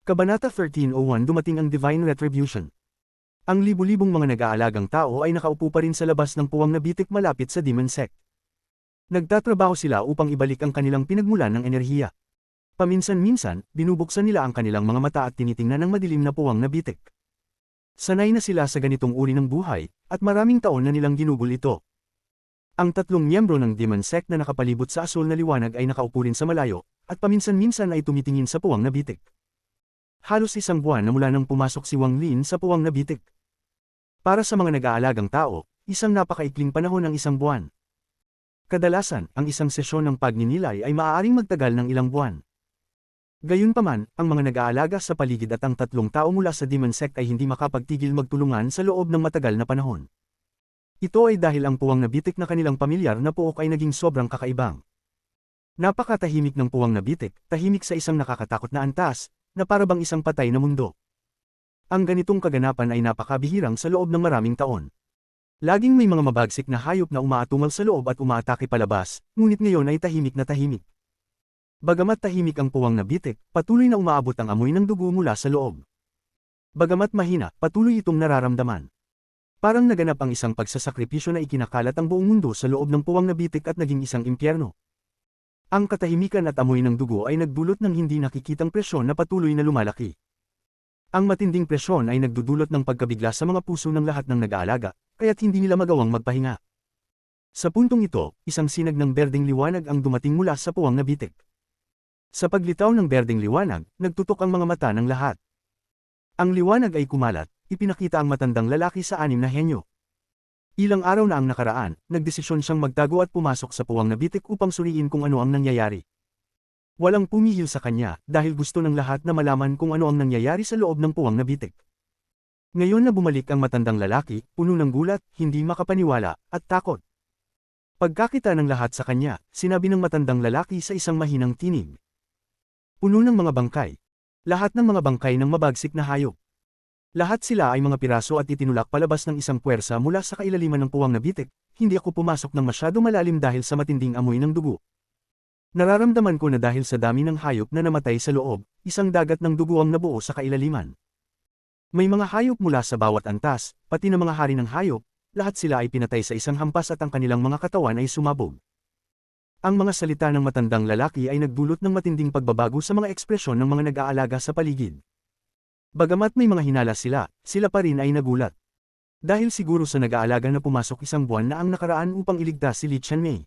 Kabanata 13:01 Dumating ang Divine Retribution. Ang libu-libong mga nag-aalagang tao ay nakaupo pa rin sa labas ng puwang na bitik malapit sa Demon Sect. Nagtatrabaho sila upang ibalik ang kanilang pinagmulan ng enerhiya. Paminsan-minsan, binubuksan nila ang kanilang mga mata at tinitingnan ang madilim na puwang na bitik. Sanay na sila sa ganitong uri ng buhay, at maraming taon na nilang ginugol ito. Ang tatlong miyembro ng Demon Sect na nakapalibot sa asul na liwanag ay nakaupo rin sa malayo, at paminsan-minsan ay tumitingin sa puwang na bitik. Halos isang buwan na mula nang pumasok si Wang Lin sa puwang na bitik. Para sa mga nag-aalagang tao, isang napakaikling panahon ang isang buwan. Kadalasan, ang isang sesyon ng pagninilay ay maaaring magtagal ng ilang buwan. Gayunpaman, ang mga nag-aalaga sa paligid at ang tatlong tao mula sa Demon Sect ay hindi makapagtigil magtulungan sa loob ng matagal na panahon. Ito ay dahil ang puwang na bitik na kanilang pamilyar na puok ay naging sobrang kakaibang. Napakatahimik ng puwang na bitik, tahimik sa isang nakakatakot na antas, na parabang isang patay na mundo. Ang ganitong kaganapan ay napakabihirang sa loob ng maraming taon. Laging may mga mabagsik na hayop na umaatungal sa loob at umaatake palabas, ngunit ngayon ay tahimik na tahimik. Bagamat tahimik ang puwang na bitik, patuloy na umaabot ang amoy ng dugo mula sa loob. Bagamat mahina, patuloy itong nararamdaman. Parang naganap ang isang pagsasakripisyo na ikinakalat ang buong mundo sa loob ng puwang na bitik at naging isang impyerno. Ang katahimikan at amoy ng dugo ay nagdulot ng hindi nakikitang presyon na patuloy na lumalaki. Ang matinding presyon ay nagdudulot ng pagkabigla sa mga puso ng lahat ng nag-aalaga, kaya't hindi nila magawang magpahinga. Sa puntong ito, isang sinag ng berdeng liwanag ang dumating mula sa puwang na bitik. Sa paglitaw ng berdeng liwanag, nagtutok ang mga mata ng lahat. Ang liwanag ay kumalat, ipinakita ang matandang lalaki sa 6 na henyo. Ilang araw na ang nakaraan, nagdesisyon siyang magtago at pumasok sa puwang na bitik upang suriin kung ano ang nangyayari. Walang pumihil sa kanya, dahil gusto ng lahat na malaman kung ano ang nangyayari sa loob ng puwang na bitik. Ngayon na bumalik ang matandang lalaki, puno ng gulat, hindi makapaniwala, at takot. Pagkakita ng lahat sa kanya, sinabi ng matandang lalaki sa isang mahinang tinig. Puno ng mga bangkay. Lahat ng mga bangkay ng mabagsik na hayop. Lahat sila ay mga piraso at itinulak palabas ng isang puwersa mula sa kailaliman ng puwang na bitik, hindi ako pumasok ng masyado malalim dahil sa matinding amoy ng dugo. Nararamdaman ko na dahil sa dami ng hayop na namatay sa loob, isang dagat ng dugo ang nabuo sa kailaliman. May mga hayop mula sa bawat antas, pati na mga hari ng hayop, lahat sila ay pinatay sa isang hampas at ang kanilang mga katawan ay sumabog. Ang mga salita ng matandang lalaki ay nagdulot ng matinding pagbabago sa mga ekspresyon ng mga nag-aalaga sa paligid. Bagamat may mga hinala sila, sila pa rin ay nagulat. Dahil siguro sa nag-aalaga na pumasok isang buwan na ang nakaraan upang iligtas si Li Qianmei.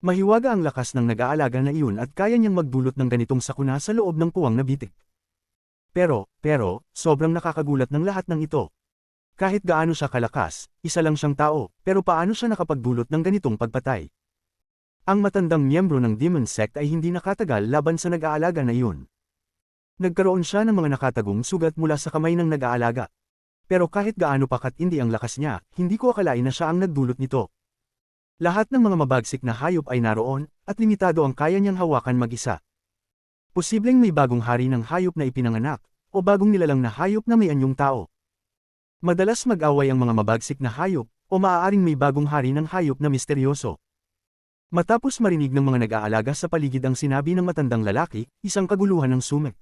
Mahiwaga ang lakas ng nag-aalaga na iyon at kaya niyang magdulot ng ganitong sakuna sa loob ng puwang na bitik. Pero, sobrang nakakagulat ng lahat ng ito. Kahit gaano siya kalakas, isa lang siyang tao, pero paano siya nakapagdulot ng ganitong pagpatay? Ang matandang miyembro ng Demon Sect ay hindi nakatagal laban sa nag-aalaga na iyon. Nagkaroon siya ng mga nakatagong sugat mula sa kamay ng nag-aalaga. Pero kahit gaano pa katindi ang lakas niya, hindi ko akalain na siya ang nagdulot nito. Lahat ng mga mabagsik na hayop ay naroon, at limitado ang kaya niyang hawakan mag-isa. Posibleng may bagong hari ng hayop na ipinanganak, o bagong nilalang na hayop na may anyong tao. Madalas mag-away ang mga mabagsik na hayop, o maaaring may bagong hari ng hayop na misteryoso. Matapos marinig ng mga nag-aalaga sa paligid ang sinabi ng matandang lalaki, isang kaguluhan ng sumek.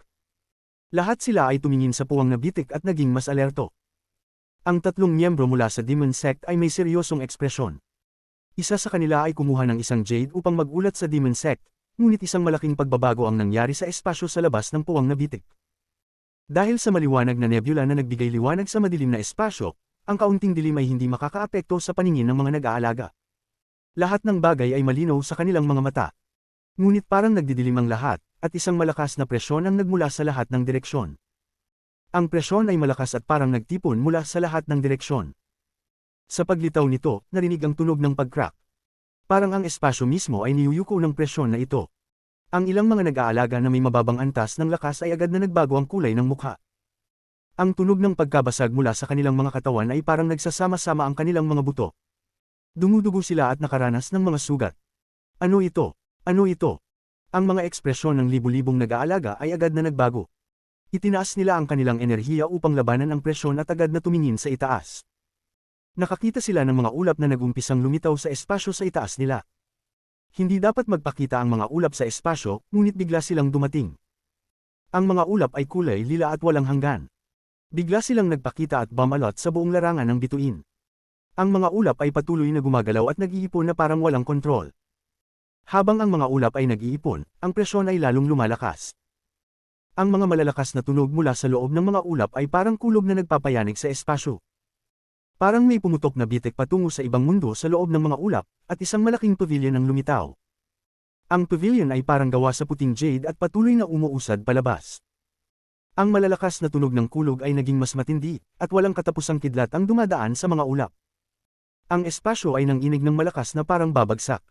Lahat sila ay tumingin sa puwang na bitik at naging mas alerto. Ang tatlong miyembro mula sa Demon Sect ay may seryosong ekspresyon. Isa sa kanila ay kumuha ng isang jade upang magulat sa Demon Sect, ngunit isang malaking pagbabago ang nangyari sa espasyo sa labas ng puwang na bitik. Dahil sa maliwanag na nebula na nagbigay liwanag sa madilim na espasyo, ang kaunting dilim ay hindi makakaapekto sa paningin ng mga nag-aalaga. Lahat ng bagay ay malinaw sa kanilang mga mata. Ngunit parang nagdidilim ang lahat, at isang malakas na presyon ang nagmula sa lahat ng direksyon. Ang presyon ay malakas at parang nagtipon mula sa lahat ng direksyon. Sa paglitaw nito, narinig ang tunog ng pag-crack. Parang ang espasyo mismo ay niyuyuko ng presyon na ito. Ang ilang mga nag-aalaga na may mababang antas ng lakas ay agad na nagbago ang kulay ng mukha. Ang tunog ng pagkabasag mula sa kanilang mga katawan ay parang nagsasama-sama ang kanilang mga buto. Dumudugo sila at nakaranas ng mga sugat. Ano ito? Ano ito? Ang mga ekspresyon ng libu-libong nag-aalaga ay agad na nagbago. Itinaas nila ang kanilang enerhiya upang labanan ang presyon at agad na tumingin sa itaas. Nakakita sila ng mga ulap na nagumpisang lumitaw sa espasyo sa itaas nila. Hindi dapat magpakita ang mga ulap sa espasyo, ngunit bigla silang dumating. Ang mga ulap ay kulay lila at walang hanggan. Bigla silang nagpakita at bumalot sa buong larangan ng bituin. Ang mga ulap ay patuloy na gumagalaw at nag-iipon na parang walang kontrol. Habang ang mga ulap ay nag-iipon, ang presyon ay lalong lumalakas. Ang mga malalakas na tunog mula sa loob ng mga ulap ay parang kulob na nagpapayanig sa espasyo. Parang may pumutok na bitik patungo sa ibang mundo sa loob ng mga ulap, at isang malaking pavilion ang lumitaw. Ang pavilion ay parang gawa sa puting jade at patuloy na umuusad palabas. Ang malalakas na tunog ng kulog ay naging mas matindi, at walang katapusang kidlat ang dumadaan sa mga ulap. Ang espasyo ay nanginig ng malakas na parang babagsak.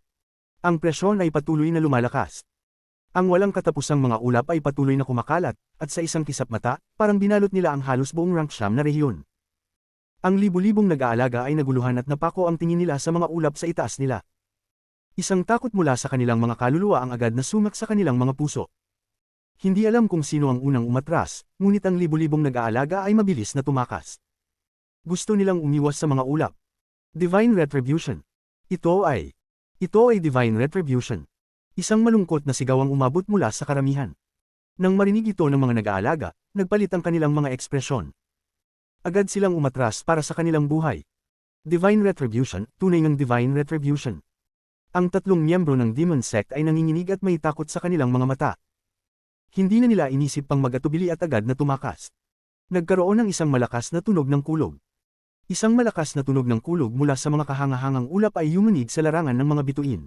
Ang presyon ay patuloy na lumalakas. Ang walang katapusang mga ulap ay patuloy na kumakalat, at sa isang kisap mata, parang binalot nila ang halos buong Ranksam na rehiyon. Ang libu-libong nag-aalaga ay naguluhan at napako ang tingin nila sa mga ulap sa itaas nila. Isang takot mula sa kanilang mga kaluluwa ang agad na sumak sa kanilang mga puso. Hindi alam kung sino ang unang umatras, ngunit ang libu-libong nag-aalaga ay mabilis na tumakas. Gusto nilang umiwas sa mga ulap. Divine Retribution. Ito ay Divine Retribution. Isang malungkot na sigaw ang umabot mula sa karamihan. Nang marinig ito ng mga nag-aalaga, nagpalit ang kanilang mga ekspresyon. Agad silang umatras para sa kanilang buhay. Divine Retribution, tunay ng Divine Retribution. Ang tatlong miyembro ng Demon Sect ay nanginginig at may takot sa kanilang mga mata. Hindi na nila inisip pang mag-atubili at agad na tumakas. Nagkaroon ng isang malakas na tunog ng kulog. Isang malakas na tunog ng kulog mula sa mga kahangahangang ulap ay yumanig sa larangan ng mga bituin.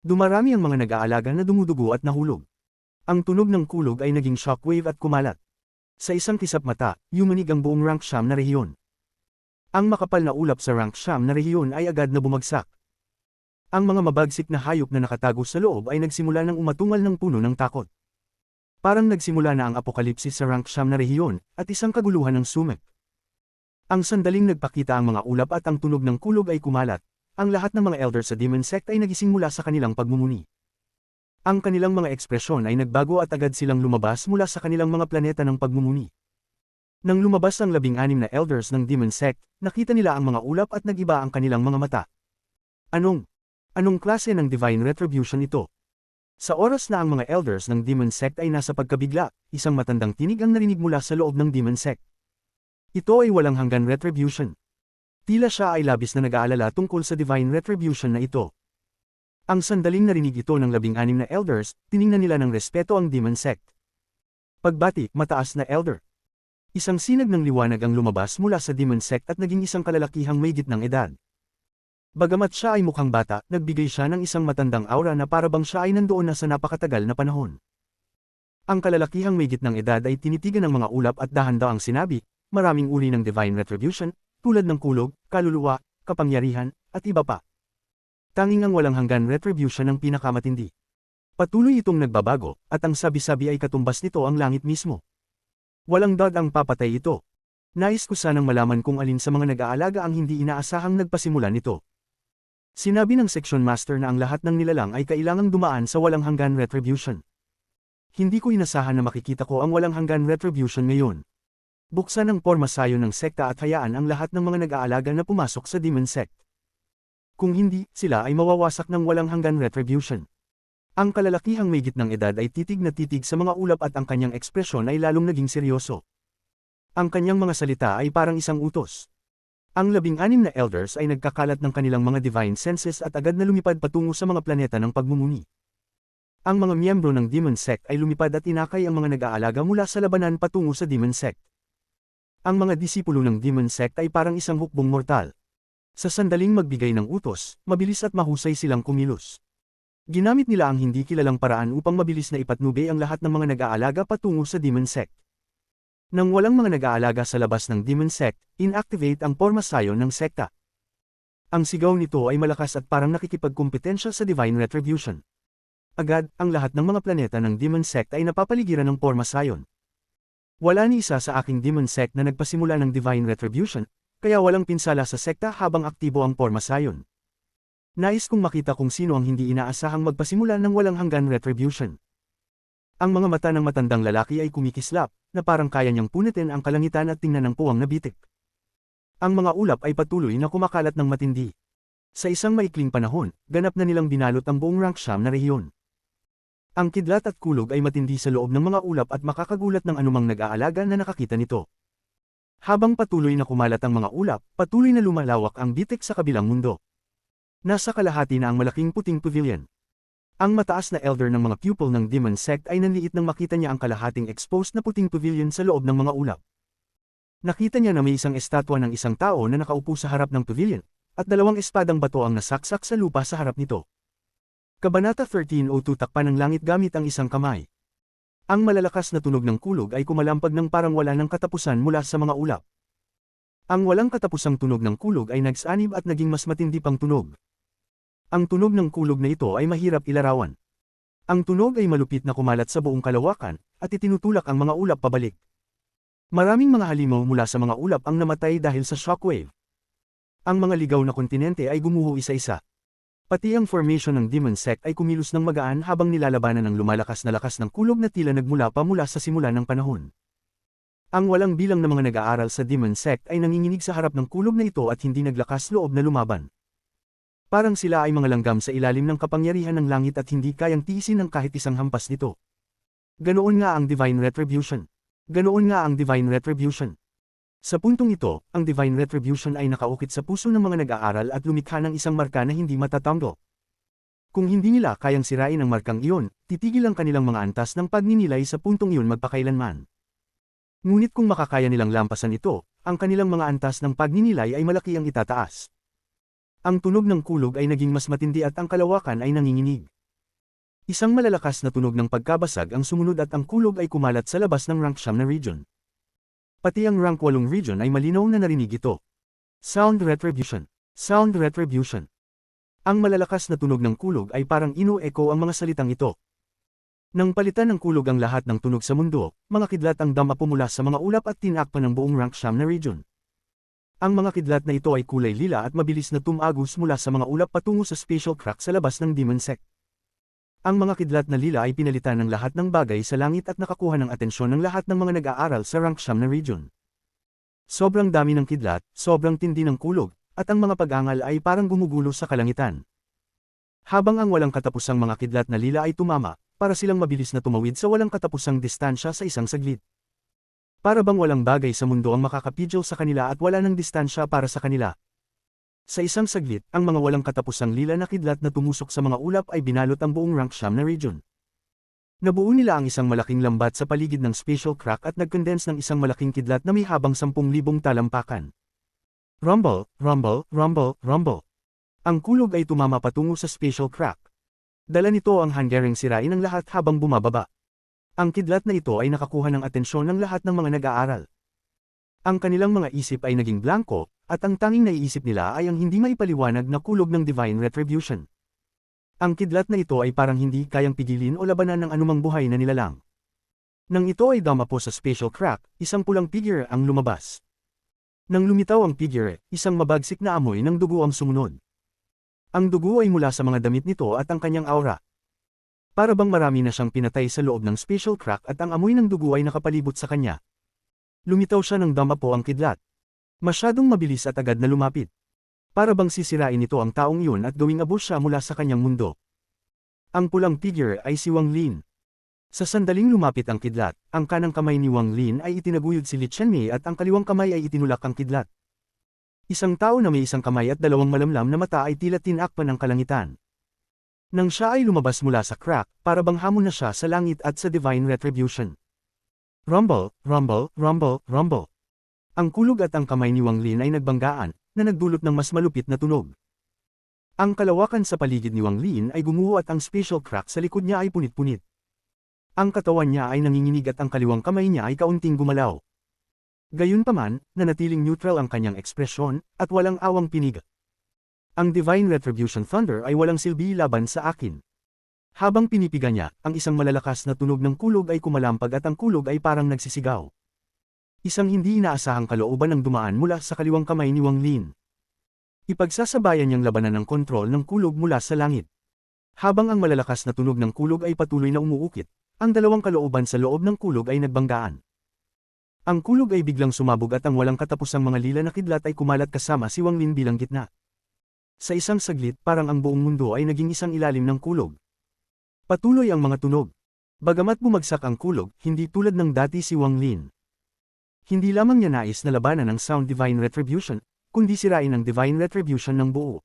Dumarami ang mga nag-aalaga na dumudugo at nahulog. Ang tunog ng kulog ay naging shockwave at kumalat. Sa isang kisap mata, yumanig ang buong Ranksam na rehiyon. Ang makapal na ulap sa Ranksam na rehiyon ay agad na bumagsak. Ang mga mabagsik na hayop na nakatago sa loob ay nagsimula ng umatungal ng puno ng takot. Parang nagsimula na ang apokalipsis sa Ranksam na rehiyon, at isang kaguluhan ng sumek. Ang sandaling nagpakita ang mga ulap at ang tunog ng kulog ay kumalat. Ang lahat ng mga elders sa Demon Sect ay nagising mula sa kanilang pagmumuni. Ang kanilang mga ekspresyon ay nagbago at agad silang lumabas mula sa kanilang mga planeta ng pagmumuni. Nang lumabas ang 16 na elders ng Demon Sect, nakita nila ang mga ulap at nag-iba ang kanilang mga mata. Anong klase ng Divine Retribution ito? Sa oras na ang mga elders ng Demon Sect ay nasa pagkabigla, isang matandang tinig ang narinig mula sa loob ng Demon Sect. Ito ay walang hanggan retribution. Tila siya ay labis na nag-aalala tungkol sa Divine Retribution na ito. Ang sandaling narinig ito ng 16 na elders, tiningnan nila ng respeto ang Demon Sect. Pagbati, mataas na elder. Isang sinag ng liwanag ang lumabas mula sa Demon Sect at naging isang kalalakihang may gitnang edad. Bagamat siya ay mukhang bata, nagbigay siya ng isang matandang aura na parabang siya ay nandoon na sa napakatagal na panahon. Ang kalalakihang may gitnang edad ay tinitigan ng mga ulap at dahan-daang sinabi, maraming uri ng Divine Retribution, tulad ng kulog, kaluluwa, kapangyarihan, at iba pa. Tanging ang walang hanggan retribution ang pinakamatindi. Patuloy itong nagbabago, at ang sabi-sabi ay katumbas nito ang langit mismo. Walang dad ang papatay ito. Nais ko sanang malaman kung alin sa mga nag-aalaga ang hindi inaasahang nagpasimula nito. Sinabi ng Section Master na ang lahat ng nilalang ay kailangang dumaan sa walang hanggan retribution. Hindi ko inasahan na makikita ko ang walang hanggan retribution ngayon. Buksan ang pormasayo ng sekta at hayaan ang lahat ng mga nag-aalaga na pumasok sa Demon Sect. Kung hindi, sila ay mawawasak ng walang hanggan retribution. Ang kalalakihang may gitnang edad ay titig na titig sa mga ulap at ang kanyang ekspresyon ay lalong naging seryoso. Ang kanyang mga salita ay parang isang utos. Ang 16 na elders ay nagkakalat ng kanilang mga divine senses at agad na lumipad patungo sa mga planeta ng pagmumuni. Ang mga miyembro ng Demon Sect ay lumipad at inakay ang mga nag-aalaga mula sa labanan patungo sa Demon Sect. Ang mga disipulo ng Demon Sect ay parang isang hukbong mortal. Sa sandaling magbigay ng utos, mabilis at mahusay silang kumilos. Ginamit nila ang hindi kilalang paraan upang mabilis na ipatnubay ang lahat ng mga nag-aalaga patungo sa Demon Sect. Nang walang mga nag-aalaga sa labas ng Demon Sect, inactivate ang pormasayo ng sekta. Ang sigaw nito ay malakas at parang nakikipagkumpetensya sa Divine Retribution. Agad, ang lahat ng mga planeta ng Demon Sect ay napapaligiran ng pormasayon. Wala ni isa sa aking Demon Sect na nagpasimula ng Divine Retribution, kaya walang pinsala sa sekta habang aktibo ang pormasayon. Nais kong makita kung sino ang hindi inaasahang magpasimula ng walang hanggan retribution. Ang mga mata ng matandang lalaki ay kumikislap, na parang kaya niyang punitin ang kalangitan at tingnan ng puwang na bitik. Ang mga ulap ay patuloy na kumakalat ng matindi. Sa isang maikling panahon, ganap na nilang binalot ang buong Ranksam na rehiyon. Ang kidlat at kulog ay matindi sa loob ng mga ulap at makakagulat ng anumang nag-aalaga na nakakita nito. Habang patuloy na kumalat ang mga ulap, patuloy na lumalawak ang bitik sa kabilang mundo. Nasa kalahati na ang malaking puting pavilion. Ang mataas na elder ng mga pupil ng Demon Sect ay nanliit nang makita niya ang kalahating exposed na puting pavilion sa loob ng mga ulap. Nakita niya na may isang estatwa ng isang tao na nakaupo sa harap ng pavilion, at dalawang espadang bato ang nasaksak sa lupa sa harap nito. Kabanata 13:02 Takpan ng langit gamit ang isang kamay. Ang malalakas na tunog ng kulog ay kumalampag ng parang wala ng katapusan mula sa mga ulap. Ang walang katapusang tunog ng kulog ay nagsanib at naging mas matindi pang tunog. Ang tunog ng kulog na ito ay mahirap ilarawan. Ang tunog ay malupit na kumalat sa buong kalawakan, at itinutulak ang mga ulap pabalik. Maraming mga halimaw mula sa mga ulap ang namatay dahil sa shockwave. Ang mga ligaw na kontinente ay gumuho isa-isa. Pati ang formation ng Demon Sect ay kumilos ng magaan habang nilalabanan ng lumalakas na lakas ng kulog na tila nagmula pa mula sa simula ng panahon. Ang walang bilang na mga nag-aaral sa Demon Sect ay nanginginig sa harap ng kulog na ito at hindi naglakas loob na lumaban. Parang sila ay mga langgam sa ilalim ng kapangyarihan ng langit at hindi kayang tiisin ng kahit isang hampas nito. Ganoon nga ang Divine Retribution. Ganoon nga ang Divine Retribution. Sa puntong ito, ang Divine Retribution ay nakaukit sa puso ng mga nag-aaral at lumikha ng isang marka na hindi matatanggo. Kung hindi nila kayang sirain ang markang iyon, titigil ang kanilang mga antas ng pagninilay sa puntong iyon magpakailanman. Ngunit kung makakaya nilang lampasan ito, ang kanilang mga antas ng pagninilay ay malaki ang itataas. Ang tunog ng kulog ay naging mas matindi at ang kalawakan ay nanginginig. Isang malalakas na tunog ng pagkabasag ang sumunod at ang kulog ay kumalat sa labas ng rank 9 na region. Pati ang rank 8 region ay malinaw na narinig ito. Sound Retribution. Sound Retribution. Ang malalakas na tunog ng kulog ay parang ino-echo ang mga salitang ito. Nang palitan ng kulog ang lahat ng tunog sa mundo, mga kidlat ang dama pumula sa mga ulap at tinakpan ng buong rank 9 na region. Ang mga kidlat na ito ay kulay lila at mabilis na tumagos mula sa mga ulap patungo sa spatial crack sa labas ng Demon Sect. Ang mga kidlat na lila ay pinalitan ng lahat ng bagay sa langit at nakakuha ng atensyon ng lahat ng mga nag-aaral sa rank 9 na region. Sobrang dami ng kidlat, sobrang tindi ng kulog, at ang mga pag-angal ay parang gumugulo sa kalangitan. Habang ang walang katapusang mga kidlat na lila ay tumama, para silang mabilis na tumawid sa walang katapusang distansya sa isang saglit. Para bang walang bagay sa mundo ang makakapidyo sa kanila at wala ng distansya para sa kanila. Sa isang saglit, ang mga walang katapusang lila na kidlat na tumusok sa mga ulap ay binalot ang buong rank 9 na region. Nabuo nila ang isang malaking lambat sa paligid ng spatial crack at nag-condense ng isang malaking kidlat na may habang 10,000 talampakan. Rumble, rumble, rumble, rumble. Ang kulog ay tumama patungo sa spatial crack. Dala nito ang hanggaring sirain ng lahat habang bumababa. Ang kidlat na ito ay nakakuha ng atensyon ng lahat ng mga nag-aaral. Ang kanilang mga isip ay naging blanko, at ang tanging naiisip nila ay ang hindi maipaliwanag na kulog ng Divine Retribution. Ang kidlat na ito ay parang hindi kayang pigilin o labanan ng anumang buhay na nilalang. Nang ito ay damapo sa spatial crack, isang pulang figure ang lumabas. Nang lumitaw ang figure, isang mabagsik na amoy ng dugo ang sumunod. Ang dugo ay mula sa mga damit nito at ang kanyang aura. Para bang marami na siyang pinatay sa loob ng spatial crack at ang amoy ng dugo ay nakapalibot sa kanya. Lumitaw siya nang damapo ang kidlat. Masyadong mabilis at agad na lumapit. Para bang sisirain nito ang taong iyon at gawing abos siya mula sa kanyang mundo. Ang pulang figure ay si Wang Lin. Sa sandaling lumapit ang kidlat, ang kanang kamay ni Wang Lin ay itinaguyod si Li Qianmei at ang kaliwang kamay ay itinulak ang kidlat. Isang tao na may isang kamay at dalawang malamlam na mata ay tila tinakpan ng kalangitan. Nang siya ay lumabas mula sa crack, para bang hamon na siya sa langit at sa Divine Retribution. Rumble, rumble, rumble, rumble. Ang kulog at ang kamay ni Wang Lin ay nagbanggaan, na nagdulot ng mas malupit na tunog. Ang kalawakan sa paligid ni Wang Lin ay gumuho at ang spatial crack sa likod niya ay punit-punit. Ang katawan niya ay nanginginig at ang kaliwang kamay niya ay kaunting gumalaw. Gayunpaman, nanatiling neutral ang kanyang ekspresyon, at walang awang pinig. Ang Divine Retribution Thunder ay walang silbi laban sa akin. Habang pinipiga niya, ang isang malalakas na tunog ng kulog ay kumalampag at ang kulog ay parang nagsisigaw. Isang hindi inaasahang kalooban ang dumaan mula sa kaliwang kamay ni Wang Lin. Ipagsasabayan niyang labanan ng kontrol ng kulog mula sa langit. Habang ang malalakas na tunog ng kulog ay patuloy na umuukit, ang dalawang kalooban sa loob ng kulog ay nagbanggaan. Ang kulog ay biglang sumabog at ang walang katapusang mga lila na kidlat ay kumalat kasama si Wang Lin bilang gitna. Sa isang saglit parang ang buong mundo ay naging isang ilalim ng kulog. Patuloy ang mga tunog. Bagamat bumagsak ang kulog, hindi tulad ng dati si Wang Lin. Hindi lamang niya nais na labanan ang Sound Divine Retribution, kundi sirain ang Divine Retribution ng buo.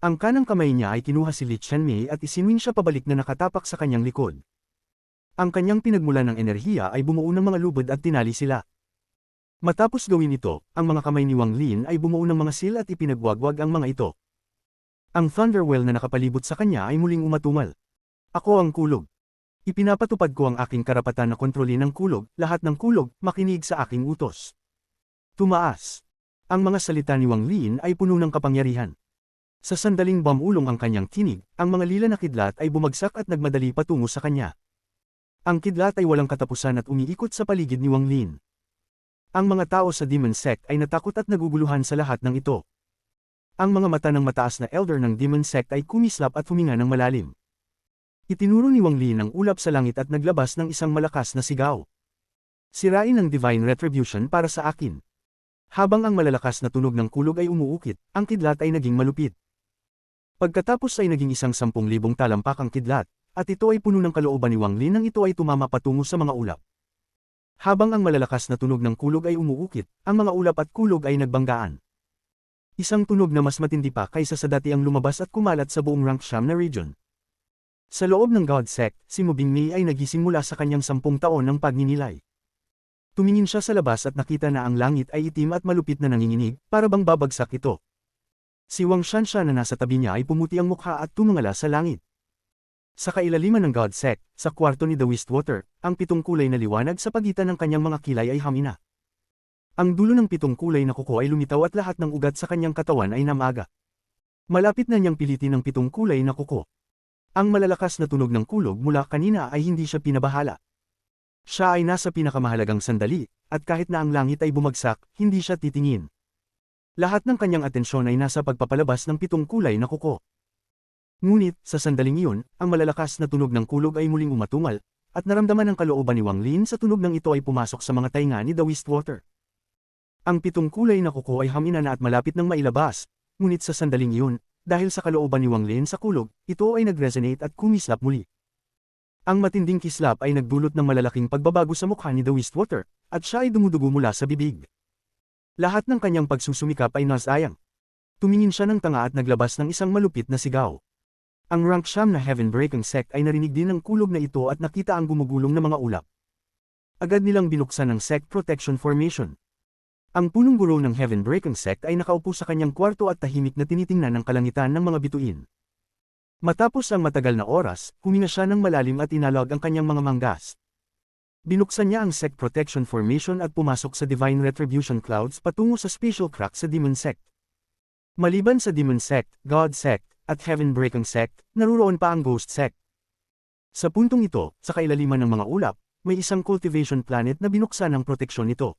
Ang kanang kamay niya ay kinuha si Li Qianmei at isinuwing siya pabalik na nakatapak sa kanyang likod. Ang kanyang pinagmulan ng enerhiya ay bumuo ng mga lubid at tinali sila. Matapos gawin ito, ang mga kamay ni Wang Lin ay bumuo ng mga seal at ipinagwagwag ang mga ito. Ang Thunderwell na nakapalibot sa kanya ay muling umatumal. Ako ang kulog. Ipinapatupad ko ang aking karapatan na kontrolin ang kulog, lahat ng kulog, makinig sa aking utos. Tumaas. Ang mga salita ni Wang Lin ay puno ng kapangyarihan. Sa sandaling bumulong ang kanyang tinig, ang mga lila na kidlat ay bumagsak at nagmadali patungo sa kanya. Ang kidlat ay walang katapusan at umiikot sa paligid ni Wang Lin. Ang mga tao sa Demon Sect ay natakot at naguguluhan sa lahat ng ito. Ang mga mata ng mataas na elder ng Demon Sect ay kumislap at huminga ng malalim. Itinuro ni Wang Lin ang ulap sa langit at naglabas ng isang malakas na sigaw. Sirain ang Divine Retribution para sa akin. Habang ang malalakas na tunog ng kulog ay umuukit, ang kidlat ay naging malupit. Pagkatapos ay naging 10,000 talampakang kidlat, at ito ay puno ng kalooban ni Wang Lin nang ito ay tumama patungo sa mga ulap. Habang ang malalakas na tunog ng kulog ay umuukit, ang mga ulap at kulog ay nagbanggaan. Isang tunog na mas matindi pa kaysa sa dati ang lumabas at kumalat sa buong Rangsham na region. Sa loob ng God Sect, si Mu Bingmei ay nagising mula sa kanyang 10 taon ng pagninilay. Tumingin siya sa labas at nakita na ang langit ay itim at malupit na nanginginig, para bang babagsak ito. Si Wang Shansha na nasa tabi niya ay pumuti ang mukha at tumingala sa langit. Sa kailaliman ng God Sect, sa kwarto ni The Wistwater, ang 7 kulay na liwanag sa pagitan ng kanyang mga kilay ay hamina. Ang dulo ng 7 kulay na kuko ay lumitaw at lahat ng ugat sa kanyang katawan ay namaga. Malapit na niyang pilitin ang 7 kulay na kuko. Ang malalakas na tunog ng kulog mula kanina ay hindi siya pinabahala. Siya ay nasa pinakamahalagang sandali, at kahit na ang langit ay bumagsak, hindi siya titingin. Lahat ng kanyang atensyon ay nasa pagpapalabas ng 7 kulay na kuko. Ngunit, sa sandaling iyon, ang malalakas na tunog ng kulog ay muling umatungal, at naramdaman ng kalooban ni Wang Lin sa tunog ng ito ay pumasok sa mga tainga ni The Wistwater. Ang 7 kulay na kuko ay hamina na at malapit nang mailabas, ngunit sa sandaling iyon, dahil sa kalooban ni Wang Lin sa kulog, ito ay nag-resonate at kumislap muli. Ang matinding kislap ay nagdulot ng malalaking pagbabago sa mukha ni The Wistwater, at siya ay dumudugo mula sa bibig. Lahat ng kanyang pagsusumikap ay nasayang. Tumingin siya ng tanga at naglabas ng isang malupit na sigaw. Ang Rangsham na Heaven-breaking Sect ay narinig din ng kulog na ito at nakita ang gumugulong na mga ulap. Agad nilang binuksan ang Sect Protection Formation. Ang punong guro ng Heaven-breaking Sect ay nakaupo sa kanyang kwarto at tahimik na tinitingnan ng kalangitan ng mga bituin. Matapos ang matagal na oras, huminga siya ng malalim at inalog ang kanyang mga manggas. Binuksan niya ang Sect Protection Formation at pumasok sa Divine Retribution Clouds patungo sa Special Crack sa Demon Sect. Maliban sa Demon Sect, God Sect, at Heaven-breaking Sect, naruroon pa ang Ghost Sect. Sa puntong ito, sa kailaliman ng mga ulap, may isang cultivation planet na binuksan ang proteksyon nito.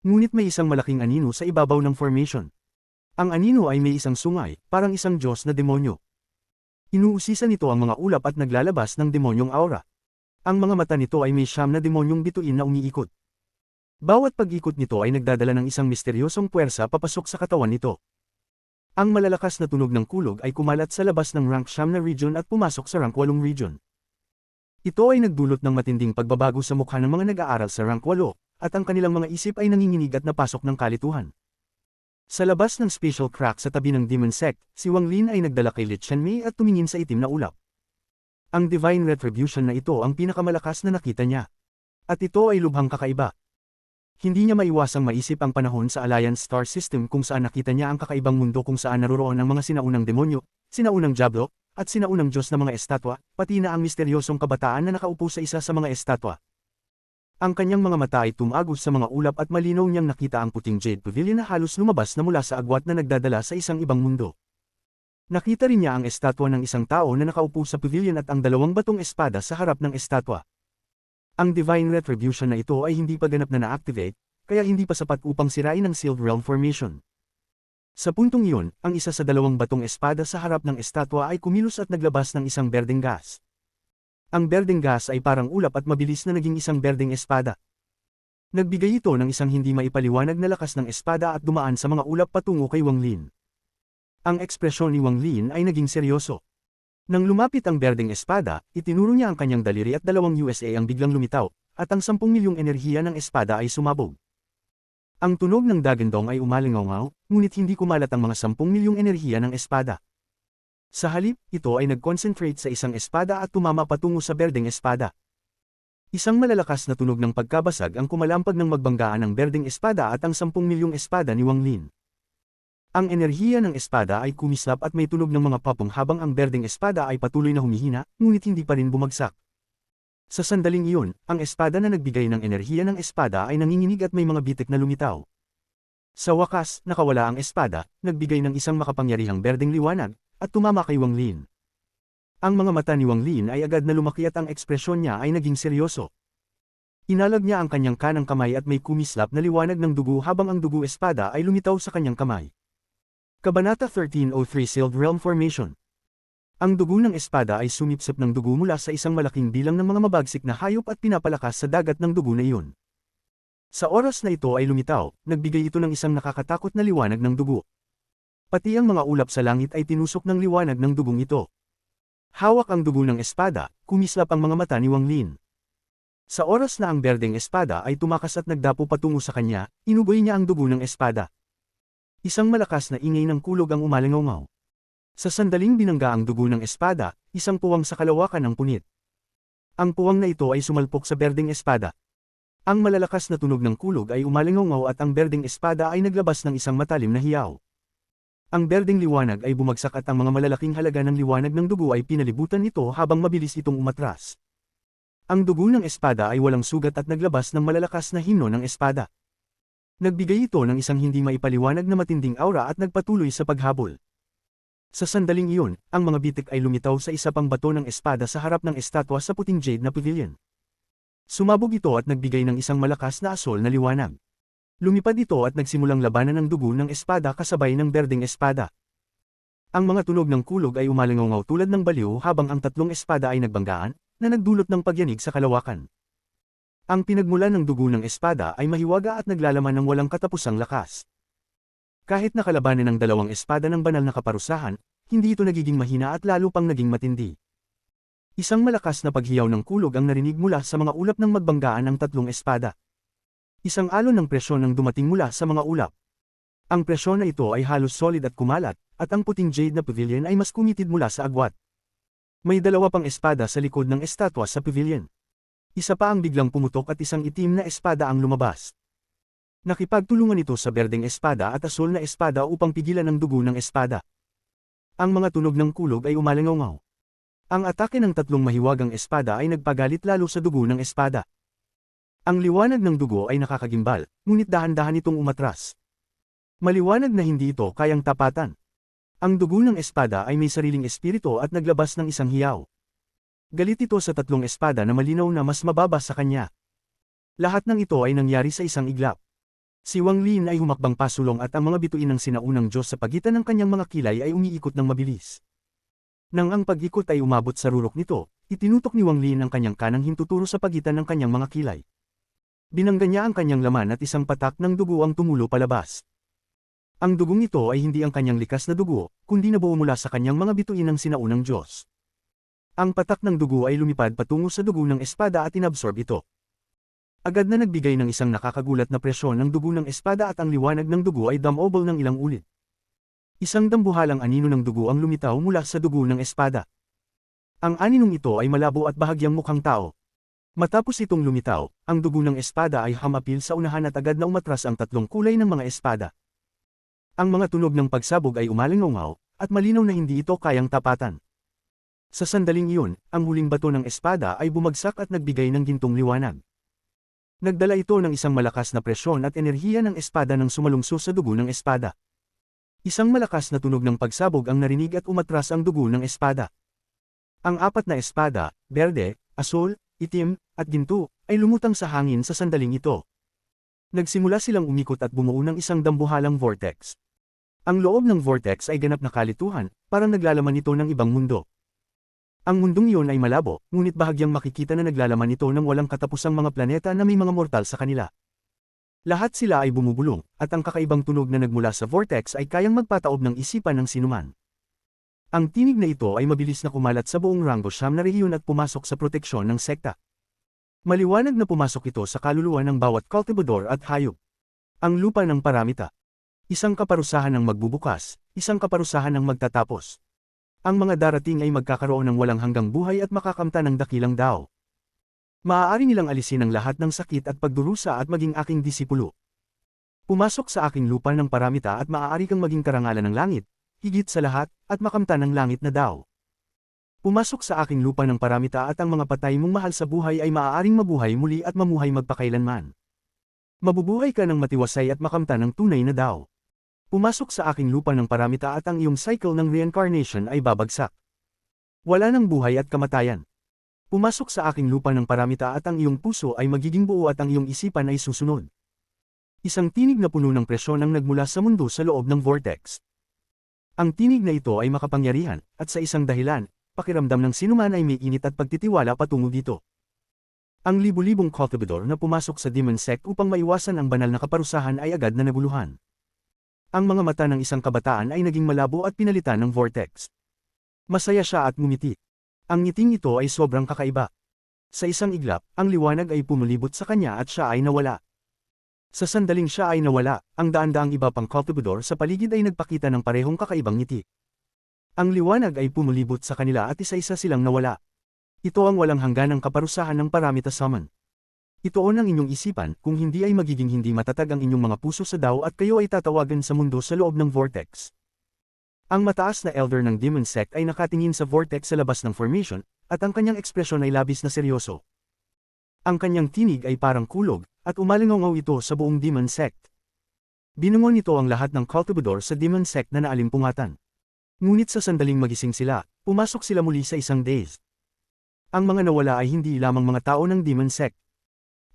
Ngunit may isang malaking anino sa ibabaw ng formation. Ang anino ay may isang sungay, parang isang Diyos na demonyo. Inuusisan nito ang mga ulap at naglalabas ng demonyong aura. Ang mga mata nito ay may 9 na demonyong bituin na umiikot. Bawat pag-ikot nito ay nagdadala ng isang misteryosong puwersa papasok sa katawan nito. Ang malalakas na tunog ng kulog ay kumalat sa labas ng Rangsham na region at pumasok sa Rank 8 region. Ito ay nagdulot ng matinding pagbabago sa mukha ng mga nag-aaral sa Rank 8, at ang kanilang mga isip ay nanginginig at napasok ng kalituhan. Sa labas ng Special Crack sa tabi ng Demon Sect, si Wang Lin ay nagdala kay Li Qianmei at tumingin sa itim na ulap. Ang Divine Retribution na ito ang pinakamalakas na nakita niya. At ito ay lubhang kakaiba. Hindi niya maiwasang maisip ang panahon sa Alliance Star System kung saan nakita niya ang kakaibang mundo kung saan naruroon ang mga sinaunang demonyo, sinaunang diablo, at sinaunang Diyos na mga estatwa, pati na ang misteryosong kabataan na nakaupo sa isa sa mga estatwa. Ang kanyang mga mata ay tumagos sa mga ulap at malinaw niyang nakita ang puting Jade Pavilion na halos lumabas na mula sa agwat na nagdadala sa isang ibang mundo. Nakita rin niya ang estatwa ng isang tao na nakaupo sa pavilion at ang 2 batong espada sa harap ng estatwa. Ang Divine Retribution na ito ay hindi pa ganap na na-activate, kaya hindi pa sapat upang sirain ang Sealed Realm Formation. Sa puntong iyon, ang isa sa 2 batong espada sa harap ng estatwa ay kumilos at naglabas ng isang berdeng gas. Ang berdeng gas ay parang ulap at mabilis na naging isang berdeng espada. Nagbigay ito ng isang hindi maipaliwanag na lakas ng espada at dumaan sa mga ulap patungo kay Wang Lin. Ang ekspresyon ni Wang Lin ay naging seryoso. Nang lumapit ang berdeng espada, itinuro niya ang kanyang daliri at $2 ang biglang lumitaw, at ang 10 milyong enerhiya ng espada ay sumabog. Ang tunog ng dagandong ay umalingaw, ngunit hindi kumalat ang mga 10 milyong enerhiya ng espada. Sa halip, ito ay nag-concentrate sa isang espada at tumama patungo sa berdeng espada. Isang malalakas na tunog ng pagkabasag ang kumalampag ng magbanggaan ng berdeng espada at ang 10 milyong espada ni Wang Lin. Ang enerhiya ng espada ay kumislap at may tunog ng mga papong habang ang berdeng espada ay patuloy na humihina, ngunit hindi pa rin bumagsak. Sa sandaling iyon, ang espada na nagbigay ng enerhiya ng espada ay nanginginig at may mga bitik na lumitaw. Sa wakas, nakawala ang espada, nagbigay ng isang makapangyarihang berdeng liwanag, at tumama kay Wang Lin. Ang mga mata ni Wang Lin ay agad na lumaki at ang ekspresyon niya ay naging seryoso. Inalag niya ang kanyang kanang kamay at may kumislap na liwanag ng dugo habang ang dugo espada ay lumitaw sa kanyang kamay. Kabanata 1303 Sealed Realm Formation. Ang dugo ng espada ay sumipsip ng dugo mula sa isang malaking bilang ng mga mabagsik na hayop at pinapalakas sa dagat ng dugo na iyon. Sa oras na ito ay lumitaw, nagbigay ito ng isang nakakatakot na liwanag ng dugo. Pati ang mga ulap sa langit ay tinusok ng liwanag ng dugong ito. Hawak ang dugo ng espada, kumislap ang mga mata ni Wang Lin. Sa oras na ang berdeng espada ay tumakas at nagdapo patungo sa kanya, inugoy niya ang dugo ng espada. Isang malakas na ingay ng kulog ang umalingaw. Sa sandaling binangga ang dugo ng espada, isang puwang sa kalawakan ang punit. Ang puwang na ito ay sumalpok sa berdeng espada. Ang malalakas na tunog ng kulog ay umalingaw at ang berdeng espada ay naglabas ng isang matalim na hiyaw. Ang berdeng liwanag ay bumagsak at ang mga malalaking halaga ng liwanag ng dugo ay pinalibutan nito habang mabilis itong umatras. Ang dugo ng espada ay walang sugat at naglabas ng malalakas na himno ng espada. Nagbigay ito ng isang hindi maipaliwanag na matinding aura at nagpatuloy sa paghabol. Sa sandaling iyon, ang mga bitik ay lumitaw sa isa pang bato ng espada sa harap ng estatwa sa puting jade na pavilion. Sumabog ito at nagbigay ng isang malakas na asol na liwanag. Lumipad ito at nagsimulang labanan ng dugo ng espada kasabay ng berdeng espada. Ang mga tunog ng kulog ay umalingaw tulad ng baliw habang ang tatlong espada ay nagbanggaan, na nagdulot ng pagyanig sa kalawakan. Ang pinagmulan ng dugo ng espada ay mahiwaga at naglalaman ng walang katapusang lakas. Kahit nakalabanan ng dalawang espada ng banal na kaparusahan, hindi ito nagiging mahina at lalo pang naging matindi. Isang malakas na paghiyaw ng kulog ang narinig mula sa mga ulap ng magbanggaan ng tatlong espada. Isang alon ng presyon ang dumating mula sa mga ulap. Ang presyon na ito ay halos solid at kumalat, at ang puting jade na pavilion ay mas kumitid mula sa agwat. May dalawa pang espada sa likod ng estatwa sa pavilion. Isa pa ang biglang pumutok at isang itim na espada ang lumabas. Nakipagtulungan ito sa berdeng espada at asul na espada upang pigilan ang dugo ng espada. Ang mga tunog ng kulog ay umalingaw. Ang atake ng tatlong mahiwagang espada ay nagpagalit lalo sa dugo ng espada. Ang liwanag ng dugo ay nakakagimbal, ngunit dahan-dahan itong umatras. Maliwanag na hindi ito kayang tapatan. Ang dugo ng espada ay may sariling espiritu at naglabas ng isang hiyaw. Galit ito sa tatlong espada na malinaw na mas mababa sa kanya. Lahat ng ito ay nangyari sa isang iglap. Si Wang Lin ay humakbang pasulong at ang mga bituin ng sinaunang Diyos sa pagitan ng kanyang mga kilay ay umiikot ng mabilis. Nang ang pag-ikot ay umabot sa rurok nito, itinutok ni Wang Lin ang kanyang kanang hintuturo sa pagitan ng kanyang mga kilay. Binangga niya ang kanyang laman at isang patak ng dugo ang tumulo palabas. Ang dugong ito ay hindi ang kanyang likas na dugo, kundi nabuo mula sa kanyang mga bituin ng sinaunang Diyos. Ang patak ng dugo ay lumipad patungo sa dugo ng espada at inabsorb ito. Agad na nagbigay ng isang nakakagulat na presyon ng dugo ng espada at ang liwanag ng dugo ay damobol ng ilang ulit. Isang dambuhalang anino ng dugo ang lumitaw mula sa dugo ng espada. Ang aninong ito ay malabo at bahagyang mukhang tao. Matapos itong lumitaw, ang dugo ng espada ay hamapil sa unahan at agad na umatras ang tatlong kulay ng mga espada. Ang mga tunog ng pagsabog ay umalingaw, at malinaw na hindi ito kayang tapatan. Sa sandaling iyon, ang huling bato ng espada ay bumagsak at nagbigay ng gintong liwanag. Nagdala ito ng isang malakas na presyon at enerhiya ng espada nang sumalungso sa dugo ng espada. Isang malakas na tunog ng pagsabog ang narinig at umatras ang dugo ng espada. Ang apat na espada, berde, asul, itim, at ginto, ay lumutang sa hangin sa sandaling ito. Nagsimula silang umikot at bumuo ng isang dambuhalang vortex. Ang loob ng vortex ay ganap na kalituhan, parang naglalaman ito ng ibang mundo. Ang mundong iyon ay malabo, ngunit bahagyang makikita na naglalaman ito ng walang katapusang mga planeta na may mga mortal sa kanila. Lahat sila ay bumubulong, at ang kakaibang tunog na nagmula sa vortex ay kayang magpataob ng isipan ng sinuman. Ang tinig na ito ay mabilis na kumalat sa buong Rango Siyam na rehiyon at pumasok sa proteksyon ng sekta. Maliwanag na pumasok ito sa kaluluwa ng bawat kultibador at hayop. Ang lupa ng paramita. Isang kaparusahan ng magbubukas, isang kaparusahan ng magtatapos. Ang mga darating ay magkakaroon ng walang hanggang buhay at makakamta ng dakilang dao. Maaari nilang alisin ang lahat ng sakit at pagdurusa at maging aking disipulo. Pumasok sa aking lupa ng paramita at maaari kang maging karangalan ng langit, higit sa lahat, at makamta ng langit na dao. Pumasok sa aking lupa ng paramita at ang mga patay mong mahal sa buhay ay maaaring mabuhay muli at mamuhay magpakailanman. Mabubuhay ka ng matiwasay at makamta ng tunay na dao. Pumasok sa aking lupa ng paramita at ang iyong cycle ng reincarnation ay babagsak. Wala ng buhay at kamatayan. Pumasok sa aking lupa ng paramita at ang iyong puso ay magiging buo at ang iyong isipan ay susunod. Isang tinig na puno ng presyon ang nagmula sa mundo sa loob ng vortex. Ang tinig na ito ay makapangyarihan, at sa isang dahilan, pakiramdam ng sinuman ay may init at pagtitiwala patungo dito. Ang libu-libong cultivador na pumasok sa Demon Sect upang maiwasan ang banal na kaparusahan ay agad na naguluhan. Ang mga mata ng isang kabataan ay naging malabo at pinalitan ng vortex. Masaya siya at ngumiti. Ang ngiting ito ay sobrang kakaiba. Sa isang iglap, ang liwanag ay pumulibot sa kanya at siya ay nawala. Sa sandaling siya ay nawala, ang daan-daang iba pang cultivador sa paligid ay nagpakita ng parehong kakaibang ngiti. Ang liwanag ay pumulibot sa kanila at isa-isa silang nawala. Ito ang walang hangganang kaparusahan ng paramita summon. Itoon ang inyong isipan, kung hindi ay magiging hindi matatag ang inyong mga puso sa dao at kayo ay tatawagan sa mundo sa loob ng vortex. Ang mataas na elder ng Demon Sect ay nakatingin sa vortex sa labas ng formation, at ang kanyang ekspresyon ay labis na seryoso. Ang kanyang tinig ay parang kulog, at umalingaw ito sa buong Demon Sect. Binungon nito ang lahat ng cultivador sa Demon Sect na naalimpungatan. Ngunit sa sandaling magising sila, pumasok sila muli sa isang daze. Ang mga nawala ay hindi lamang mga tao ng Demon Sect.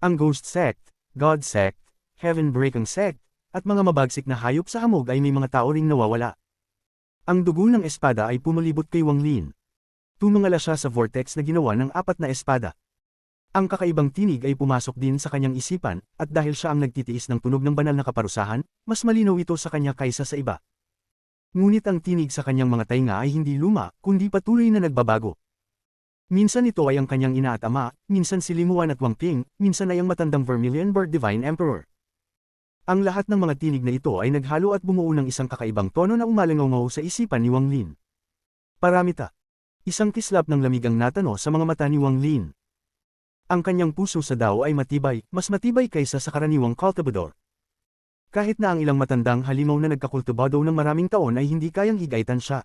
Ang Ghost Sect, God Sect, Heaven Breaking Sect, at mga mabagsik na hayop sa hamog ay may mga tao ring nawawala. Ang dugo ng espada ay pumulibot kay Wang Lin. Tumangala siya sa vortex na ginawa ng 4 na espada. Ang kakaibang tinig ay pumasok din sa kanyang isipan, at dahil siya ang nagtitiis ng tunog ng banal na kaparusahan, mas malinaw ito sa kanya kaysa sa iba. Ngunit ang tinig sa kanyang mga tainga ay hindi luma, kundi patuloy na nagbabago. Minsan ito ay ang kanyang ina at ama, minsan si Limuan at Wang Ping, minsan ay ang matandang Vermilion Bird Divine Emperor. Ang lahat ng mga tinig na ito ay naghalo at bumuo ng isang kakaibang tono na umalingaw sa isipan ni Wang Lin. Paramita. Isang kislap ng lamig ang natano sa mga mata ni Wang Lin. Ang kanyang puso sa dao ay matibay, mas matibay kaysa sa karaniwang cultivador. Kahit na ang ilang matandang halimaw na nagkakultibado ng maraming taon ay hindi kayang higaitan siya.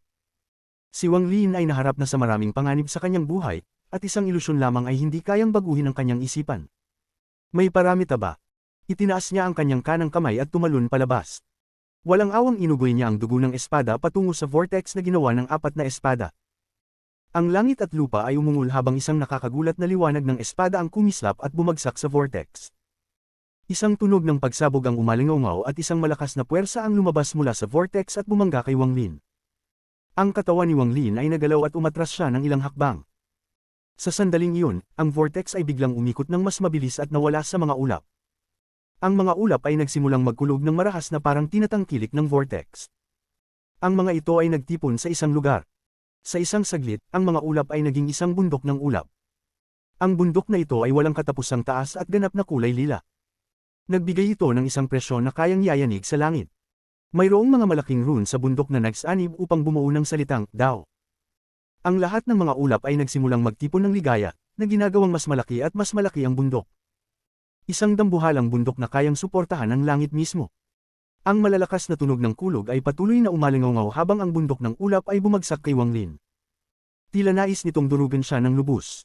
Si Wang Lin ay naharap na sa maraming panganib sa kanyang buhay, at isang ilusyon lamang ay hindi kayang baguhin ang kanyang isipan. May paramita ba? Itinaas niya ang kanyang kanang kamay at tumalon palabas. Walang awang inugoy niya ang dugo ng espada patungo sa vortex na ginawa ng 4 na espada. Ang langit at lupa ay umungol habang isang nakakagulat na liwanag ng espada ang kumislap at bumagsak sa vortex. Isang tunog ng pagsabog ang umalingaw at isang malakas na puwersa ang lumabas mula sa vortex at bumangga kay Wang Lin. Ang katawan ni Wang Lin ay nagalaw at umatras siya ng ilang hakbang. Sa sandaling iyon, ang vortex ay biglang umikot ng mas mabilis at nawala sa mga ulap. Ang mga ulap ay nagsimulang magkulog ng marahas na parang tinatangkilik ng vortex. Ang mga ito ay nagtipon sa isang lugar. Sa isang saglit, ang mga ulap ay naging isang bundok ng ulap. Ang bundok na ito ay walang katapusang taas at ganap na kulay lila. Nagbigay ito ng isang presyon na kayang yayanig sa langit. Mayroong mga malaking rune sa bundok na nagsanib upang bumuo ng salitang Dao. Ang lahat ng mga ulap ay nagsimulang magtipon ng ligaya, na ginagawang mas malaki at mas malaki ang bundok. Isang dambuhalang bundok na kayang suportahan ang langit mismo. Ang malalakas na tunog ng kulog ay patuloy na umalingaw habang ang bundok ng ulap ay bumagsak kay Wang Lin. Tila nais nitong durugan siya ng lubos.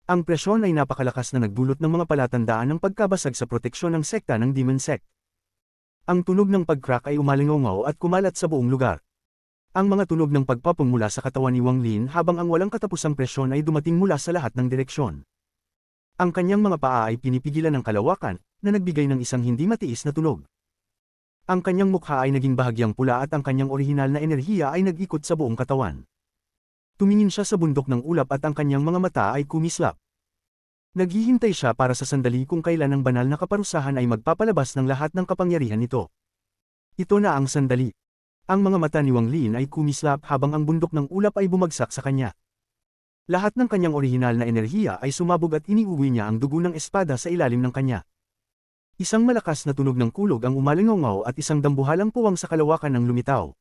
Ang presyon ay napakalakas na nagdulot ng mga palatandaan ng pagkabasag sa proteksyon ng sekta ng Demon Sect. Ang tunog ng pag-crack ay umalingaw at kumalat sa buong lugar. Ang mga tunog ng pagpapong mula sa katawan ni Wang Lin habang ang walang katapusang presyon ay dumating mula sa lahat ng direksyon. Ang kanyang mga paa ay pinipigilan ng kalawakan, na nagbigay ng isang hindi matiis na tunog. Ang kanyang mukha ay naging bahagyang pula at ang kanyang orihinal na enerhiya ay nag-ikot sa buong katawan. Tumingin siya sa bundok ng ulap at ang kanyang mga mata ay kumislap. Naghihintay siya para sa sandali kung kailan ang banal na kaparusahan ay magpapalabas ng lahat ng kapangyarihan nito. Ito na ang sandali. Ang mga mata ni Wang Lin ay kumislap habang ang bundok ng ulap ay bumagsak sa kanya. Lahat ng kanyang orihinal na enerhiya ay sumabog at iniuwi niya ang dugo ng espada sa ilalim ng kanya. Isang malakas na tunog ng kulog ang umalingaw at isang dambuhalang puwang sa kalawakan ng lumitaw.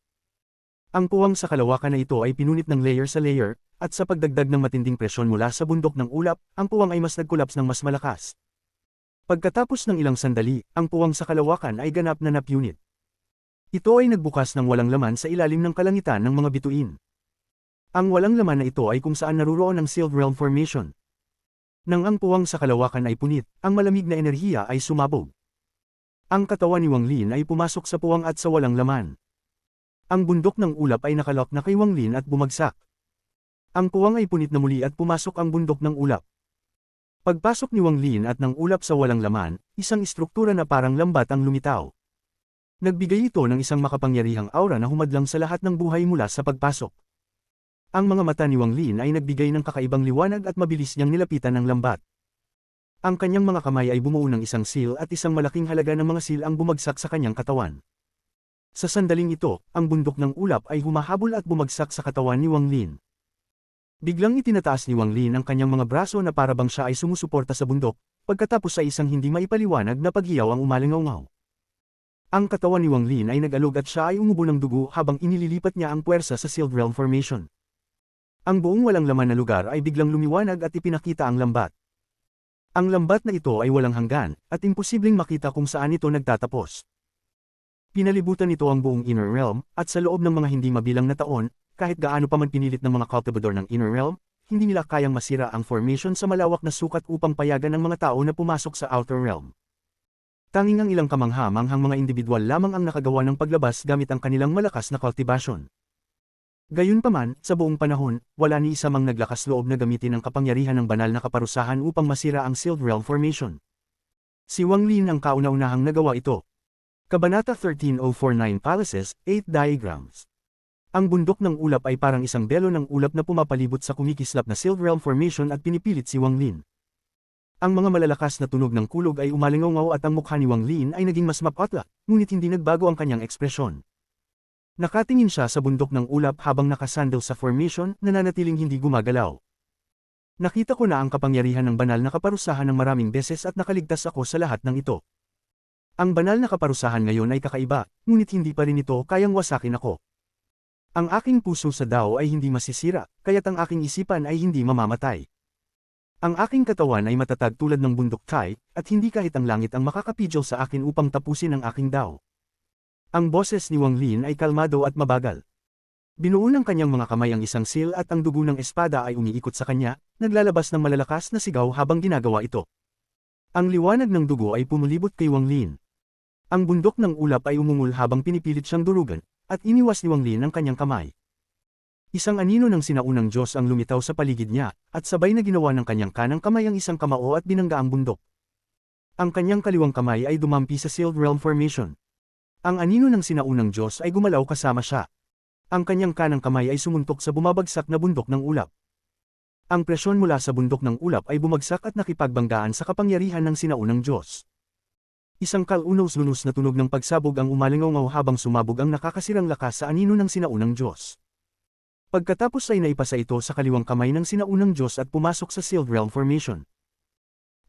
Ang puwang sa kalawakan na ito ay pinunit ng layer sa layer, at sa pagdagdag ng matinding presyon mula sa bundok ng ulap, ang puwang ay mas nagkulaps ng mas malakas. Pagkatapos ng ilang sandali, ang puwang sa kalawakan ay ganap na napunit. Ito ay nagbukas ng walang laman sa ilalim ng kalangitan ng mga bituin. Ang walang laman na ito ay kung saan naruroon ang Sealed Realm Formation. Nang ang puwang sa kalawakan ay punit, ang malamig na enerhiya ay sumabog. Ang katawan ni Wang Lin ay pumasok sa puwang at sa walang laman. Ang bundok ng ulap ay nakalock na kay Wang Lin at bumagsak. Ang puwang ay punit na muli at pumasok ang bundok ng ulap. Pagpasok ni Wang Lin at ng ulap sa walang laman, isang istruktura na parang lambat ang lumitaw. Nagbigay ito ng isang makapangyarihang aura na humadlang sa lahat ng buhay mula sa pagpasok. Ang mga mata ni Wang Lin ay nagbigay ng kakaibang liwanag at mabilis niyang nilapitan ng lambat. Ang kanyang mga kamay ay bumuo ng isang seal at isang malaking halaga ng mga seal ang bumagsak sa kanyang katawan. Sa sandaling ito, ang bundok ng ulap ay humahabol at bumagsak sa katawan ni Wang Lin. Biglang itinataas ni Wang Lin ang kanyang mga braso na parabang siya ay sumusuporta sa bundok, pagkatapos ay isang hindi maipaliwanag na paghiyaw ang umalingaw. Ang katawan ni Wang Lin ay nag-alog at siya ay umubo ng dugo habang inililipat niya ang puwersa sa Sealed Realm Formation. Ang buong walang laman na lugar ay biglang lumiwanag at ipinakita ang lambat. Ang lambat na ito ay walang hanggan, at imposibleng makita kung saan ito nagtatapos. Pinalibutan nito ang buong Inner Realm, at sa loob ng mga hindi mabilang na taon, kahit gaano pa man pinilit ng mga cultivador ng Inner Realm, hindi nila kayang masira ang formation sa malawak na sukat upang payagan ng mga tao na pumasok sa Outer Realm. Tanging ang ilang kamangha-manghang mga individual lamang ang nakagawa ng paglabas gamit ang kanilang malakas na cultivation. Gayunpaman, sa buong panahon, wala ni isa mang naglakas loob na gamitin ang kapangyarihan ng banal na kaparusahan upang masira ang Sealed Realm Formation. Si Wang Lin ang kauna-unahang nagawa ito. Kabanata 13049 Palaces, 8 Diagrams. Ang bundok ng ulap ay parang isang belo ng ulap na pumapalibot sa kumikislap na Sealed Realm Formation at pinipilit si Wang Lin. Ang mga malalakas na tunog ng kulog ay umalingaw at ang mukha ni Wang Lin ay naging mas mapatla, ngunit hindi nagbago ang kanyang ekspresyon. Nakatingin siya sa bundok ng ulap habang nakasandal sa formation, nananatiling hindi gumagalaw. Nakita ko na ang kapangyarihan ng banal na kaparusahan ng maraming beses at nakaligtas ako sa lahat ng ito. Ang banal na kaparusahan ngayon ay kakaiba, ngunit hindi pa rin ito kayang wasakin ako. Ang aking puso sa Dao ay hindi masisira, kaya't ang aking isipan ay hindi mamamatay. Ang aking katawan ay matatag tulad ng bundok Tai, at hindi kahit ang langit ang makakapidyo sa akin upang tapusin ang aking Dao. Ang boses ni Wang Lin ay kalmado at mabagal. Binuo ng kanyang mga kamay ang isang seal at ang dugo ng espada ay umiikot sa kanya, naglalabas ng malalakas na sigaw habang ginagawa ito. Ang liwanag ng dugo ay pumulibot kay Wang Lin. Ang bundok ng ulap ay umungol habang pinipilit siyang durugan, at iniwas ni Wang Lin ang kanyang kamay. Isang anino ng sinaunang Diyos ang lumitaw sa paligid niya, at sabay na ginawa ng kanyang kanang kamay ang isang kamao at binangga ang bundok. Ang kanyang kaliwang kamay ay dumampi sa Sealed Realm Formation. Ang anino ng sinaunang Diyos ay gumalaw kasama siya. Ang kanyang kanang kamay ay sumuntok sa bumabagsak na bundok ng ulap. Ang presyon mula sa bundok ng ulap ay bumagsak at nakipagbanggaan sa kapangyarihan ng sinaunang Diyos. Isang kalunos-lunos na tunog ng pagsabog ang umalingaw habang sumabog ang nakakasirang lakas sa anino ng sinaunang Diyos. Pagkatapos ay naipasa ito sa kaliwang kamay ng sinaunang Diyos at pumasok sa Sealed Realm Formation.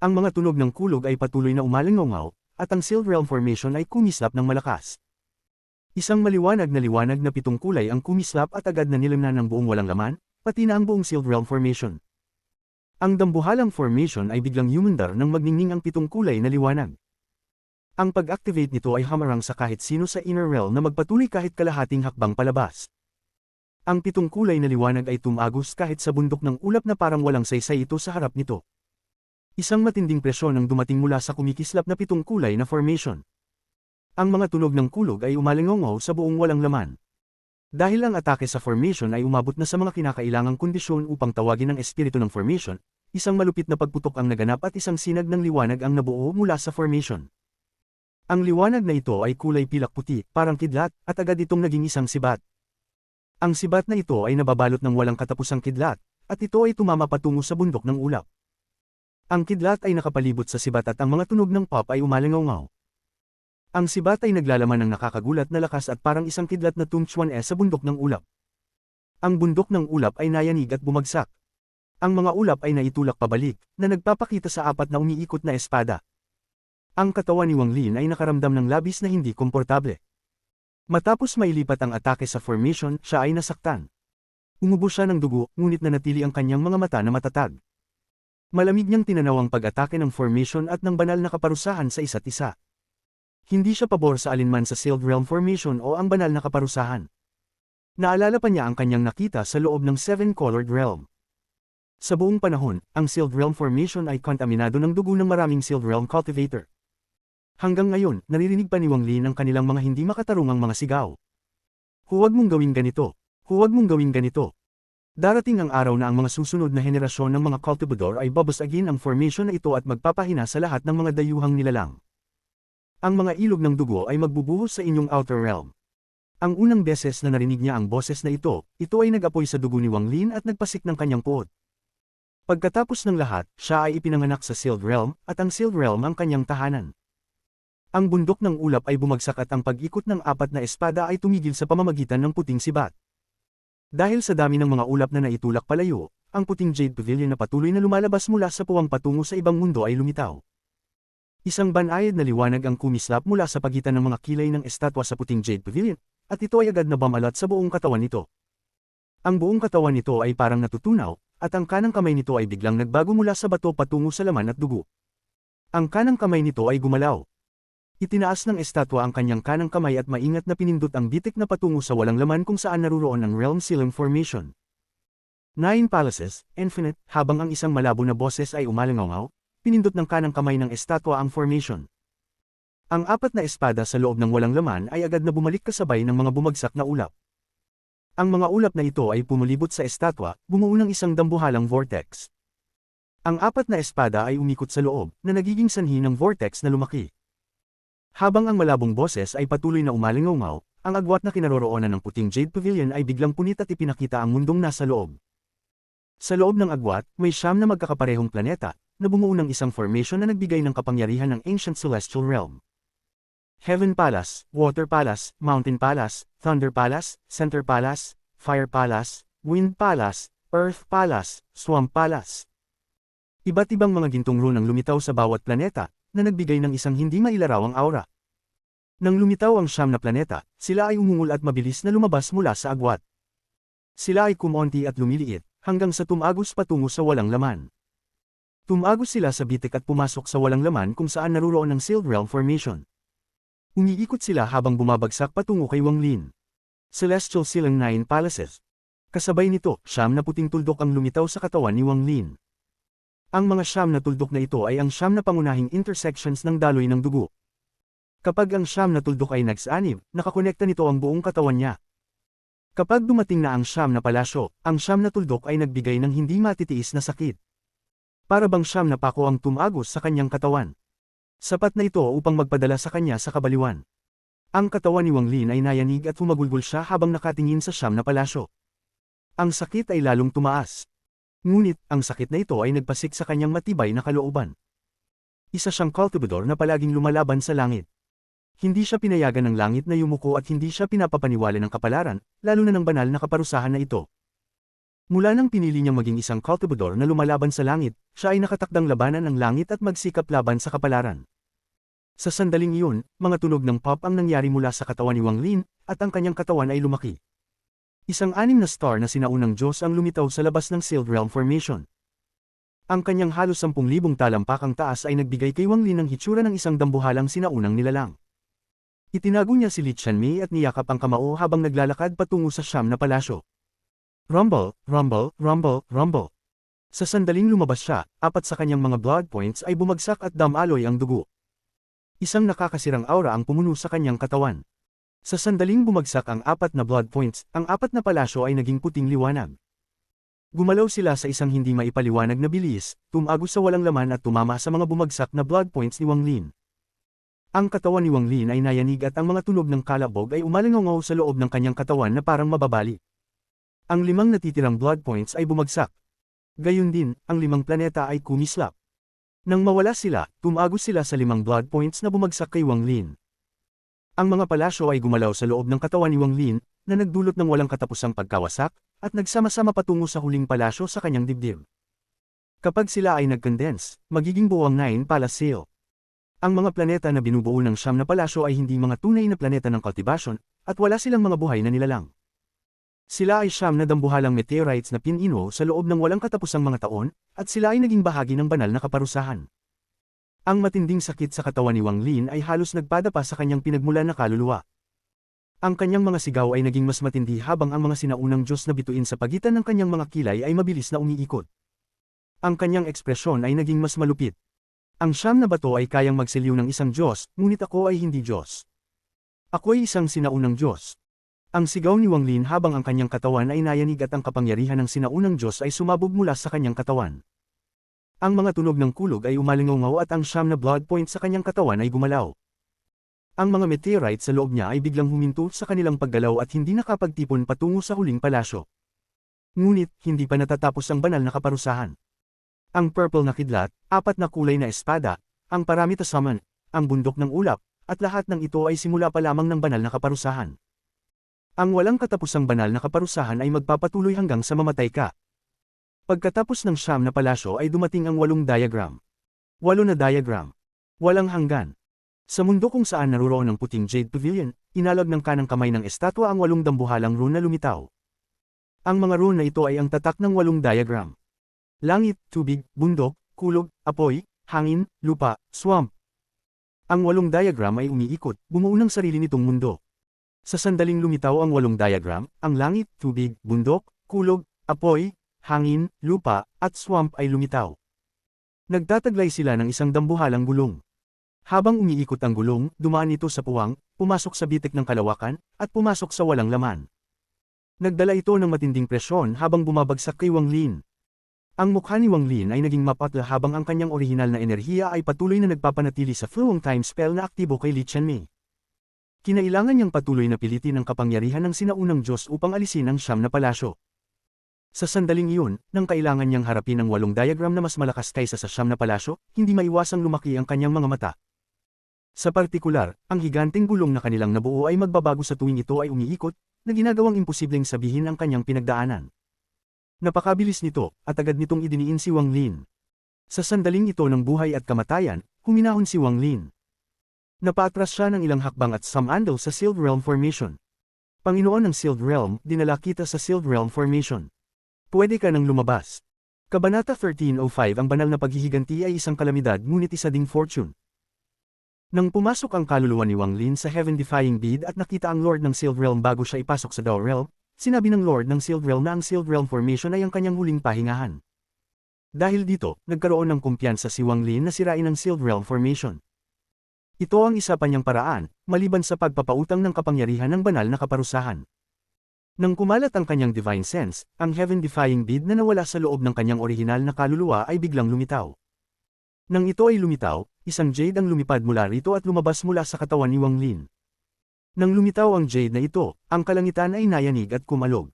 Ang mga tunog ng kulog ay patuloy na umalingaw, at ang Sealed Realm Formation ay kumislap ng malakas. Isang maliwanag na 7 kulay ang kumislap at agad na nilamnan ng buong walang laman, pati na ang buong Sealed Realm Formation. Ang dambuhalang formation ay biglang yumandar nang magningning ang 7 kulay na liwanag. Ang pag-activate nito ay hamarang sa kahit sino sa Inner Realm na magpatuloy kahit kalahating hakbang palabas. Ang 7 kulay na liwanag ay tumagos kahit sa bundok ng ulap na parang walang saysay ito sa harap nito. Isang matinding presyon ang dumating mula sa kumikislap na 7 kulay na formation. Ang mga tunog ng kulog ay umalingaw sa buong walang laman. Dahil ang atake sa formation ay umabot na sa mga kinakailangang kondisyon upang tawagin ang espiritu ng formation, isang malupit na pagputok ang naganap at isang sinag ng liwanag ang nabuo mula sa formation. Ang liwanag na ito ay kulay pilak puti, parang kidlat, at agad itong naging isang sibat. Ang sibat na ito ay nababalot ng walang katapusang kidlat, at ito ay tumama patungo sa bundok ng ulap. Ang kidlat ay nakapalibot sa sibat at ang mga tunog ng pop ay umalingaw. Ang sibat ay naglalaman ng nakakagulat na lakas at parang isang kidlat na tumchuan sa bundok ng ulap. Ang bundok ng ulap ay nayanig at bumagsak. Ang mga ulap ay naitulak pabalik, na nagpapakita sa apat na umiikot na espada. Ang katawan ni Wang Lin ay nakaramdam ng labis na hindi komportable. Matapos mailipat ang atake sa formation, siya ay nasaktan. Umubo siya ng dugo, ngunit nanatili ang kanyang mga mata na matatag. Malamig niyang tinanaw ang pag-atake ng formation at ng banal na kaparusahan sa isa't isa. Hindi siya pabor sa alinman sa Sealed Realm Formation o ang banal na kaparusahan. Naalala pa niya ang kanyang nakita sa loob ng Seven-Colored Realm. Sa buong panahon, ang Sealed Realm Formation ay kontaminado ng dugo ng maraming Sealed Realm Cultivator. Hanggang ngayon, naririnig pa ni Wang Lin ang kanilang mga hindi makatarungang mga sigaw. Huwag mong gawing ganito. Huwag mong gawing ganito. Darating ang araw na ang mga susunod na henerasyon ng mga cultivador ay babasagin ang formation na ito at magpapahina sa lahat ng mga dayuhang nilalang. Ang mga ilog ng dugo ay magbubuhos sa inyong outer realm. Ang unang beses na narinig niya ang boses na ito ay nag-apoy sa dugo ni Wang Lin at nagpasik ng kanyang puot. Pagkatapos ng lahat, siya ay ipinanganak sa Sealed Realm at ang Sealed Realm ang kanyang tahanan. Ang bundok ng ulap ay bumagsak at ang pag-ikot ng apat na espada ay tumigil sa pamamagitan ng puting sibat. Dahil sa dami ng mga ulap na naitulak palayo, ang puting Jade Pavilion na patuloy na lumalabas mula sa puwang patungo sa ibang mundo ay lumitaw. Isang banayad na liwanag ang kumislap mula sa pagitan ng mga kilay ng estatwa sa puting Jade Pavilion, at ito ay agad na bumalat sa buong katawan nito. Ang buong katawan nito ay parang natutunaw, at ang kanang kamay nito ay biglang nagbago mula sa bato patungo sa laman at dugo. Ang kanang kamay nito ay gumalaw. Itinaas ng estatwa ang kanyang kanang kamay at maingat na pinindot ang bitik na patungo sa walang laman kung saan naruroon ang Realm Sealing Formation. 9 Palaces, Infinite, habang ang isang malabo na boses ay umalangaw, pinindot ng kanang kamay ng estatwa ang formation. Ang apat na espada sa loob ng walang laman ay agad na bumalik kasabay ng mga bumagsak na ulap. Ang mga ulap na ito ay pumulibot sa estatwa, bumuo ng isang dambuhalang vortex. Ang apat na espada ay umikot sa loob, na nagiging sanhi ng vortex na lumaki. Habang ang malabong boses ay patuloy na umalingaw, ang agwat na kinaroroonan ng puting Jade Pavilion ay biglang punit at ipinakita ang mundong nasa loob. Sa loob ng agwat, may 9 na magkakaparehong planeta, na bumuo ng isang formation na nagbigay ng kapangyarihan ng Ancient Celestial Realm. Heaven Palace, Water Palace, Mountain Palace, Thunder Palace, Center Palace, Fire Palace, Wind Palace, Earth Palace, Swamp Palace. Iba't ibang mga gintong rune ang lumitaw sa bawat planeta, na nagbigay ng isang hindi mailarawang aura. Nang lumitaw ang 9 na planeta, sila ay umungol at mabilis na lumabas mula sa agwat. Sila ay kumonti at lumiliit, hanggang sa tumagos patungo sa walang laman. Tumagos sila sa bitik at pumasok sa walang laman kung saan naruroon ang Sealed Realm Formation. Umiikot sila habang bumabagsak patungo kay Wang Lin. Celestial Sealing 9 Palaces. Kasabay nito, 9 na puting tuldok ang lumitaw sa katawan ni Wang Lin. Ang mga 9 na tuldok na ito ay ang 9 na pangunahing intersections ng daloy ng dugo. Kapag ang 9 na tuldok ay nagsanib, nakakonekta nito ang buong katawan niya. Kapag dumating na ang 9 na palasyo, ang 9 na tuldok ay nagbigay ng hindi matitiis na sakit. Para bang 9 na pako ang tumagos sa kanyang katawan. Sapat na ito upang magpadala sa kanya sa kabaliwan. Ang katawan ni Wang Lin ay nayanig at humagulgol siya habang nakatingin sa 9 na palasyo. Ang sakit ay lalong tumaas. Ngunit, ang sakit na ito ay nagpasik sa kanyang matibay na kalooban. Isa siyang cultivador na palaging lumalaban sa langit. Hindi siya pinayagan ng langit na yumuko at hindi siya pinapapaniwala ng kapalaran, lalo na ng banal na kaparusahan na ito. Mula nang pinili niyang maging isang cultivador na lumalaban sa langit, siya ay nakatakdang labanan ang langit at magsikap laban sa kapalaran. Sa sandaling iyon, mga tunog ng pop ang nangyari mula sa katawan ni Wang Lin, at ang kanyang katawan ay lumaki. Isang 6 na star na sinaunang Diyos ang lumitaw sa labas ng Sealed Realm Formation. Ang kanyang halos 10,000 talampakang taas ay nagbigay kay Wang Lin ng hitsura ng isang dambuhalang sinaunang nilalang. Itinago niya si Li Qianmei at niyakap ang kamao habang naglalakad patungo sa 9 na palasyo. Rumble, rumble, rumble, rumble. Sa sandaling lumabas siya, 4 sa kanyang mga blood points ay bumagsak at damaloy ang dugo. Isang nakakasirang aura ang pumuno sa kanyang katawan. Sa sandaling bumagsak ang 4 na blood points, ang 4 na palasyo ay naging puting liwanag. Gumalaw sila sa isang hindi maipaliwanag na bilis, tumagos sa walang laman at tumama sa mga bumagsak na blood points ni Wang Lin. Ang katawan ni Wang Lin ay nayanig at ang mga tunog ng kalabog ay umalingaw sa loob ng kanyang katawan na parang mababali. Ang 5 natitirang blood points ay bumagsak. Gayun din, ang 5 planeta ay kumislap. Nang mawala sila, tumagos sila sa 5 blood points na bumagsak kay Wang Lin. Ang mga palasyo ay gumalaw sa loob ng katawan ni Wang Lin, na nagdulot ng walang katapusang pagkawasak, at nagsama-sama patungo sa huling palasyo sa kanyang dibdib. Kapag sila ay nag-condense, magiging buo ang Nine Palace Seal. Ang mga planeta na binubuo ng siyam na palasyo ay hindi mga tunay na planeta ng cultivation, at wala silang mga buhay na nilalang. Sila ay siyam na dambuhalang meteorites na pinino sa loob ng walang katapusang mga taon, at sila ay naging bahagi ng banal na kaparusahan. Ang matinding sakit sa katawan ni Wang Lin ay halos nagpadapa sa kanyang pinagmulan na kaluluwa. Ang kanyang mga sigaw ay naging mas matindi habang ang mga sinaunang Diyos na bituin sa pagitan ng kanyang mga kilay ay mabilis na umiikot. Ang kanyang ekspresyon ay naging mas malupit. Ang siyam na bato ay kayang magsiliw ng isang Diyos, ngunit ako ay hindi Diyos. Ako ay isang sinaunang Diyos. Ang sigaw ni Wang Lin habang ang kanyang katawan ay nayanig at ang kapangyarihan ng sinaunang Diyos ay sumabog mula sa kanyang katawan. Ang mga tunog ng kulog ay umalingaw at ang siyam na blood point sa kanyang katawan ay gumalaw. Ang mga meteorites sa loob niya ay biglang huminto sa kanilang paggalaw at hindi nakapagtipon patungo sa huling palasyo. Ngunit, hindi pa natatapos ang banal na kaparusahan. Ang purple na kidlat, apat na kulay na espada, ang paramita summon, ang bundok ng ulap, at lahat ng ito ay simula pa lamang ng banal na kaparusahan. Ang walang katapusang banal na kaparusahan ay magpapatuloy hanggang sa mamatay ka. Pagkatapos ng siyam na palasyo ay dumating ang 8 diagram. 8 na diagram. Walang hanggan. Sa mundo kung saan naruroon ang puting Jade Pavilion, inalag ng kanang kamay ng estatwa ang 8 dambuhalang rune na lumitaw. Ang mga rune na ito ay ang tatak ng 8 diagram. Langit, tubig, bundok, kulog, apoy, hangin, lupa, swamp. Ang 8 diagram ay umiikot, bumuo ng sarili nitong mundo. Sa sandaling lumitaw ang 8 diagram, ang langit, tubig, bundok, kulog, apoy, hangin, lupa, at swamp ay lumitaw. Nagtataglay sila ng isang dambuhalang gulong. Habang umiikot ang gulong, dumaan ito sa puwang, pumasok sa bitik ng kalawakan, at pumasok sa walang laman. Nagdala ito ng matinding presyon habang bumabagsak kay Wang Lin. Ang mukha ni Wang Lin ay naging mapatla habang ang kanyang orihinal na enerhiya ay patuloy na nagpapanatili sa Fluong Time Spell na aktibo kay Li Qianmei. Kinailangan niyang patuloy na pilitin ang kapangyarihan ng sinaunang Diyos upang alisin ang siyam na palasyo. Sa sandaling iyon, nang kailangan niyang harapin ang 8 diagram na mas malakas kaysa sa siyam na palasyo, hindi maiwasang lumaki ang kanyang mga mata. Sa partikular, ang higanteng gulong na kanilang nabuo ay magbabago sa tuwing ito ay umiikot, na ginagawang imposibleng sabihin ang kanyang pinagdaanan. Napakabilis nito, at agad nitong idiniin si Wang Lin. Sa sandaling ito ng buhay at kamatayan, huminahon si Wang Lin. Napaatras siya ng ilang hakbang at sumandal sa Sealed Realm Formation. Panginoon ng Sealed Realm, dinala kita sa Sealed Realm Formation. Pwede ka nang lumabas. Kabanata 1305. Ang banal na paghihiganti ay isang kalamidad ngunit isa ding fortune. Nang pumasok ang kaluluwa ni Wang Lin sa Heaven-defying bead at nakita ang Lord ng Sealed Realm bago siya ipasok sa Dao Realm, sinabi ng Lord ng Sealed Realm na ang Sealed Realm Formation ay ang kanyang huling pahingahan. Dahil dito, nagkaroon ng kumpiyansa si Wang Lin na sirain ang Sealed Realm Formation. Ito ang isa pa niyang paraan, maliban sa pagpapautang ng kapangyarihan ng banal na kaparusahan. Nang kumalat ang kanyang divine sense, ang heaven-defying bead na nawala sa loob ng kanyang orihinal na kaluluwa ay biglang lumitaw. Nang ito ay lumitaw, isang jade ang lumipad mula rito at lumabas mula sa katawan ni Wang Lin. Nang lumitaw ang jade na ito, ang kalangitan ay nayanig at kumalog.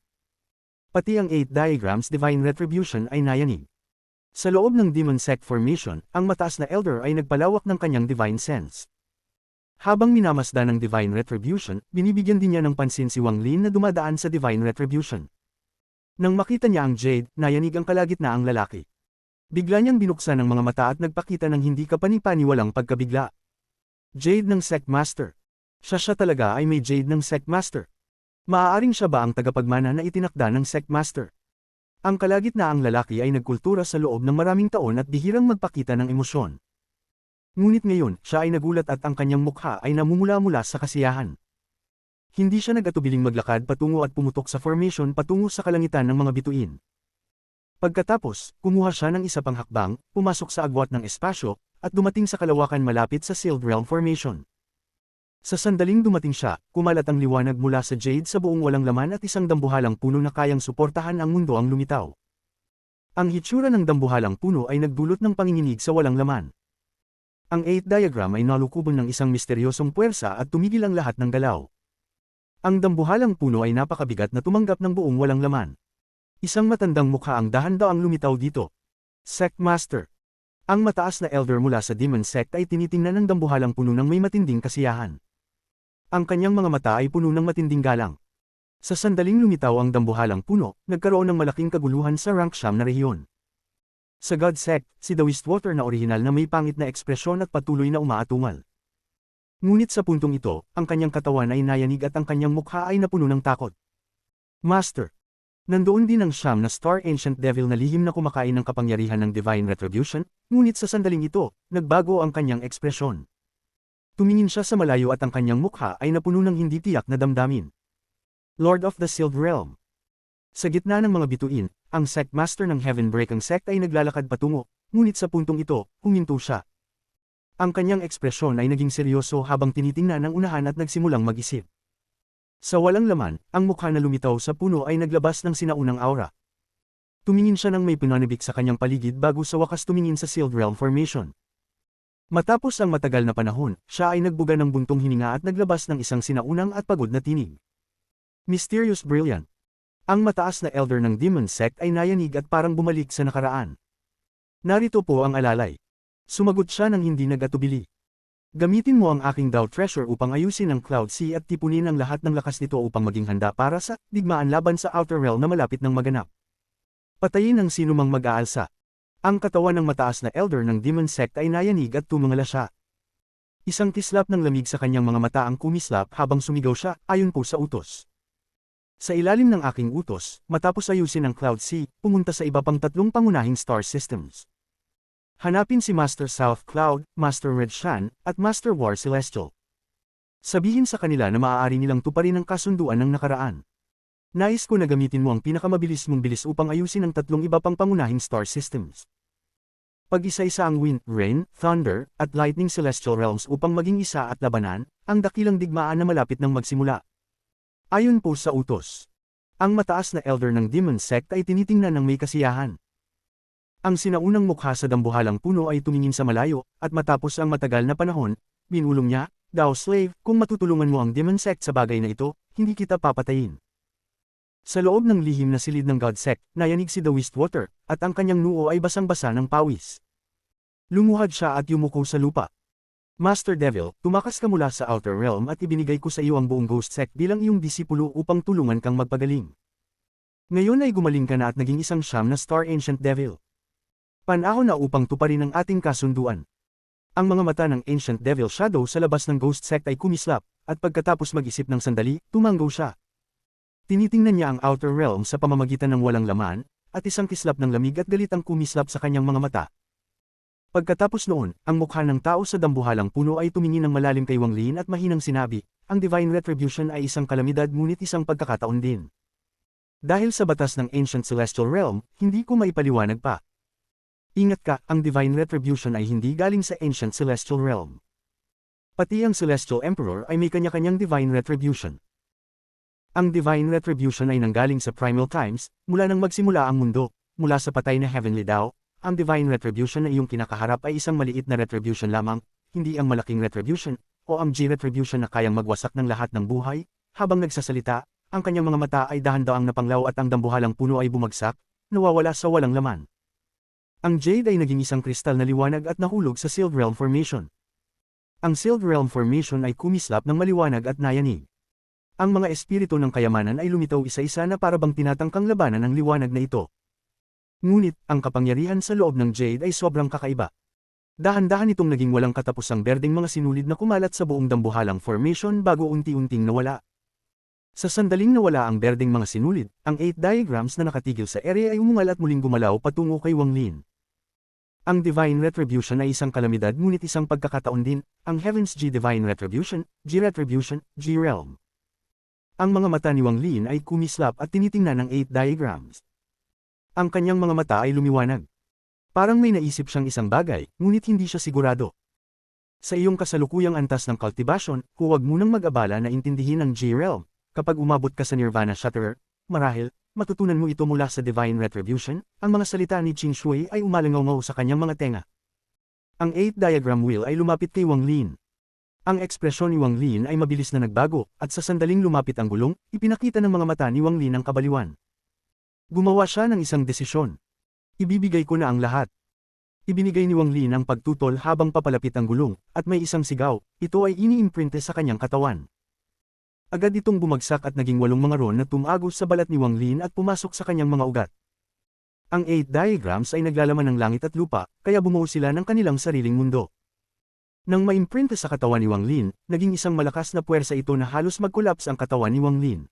Pati ang 8 diagrams divine retribution ay nayanig. Sa loob ng demon sect formation, ang mataas na elder ay nagpalawak ng kanyang divine sense. Habang minamasdan ng divine retribution, binibigyan din niya ng pansin si Wang Lin na dumadaan sa divine retribution. Nang makita niya ang jade, nayanig ang kalagitnaang lalaki. Bigla niyang binuksan ang mga mata at nagpakita ng hindi kapani-paniwalang pagkabigla. Jade ng Sect Master. Siya talaga ay may jade ng Sect Master. Maaaring siya ba ang tagapagmana na itinakda ng Sect Master? Ang kalagitnaang lalaki ay nagkultura sa loob ng maraming taon at bihirang magpakita ng emosyon. Ngunit ngayon, siya ay nagulat at ang kanyang mukha ay namumula-mula sa kasiyahan. Hindi siya nag-atubiling maglakad patungo at pumutok sa formation patungo sa kalangitan ng mga bituin. Pagkatapos, kumuha siya ng isa pang hakbang, pumasok sa agwat ng espasyo, at dumating sa kalawakan malapit sa Sealed Realm Formation. Sa sandaling dumating siya, kumalat ang liwanag mula sa jade sa buong walang laman at isang dambuhalang puno na kayang suportahan ang mundo ang lumitaw. Ang hitsura ng dambuhalang puno ay nagdulot ng panginginig sa walang laman. Ang 8 diagram ay nalukuban ng isang misteryosong puwersa at tumigil ang lahat ng galaw. Ang dambuhalang puno ay napakabigat na tumanggap ng buong walang laman. Isang matandang mukha ang dahan-daang lumitaw dito. Sect Master. Ang mataas na elder mula sa Demon Sect ay tinitingnan ng dambuhalang puno ng may matinding kasiyahan. Ang kanyang mga mata ay puno ng matinding galang. Sa sandaling lumitaw ang dambuhalang puno, nagkaroon ng malaking kaguluhan sa rank siyam na rehiyon. Sa God Sect, si The Wistwater na orihinal na may pangit na ekspresyon at patuloy na umaatungal. Ngunit sa puntong ito, ang kanyang katawan ay nayanig at ang kanyang mukha ay napuno ng takot. Master. Nandoon din ang siyam na Star Ancient Devil na lihim na kumakain ng kapangyarihan ng Divine Retribution, ngunit sa sandaling ito, nagbago ang kanyang ekspresyon. Tumingin siya sa malayo at ang kanyang mukha ay napuno ng hindi tiyak na damdamin. Lord of the Sealed Realm. Sa gitna ng mga bituin, ang Sect Master ng Heavenbreaking Sect ay naglalakad patungo, ngunit sa puntong ito, huminto siya. Ang kanyang ekspresyon ay naging seryoso habang tinitingnan ang unahan at nagsimulang mag-isip. Sa walang laman, ang mukha na lumitaw sa puno ay naglabas ng sinaunang aura. Tumingin siya ng may pinanibik sa kanyang paligid bago sa wakas tumingin sa Sealed Realm Formation. Matapos ang matagal na panahon, siya ay nagbuga ng buntong hininga at naglabas ng isang sinaunang at pagod na tinig. Mysterious Brilliant. Ang mataas na elder ng Demon Sect ay nayanig at parang bumalik sa nakaraan. Narito po ang alalay. Sumagot siya ng hindi nag-atubili. Gamitin mo ang aking Dao Treasure upang ayusin ang Cloud Sea at tipunin ang lahat ng lakas nito upang maging handa para sa digmaan laban sa Outer Realm na malapit ng maganap. Patayin ang sinumang mag-aalsa. Ang katawan ng mataas na elder ng Demon Sect ay nayanig at tumingala siya. Isang kislap ng lamig sa kanyang mga mata ang kumislap habang sumigaw siya, ayon po sa utos. Sa ilalim ng aking utos, matapos ayusin ang Cloud Sea, pumunta sa iba pang tatlong pangunahing star systems. Hanapin si Master South Cloud, Master Red Shan, at Master War Celestial. Sabihin sa kanila na maaari nilang tuparin ang kasunduan ng nakaraan. Nais ko na gamitin mo ang pinakamabilis mong bilis upang ayusin ang tatlong iba pang pangunahing star systems. Pag-isa-isa ang Wind, Rain, Thunder, at Lightning Celestial Realms upang maging isa at labanan, ang dakilang digmaan na malapit ng magsimula. Ayon po sa utos. Ang mataas na elder ng Demon Sect ay tinitingnan ng may kasiyahan. Ang sinaunang mukha sa dambuhalang puno ay tumingin sa malayo, at matapos ang matagal na panahon, binulong niya, Dao Slave, kung matutulungan mo ang Demon Sect sa bagay na ito, hindi kita papatayin. Sa loob ng lihim na silid ng God Sect, nayanig si The Wistwater, at ang kanyang noo ay basang-basa ng pawis. Lumuhad siya at yumuko sa lupa. Master Devil, tumakas ka mula sa Outer Realm at ibinigay ko sa iyo ang buong Ghost Sect bilang iyong disipulo upang tulungan kang magpagaling. Ngayon ay gumaling ka na at naging isang siyam na Star Ancient Devil. Panahon na upang tuparin ang ating kasunduan. Ang mga mata ng Ancient Devil Shadow sa labas ng Ghost Sect ay kumislap, at pagkatapos mag-isip ng sandali, tumanggo siya. Tinitingnan niya ang Outer Realm sa pamamagitan ng walang laman, at isang kislap ng lamig at galit ang kumislap sa kanyang mga mata. Pagkatapos noon, ang mukha ng tao sa dambuhalang puno ay tumingin ng malalim kay Wang Lin at mahinang sinabi, ang Divine Retribution ay isang kalamidad ngunit isang pagkakataon din. Dahil sa batas ng Ancient Celestial Realm, hindi ko maipaliwanag pa. Ingat ka, ang Divine Retribution ay hindi galing sa Ancient Celestial Realm. Pati ang Celestial Emperor ay may kanya-kanyang Divine Retribution. Ang Divine Retribution ay nanggaling sa Primal Times, mula nang magsimula ang mundo, mula sa patay na Heavenly Dao. Ang Divine Retribution na iyong kinakaharap ay isang maliit na retribution lamang, hindi ang malaking retribution, o ang G-Retribution na kayang magwasak ng lahat ng buhay. Habang nagsasalita, ang kanyang mga mata ay dahan-daang napanglaw at ang dambuhalang puno ay bumagsak, nawawala sa walang laman. Ang Jade ay naging isang kristal na liwanag at nahulog sa Sealed Realm Formation. Ang Sealed Realm Formation ay kumislap ng maliwanag at nayanig. Ang mga espiritu ng kayamanan ay lumitaw isa-isa na parabang tinatangkang labanan ng liwanag na ito. Ngunit, ang kapangyarihan sa loob ng Jade ay sobrang kakaiba. Dahan-dahan itong naging walang katapusang berdeng mga sinulid na kumalat sa buong dambuhalang formation bago unti-unting nawala. Sa sandaling nawala ang berdeng mga sinulid, ang 8 diagrams na nakatigil sa area ay umungal at muling gumalaw patungo kay Wang Lin. Ang Divine Retribution ay isang kalamidad ngunit isang pagkakataon din, ang Heaven's G Divine Retribution, G-Retribution, G-Realm. Ang mga mata ni Wang Lin ay kumislap at tinitingnan ng 8 diagrams. Ang kanyang mga mata ay lumiwanag. Parang may naisip siyang isang bagay, ngunit hindi siya sigurado. Sa iyong kasalukuyang antas ng cultivation, huwag munang mag-abala na intindihin ang G-Realm. Kapag umabot ka sa Nirvana Shatterer, marahil, matutunan mo ito mula sa Divine Retribution. Ang mga salita ni Qin Shui ay umalangaw sa kanyang mga tenga. Ang 8 diagram wheel ay lumapit kay Wang Lin. Ang ekspresyon ni Wang Lin ay mabilis na nagbago, at sa sandaling lumapit ang gulong, ipinakita ng mga mata ni Wang Lin ang kabaliwan. Gumawa siya ng isang desisyon. Ibibigay ko na ang lahat. Ibinigay ni Wang Lin ang pagtutol habang papalapit ang gulong, at may isang sigaw, ito ay ini-imprinte sa kanyang katawan. Agad itong bumagsak at naging 8 mga ron na tumagos sa balat ni Wang Lin at pumasok sa kanyang mga ugat. Ang 8 diagrams ay naglalaman ng langit at lupa, kaya bumuo sila ng kanilang sariling mundo. Nang maimprinta sa katawan ni Wang Lin, naging isang malakas na puwersa ito na halos mag-collapse ang katawan ni Wang Lin.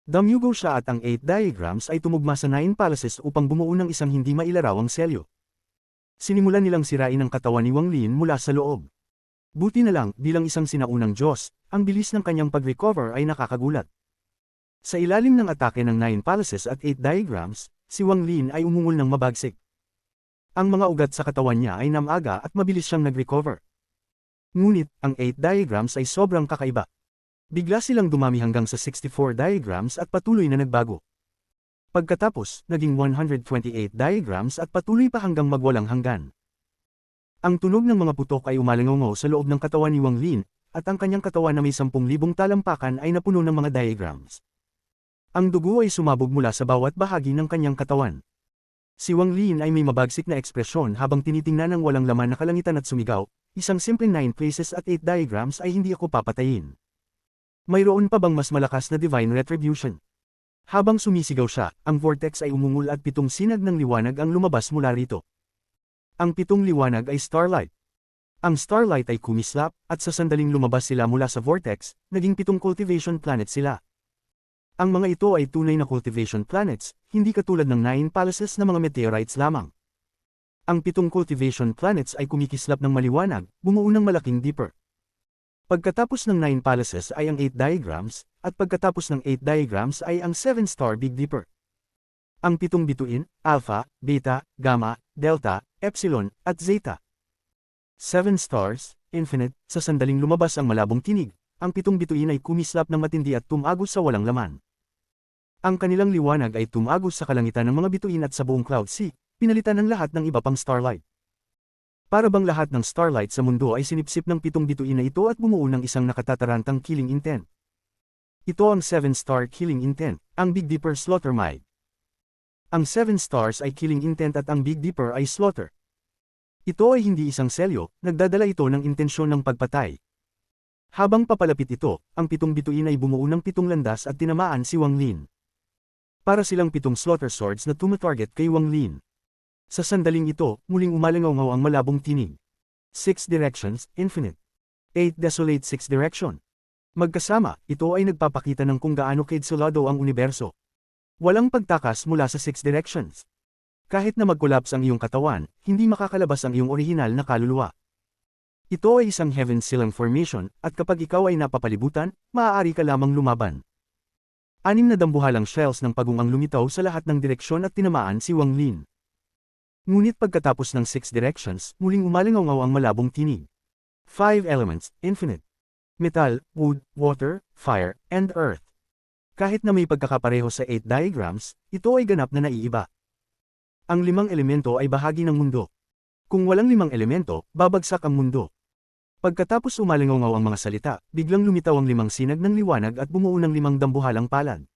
Damyugo siya at ang 8 diagrams ay tumugma sa 9 palaces upang bumuo ng isang hindi mailarawang selyo. Sinimulan nilang sirain ang katawan ni Wang Lin mula sa loob. Buti na lang, bilang isang sinaunang Diyos, ang bilis ng kanyang pag-recover ay nakakagulat. Sa ilalim ng atake ng 9 palaces at 8 diagrams, si Wang Lin ay umungol ng mabagsik. Ang mga ugat sa katawan niya ay namaga at mabilis siyang nag-recover. Ngunit, ang 8 diagrams ay sobrang kakaiba. Bigla silang dumami hanggang sa 64 diagrams at patuloy na nagbago. Pagkatapos, naging 128 diagrams at patuloy pa hanggang magwalang hanggan. Ang tunog ng mga putok ay umalingaw sa loob ng katawan ni Wang Lin, at ang kanyang katawan na may 10,000 talampakan ay napuno ng mga diagrams. Ang dugo ay sumabog mula sa bawat bahagi ng kanyang katawan. Si Wang Lin ay may mabagsik na ekspresyon habang tinitingnan ng walang laman na kalangitan at sumigaw, isang simpleng 9 places at 8 diagrams ay hindi ako papatayin. Mayroon pa bang mas malakas na divine retribution? Habang sumisigaw siya, ang vortex ay umungol at 7 sinag ng liwanag ang lumabas mula rito. Ang 7 liwanag ay starlight. Ang starlight ay kumislap, at sa sandaling lumabas sila mula sa vortex, naging 7 cultivation planets sila. Ang mga ito ay tunay na cultivation planets, hindi katulad ng 9 palaces na mga meteorites lamang. Ang 7 cultivation planets ay kumikislap ng maliwanag, bumuo ng malaking dipper. Pagkatapos ng 9 palaces ay ang 8 diagrams, at pagkatapos ng 8 diagrams ay ang 7-star Big Dipper. Ang 7 bituin, Alpha, Beta, Gamma, Delta, Epsilon, at Zeta. 7 stars, infinite, sa sandaling lumabas ang malabong tinig, ang 7 bituin ay kumislap ng matindi at tumagos sa walang laman. Ang kanilang liwanag ay tumagos sa kalangitan ng mga bituin at sa buong cloud sea, pinalitan ng lahat ng iba pang starlight. Para bang lahat ng starlight sa mundo ay sinipsip ng 7 bituin na ito at bumuo ng isang nakatatarantang killing intent. Ito ang 7-star killing intent, ang Big Dipper Slaughter Might. Ang 7 stars ay killing intent at ang Big Dipper ay slaughter. Ito ay hindi isang selyo, nagdadala ito ng intensyon ng pagpatay. Habang papalapit ito, ang 7 bituin ay bumuo ng 7 landas at tinamaan si Wang Lin. Para silang 7 slaughter swords na tumatarget kay Wang Lin. Sa sandaling ito, muling umalingaw ang malabong tinig. 6 directions, infinite. 8 desolate 6 direction. Magkasama, ito ay nagpapakita ng kung gaano kaidsolado ang universo. Walang pagtakas mula sa 6 directions. Kahit na mag-collapse ang iyong katawan, hindi makakalabas ang iyong orihinal na kaluluwa. Ito ay isang heaven silang formation, at kapag ikaw ay napapalibutan, maaari ka lamang lumaban. 6 na dambuhalang shells ng pagungang lumitaw sa lahat ng direksyon at tinamaan si Wang Lin. Ngunit pagkatapos ng 6 directions, muling umalingaw ang malabong tinig. 5 elements, infinite. Metal, wood, water, fire, and earth. Kahit na may pagkakapareho sa 8 diagrams, ito ay ganap na naiiba. Ang 5 elemento ay bahagi ng mundo. Kung walang 5 elemento, babagsak ang mundo. Pagkatapos umalingaw ang mga salita, biglang lumitaw ang 5 sinag ng liwanag at bumuo ng 5 dambuhalang palad.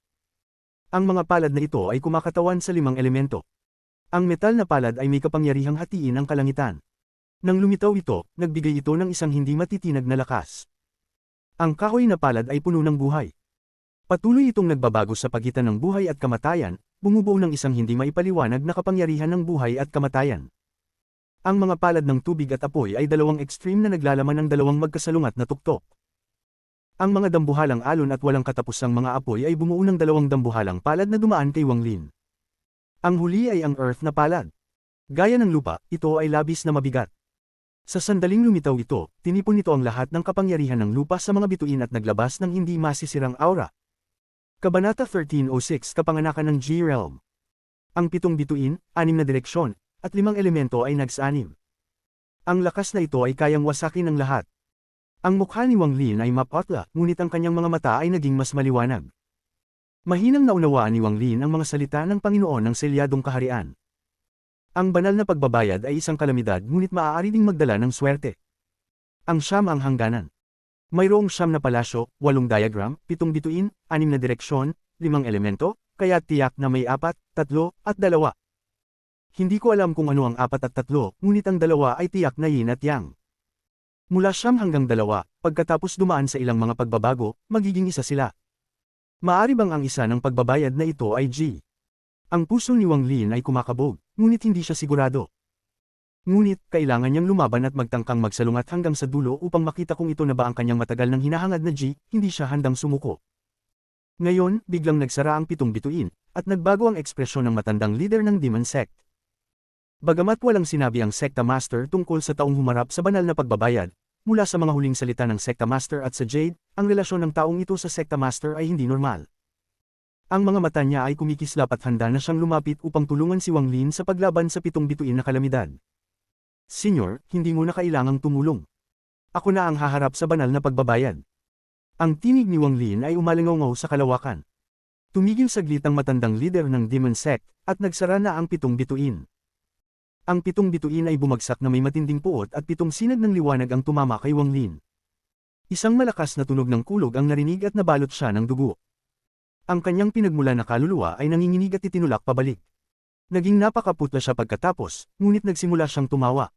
Ang mga palad na ito ay kumakatawan sa 5 elemento. Ang metal na palad ay may kapangyarihang hatiin ang kalangitan. Nang lumitaw ito, nagbigay ito ng isang hindi matitinag na lakas. Ang kahoy na palad ay puno ng buhay. Patuloy itong nagbabago sa pagitan ng buhay at kamatayan, bumubuo ng isang hindi maipaliwanag na kapangyarihan ng buhay at kamatayan. Ang mga palad ng tubig at apoy ay dalawang extreme na naglalaman ng dalawang magkasalungat na tuktok. Ang mga dambuhalang alon at walang katapusang mga apoy ay bumuo ng dalawang dambuhalang palad na dumaan kay Wang Lin. Ang huli ay ang earth na palad. Gaya ng lupa, ito ay labis na mabigat. Sa sandaling lumitaw ito, tinipon nito ang lahat ng kapangyarihan ng lupa sa mga bituin at naglabas ng hindi masisirang aura. Kabanata 1306 Kapanganakan ng G-Realm. Ang 7 bituin, 6 na direksyon, at 5 elemento ay nagsanim. Ang lakas na ito ay kayang wasakin ng lahat. Ang mukha ni Wang Lin ay mapotla, ngunit ang kanyang mga mata ay naging mas maliwanag. Mahinang naunawaan ni Wang Lin ang mga salita ng Panginoon ng selyadong kaharian. Ang banal na pagbabayad ay isang kalamidad ngunit maaari ding magdala ng swerte. Ang siyam ang hangganan. Mayroong 9 na palasyo, 8 diagram, 7 bituin, 6 na direksyon, 5 elemento, kaya tiyak na may 4, 3, at 2. Hindi ko alam kung ano ang 4 at 3, ngunit ang 2 ay tiyak na yin at yang. Mula 9 hanggang 2, pagkatapos dumaan sa ilang mga pagbabago, magiging isa sila. Maari bang ang isa ng pagbabayad na ito ay G? Ang puso ni Wang Lin ay kumakabog, ngunit hindi siya sigurado. Ngunit, kailangan niyang lumaban at magtangkang magsalungat hanggang sa dulo upang makita kung ito na ba ang kanyang matagal nang hinahangad na G, hindi siya handang sumuko. Ngayon, biglang nagsara ang 7 bituin, at nagbago ang ekspresyon ng matandang leader ng Demon Sect. Bagamat walang sinabi ang Sekta Master tungkol sa taong humarap sa banal na pagbabayad, mula sa mga huling salita ng Sekta Master at sa Jade, ang relasyon ng taong ito sa Sekta Master ay hindi normal. Ang mga mata niya ay kumikislap at handa na siyang lumapit upang tulungan si Wang Lin sa paglaban sa 7 bituin na kalamidad. Senyor, hindi mo na kailangang tumulong. Ako na ang haharap sa banal na pagbabayad. Ang tinig ni Wang Lin ay umalingaw sa kalawakan. Tumigil saglit ang matandang leader ng Demon Sect, at nagsara na ang 7 bituin. Ang 7 bituin ay bumagsak na may matinding puot at 7 sinag ng liwanag ang tumama kay Wang Lin. Isang malakas na tunog ng kulog ang narinig at nabalot siya ng dugo. Ang kanyang pinagmula na kaluluwa ay nanginginig at itinulak pabalik. Naging napakaputla siya pagkatapos, ngunit nagsimula siyang tumawa.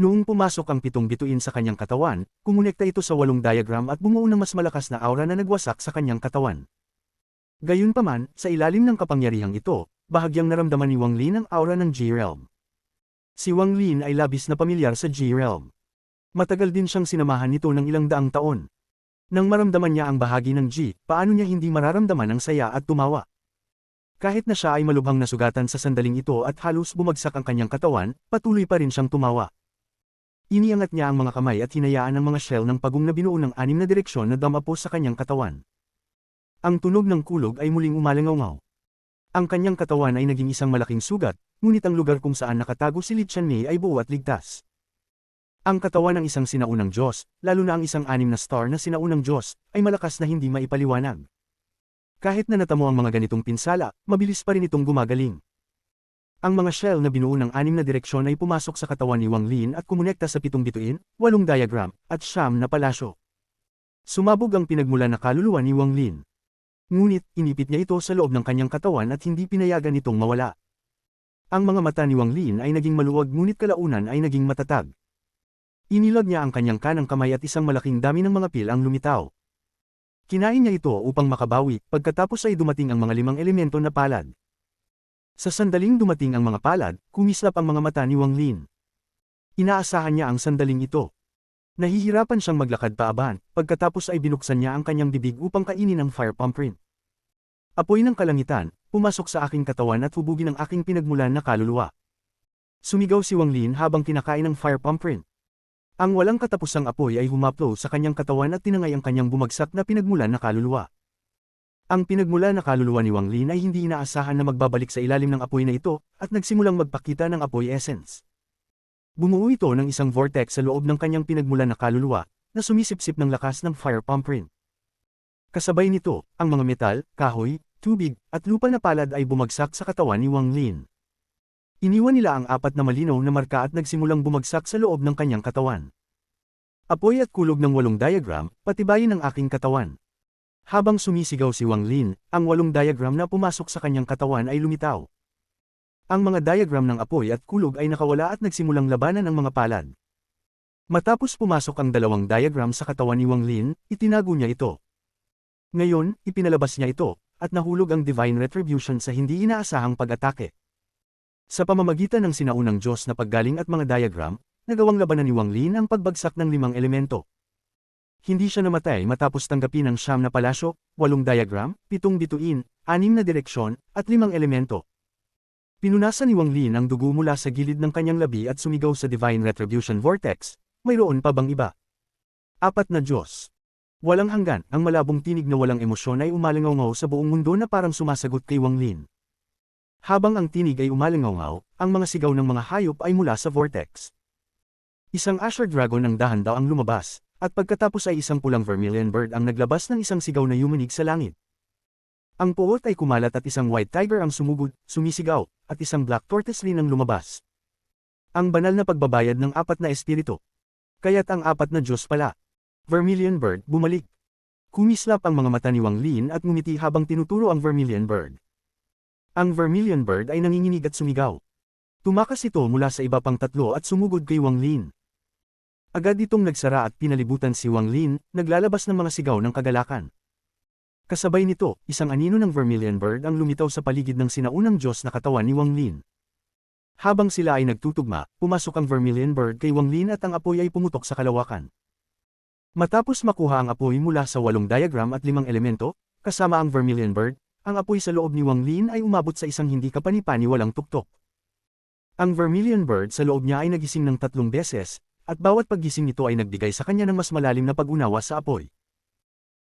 Noong pumasok ang 7 bituin sa kanyang katawan, kumonekta ito sa 8 diagram at bumuo ng mas malakas na aura na nagwasak sa kanyang katawan. Gayunpaman, sa ilalim ng kapangyarihang ito, bahagyang naramdaman ni Wang Lin ang aura ng G-Realm. Si Wang Lin ay labis na pamilyar sa G-Realm. Matagal din siyang sinamahan nito ng ilang daang taon. Nang maramdaman niya ang bahagi ng G, paano niya hindi mararamdaman ang saya at tumawa? Kahit na siya ay malubhang nasugatan sa sandaling ito at halos bumagsak ang kanyang katawan, patuloy pa rin siyang tumawa. Iniangat niya ang mga kamay at hinayaan ang mga shell ng pagong na binuo ng 6 na direksyon na dumapo sa kanyang katawan. Ang tunog ng kulog ay muling umalingaw. Ang kanyang katawan ay naging isang malaking sugat, ngunit ang lugar kung saan nakatago si Li Qianmei ay buo at ligtas. Ang katawan ng isang sinaunang Diyos, lalo na ang isang 6 na star na sinaunang Diyos, ay malakas na hindi maipaliwanag. Kahit na natamo ang mga ganitong pinsala, mabilis pa rin itong gumagaling. Ang mga shell na binuo ng 6 na direksyon ay pumasok sa katawan ni Wang Lin at kumonekta sa 7 bituin, 8 diagram, at 9 na palasyo. Sumabog ang pinagmula na kaluluwa ni Wang Lin. Ngunit, inipit niya ito sa loob ng kanyang katawan at hindi pinayagan itong mawala. Ang mga mata ni Wang Lin ay naging maluwag ngunit kalaunan ay naging matatag. Inilog niya ang kanyang kanang kamay at isang malaking dami ng mga pil ang lumitaw. Kinain niya ito upang makabawi, pagkatapos ay dumating ang mga 5 elemento na palad. Sa sandaling dumating ang mga palad, kumislap ang mga mata ni Wang Lin. Inaasahan niya ang sandaling ito. Nahihirapan siyang maglakad paaban, pagkatapos ay binuksan niya ang kanyang bibig upang kainin ang fire thumbprint. Apoy ng kalangitan, pumasok sa aking katawan at hubugin ang aking pinagmulan na kaluluwa. Sumigaw si Wang Lin habang kinakain ang fire thumbprint. Ang walang katapusang apoy ay humaplo sa kanyang katawan at tinangay ang kanyang bumagsak na pinagmulan na kaluluwa. Ang pinagmula na kaluluwa ni Wang Lin ay hindi inaasahan na magbabalik sa ilalim ng apoy na ito, at nagsimulang magpakita ng apoy essence. Bumuo ito ng isang vortex sa loob ng kanyang pinagmula na kaluluwa, na sumisipsip ng lakas ng fire thumbprint. Kasabay nito, ang mga metal, kahoy, tubig, at lupa na palad ay bumagsak sa katawan ni Wang Lin. Iniwan nila ang 4 na malinaw na marka at nagsimulang bumagsak sa loob ng kanyang katawan. Apoy at kulog ng 8 diagram, patibayin ang aking katawan. Habang sumisigaw si Wang Lin, ang 8 diagram na pumasok sa kanyang katawan ay lumitaw. Ang mga diagram ng apoy at kulog ay nakawala at nagsimulang labanan ang mga palad. Matapos pumasok ang 2 diagram sa katawan ni Wang Lin, itinago niya ito. Ngayon, ipinalabas niya ito, at nahulog ang Divine Retribution sa hindi inaasahang pag-atake. Sa pamamagitan ng sinaunang Diyos na paggaling at mga diagram, nagawang labanan ni Wang Lin ang pagbagsak ng 5 elemento. Hindi siya namatay matapos tanggapin ang 9 na palasyo, 8 diagram, 7 bituin, 6 na direksyon, at 5 elemento. Pinunasan ni Wang Lin ang dugo mula sa gilid ng kanyang labi at sumigaw sa Divine Retribution Vortex, mayroon pa bang iba? 4 na Diyos. Walang hanggan, ang malabong tinig na walang emosyon ay umalingaw sa buong mundo na parang sumasagot kay Wang Lin. Habang ang tinig ay umalingaw, ang mga sigaw ng mga hayop ay mula sa vortex. Isang Asher Dragon ng dahan-daw ang lumabas, at pagkatapos ay isang pulang Vermilion Bird ang naglabas ng isang sigaw na yumanig sa langit. Ang puot ay kumalat at isang White Tiger ang sumugod, sumisigaw, at isang Black Tortoise rin ang lumabas. Ang banal na pagbabayad ng 4 na espiritu. Kaya't ang 4 na Diyos pala. Vermilion Bird, bumalik. Kumislap ang mga mata ni Wang Lin at ngumiti habang tinuturo ang Vermilion Bird. Ang Vermilion Bird ay nanginginig at sumigaw. Tumakas ito mula sa iba pang 3 at sumugod kay Wang Lin. Agad itong nagsara at pinalibutan si Wang Lin, naglalabas ng mga sigaw ng kagalakan. Kasabay nito, isang anino ng Vermilion Bird ang lumitaw sa paligid ng sinaunang Diyos na katawan ni Wang Lin. Habang sila ay nagtutugma, pumasok ang Vermilion Bird kay Wang Lin at ang apoy ay pumutok sa kalawakan. Matapos makuha ang apoy mula sa 8 diagram at 5 elemento, kasama ang Vermilion Bird, ang apoy sa loob ni Wang Lin ay umabot sa isang hindi kapani-paniwalang tuktok. Ang Vermilion Bird sa loob niya ay nagising ng 3 beses, at bawat paggising nito ay nagbigay sa kanya ng mas malalim na pag-unawa sa apoy.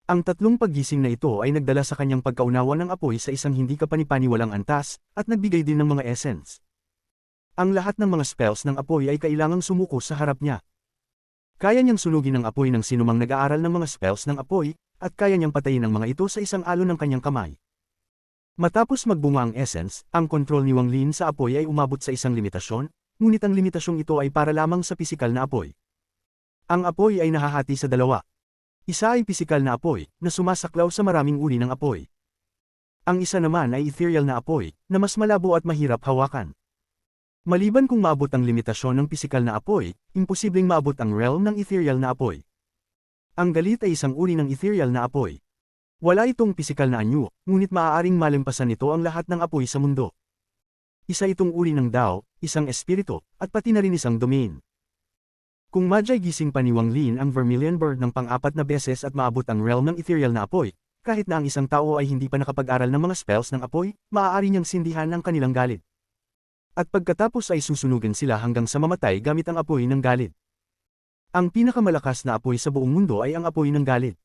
Ang 3 paggising na ito ay nagdala sa kanyang pagkaunawa ng apoy sa isang hindi kapani-paniwalang antas, at nagbigay din ng mga essence. Ang lahat ng mga spells ng apoy ay kailangang sumuko sa harap niya. Kaya niyang sunugin ang apoy ng sinumang nag-aaral ng mga spells ng apoy, at kaya niyang patayin ang mga ito sa isang alon ng kanyang kamay. Matapos magbunga ang essence, ang kontrol ni Wang Lin sa apoy ay umabot sa isang limitasyon, ngunit ang limitasyong ito ay para lamang sa pisikal na apoy. Ang apoy ay nahahati sa dalawa. Isa ay pisikal na apoy, na sumasaklaw sa maraming uri ng apoy. Ang isa naman ay ethereal na apoy, na mas malabo at mahirap hawakan. Maliban kung maabot ang limitasyon ng pisikal na apoy, imposibleng maabot ang realm ng ethereal na apoy. Ang galit ay isang uri ng ethereal na apoy. Wala itong pisikal na anyo, ngunit maaaring malimpasan nito ang lahat ng apoy sa mundo. Isa itong uri ng Dao, isang espiritu, at pati na rin isang domain. Kung madyay gising pa ni Wang Lin ang Vermilion Bird ng pang-4 na beses at maabot ang realm ng ethereal na apoy, kahit na ang isang tao ay hindi pa nakapag-aral ng mga spells ng apoy, maaari niyang sindihan ang kanilang galit. At pagkatapos ay susunugin sila hanggang sa mamatay gamit ang apoy ng galit. Ang pinakamalakas na apoy sa buong mundo ay ang apoy ng galit.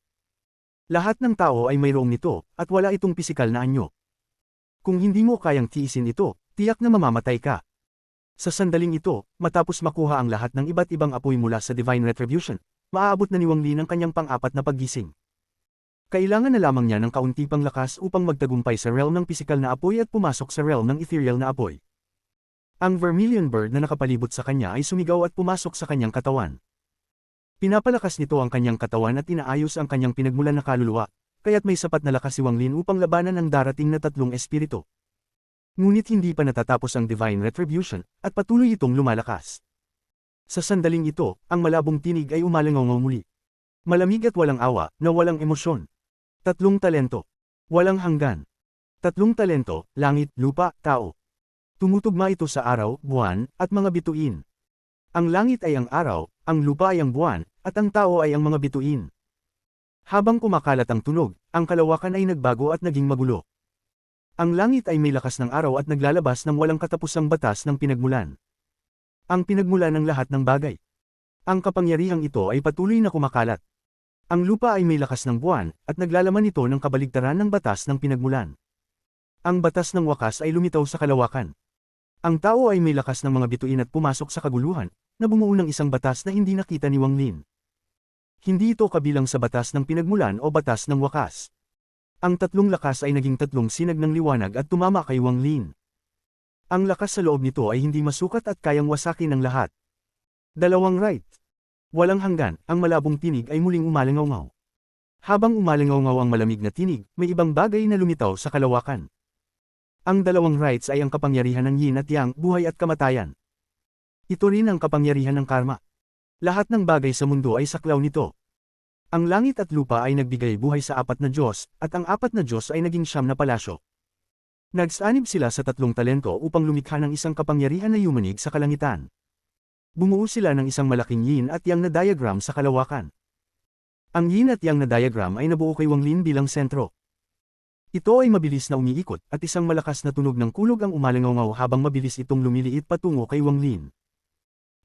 Lahat ng tao ay mayroong nito, at wala itong pisikal na anyo. Kung hindi mo kayang tiisin ito, tiyak na mamamatay ka. Sa sandaling ito, matapos makuha ang lahat ng iba't ibang apoy mula sa Divine Retribution, maaabot na ni Wang Lin ang kanyang pang-4 na paggising. Kailangan na lamang niya ng kaunti pang lakas upang magtagumpay sa realm ng pisikal na apoy at pumasok sa realm ng ethereal na apoy. Ang Vermilion Bird na nakapalibot sa kanya ay sumigaw at pumasok sa kanyang katawan. Pinapalakas nito ang kanyang katawan at inaayos ang kanyang pinagmulan na kaluluwa, kaya't may sapat na lakas si Wang Lin upang labanan ang darating na 3 espiritu. Ngunit hindi pa natatapos ang Divine Retribution, at patuloy itong lumalakas. Sa sandaling ito, ang malabong tinig ay umalangaw muli. Malamig at walang awa, na walang emosyon. 3 talento. Walang hanggan. 3 talento, langit, lupa, tao. Tumutugma ito sa araw, buwan, at mga bituin. Ang langit ay ang araw, ang lupa ay ang buwan, at ang tao ay ang mga bituin. Habang kumakalat ang tunog, ang kalawakan ay nagbago at naging magulo. Ang langit ay may lakas ng araw at naglalabas ng walang katapusang batas ng pinagmulan. Ang pinagmulan ng lahat ng bagay. Ang kapangyarihang ito ay patuloy na kumakalat. Ang lupa ay may lakas ng buwan, at naglalaman ito ng kabaligtaran ng batas ng pinagmulan. Ang batas ng wakas ay lumitaw sa kalawakan. Ang tao ay may lakas ng mga bituin at pumasok sa kaguluhan, na bumuo ng isang batas na hindi nakita ni Wang Lin. Hindi ito kabilang sa batas ng pinagmulan o batas ng wakas. Ang 3 lakas ay naging 3 sinag ng liwanag at tumama kay Wang Lin. Ang lakas sa loob nito ay hindi masukat at kayang wasakin ng lahat. 2 right. Walang hanggan, ang malabong tinig ay muling umalangaw-ngaw. Habang umalangaw-ngaw ang malamig na tinig, may ibang bagay na lumitaw sa kalawakan. Ang 2 rights ay ang kapangyarihan ng yin at yang, buhay at kamatayan. Ito rin ang kapangyarihan ng karma. Lahat ng bagay sa mundo ay saklaw nito. Ang langit at lupa ay nagbigay buhay sa 4 na Diyos, at ang 4 na Diyos ay naging 9 na palasyo. Nagsanib sila sa 3 talento upang lumikha ng isang kapangyarihan na yumanig sa kalangitan. Bumuo sila ng isang malaking yin at yang na diagram sa kalawakan. Ang yin at yang na diagram ay nabuo kay Wang Lin bilang sentro. Ito ay mabilis na umiikot, at isang malakas na tunog ng kulog ang umalangaw habang mabilis itong lumiliit patungo kay Wang Lin.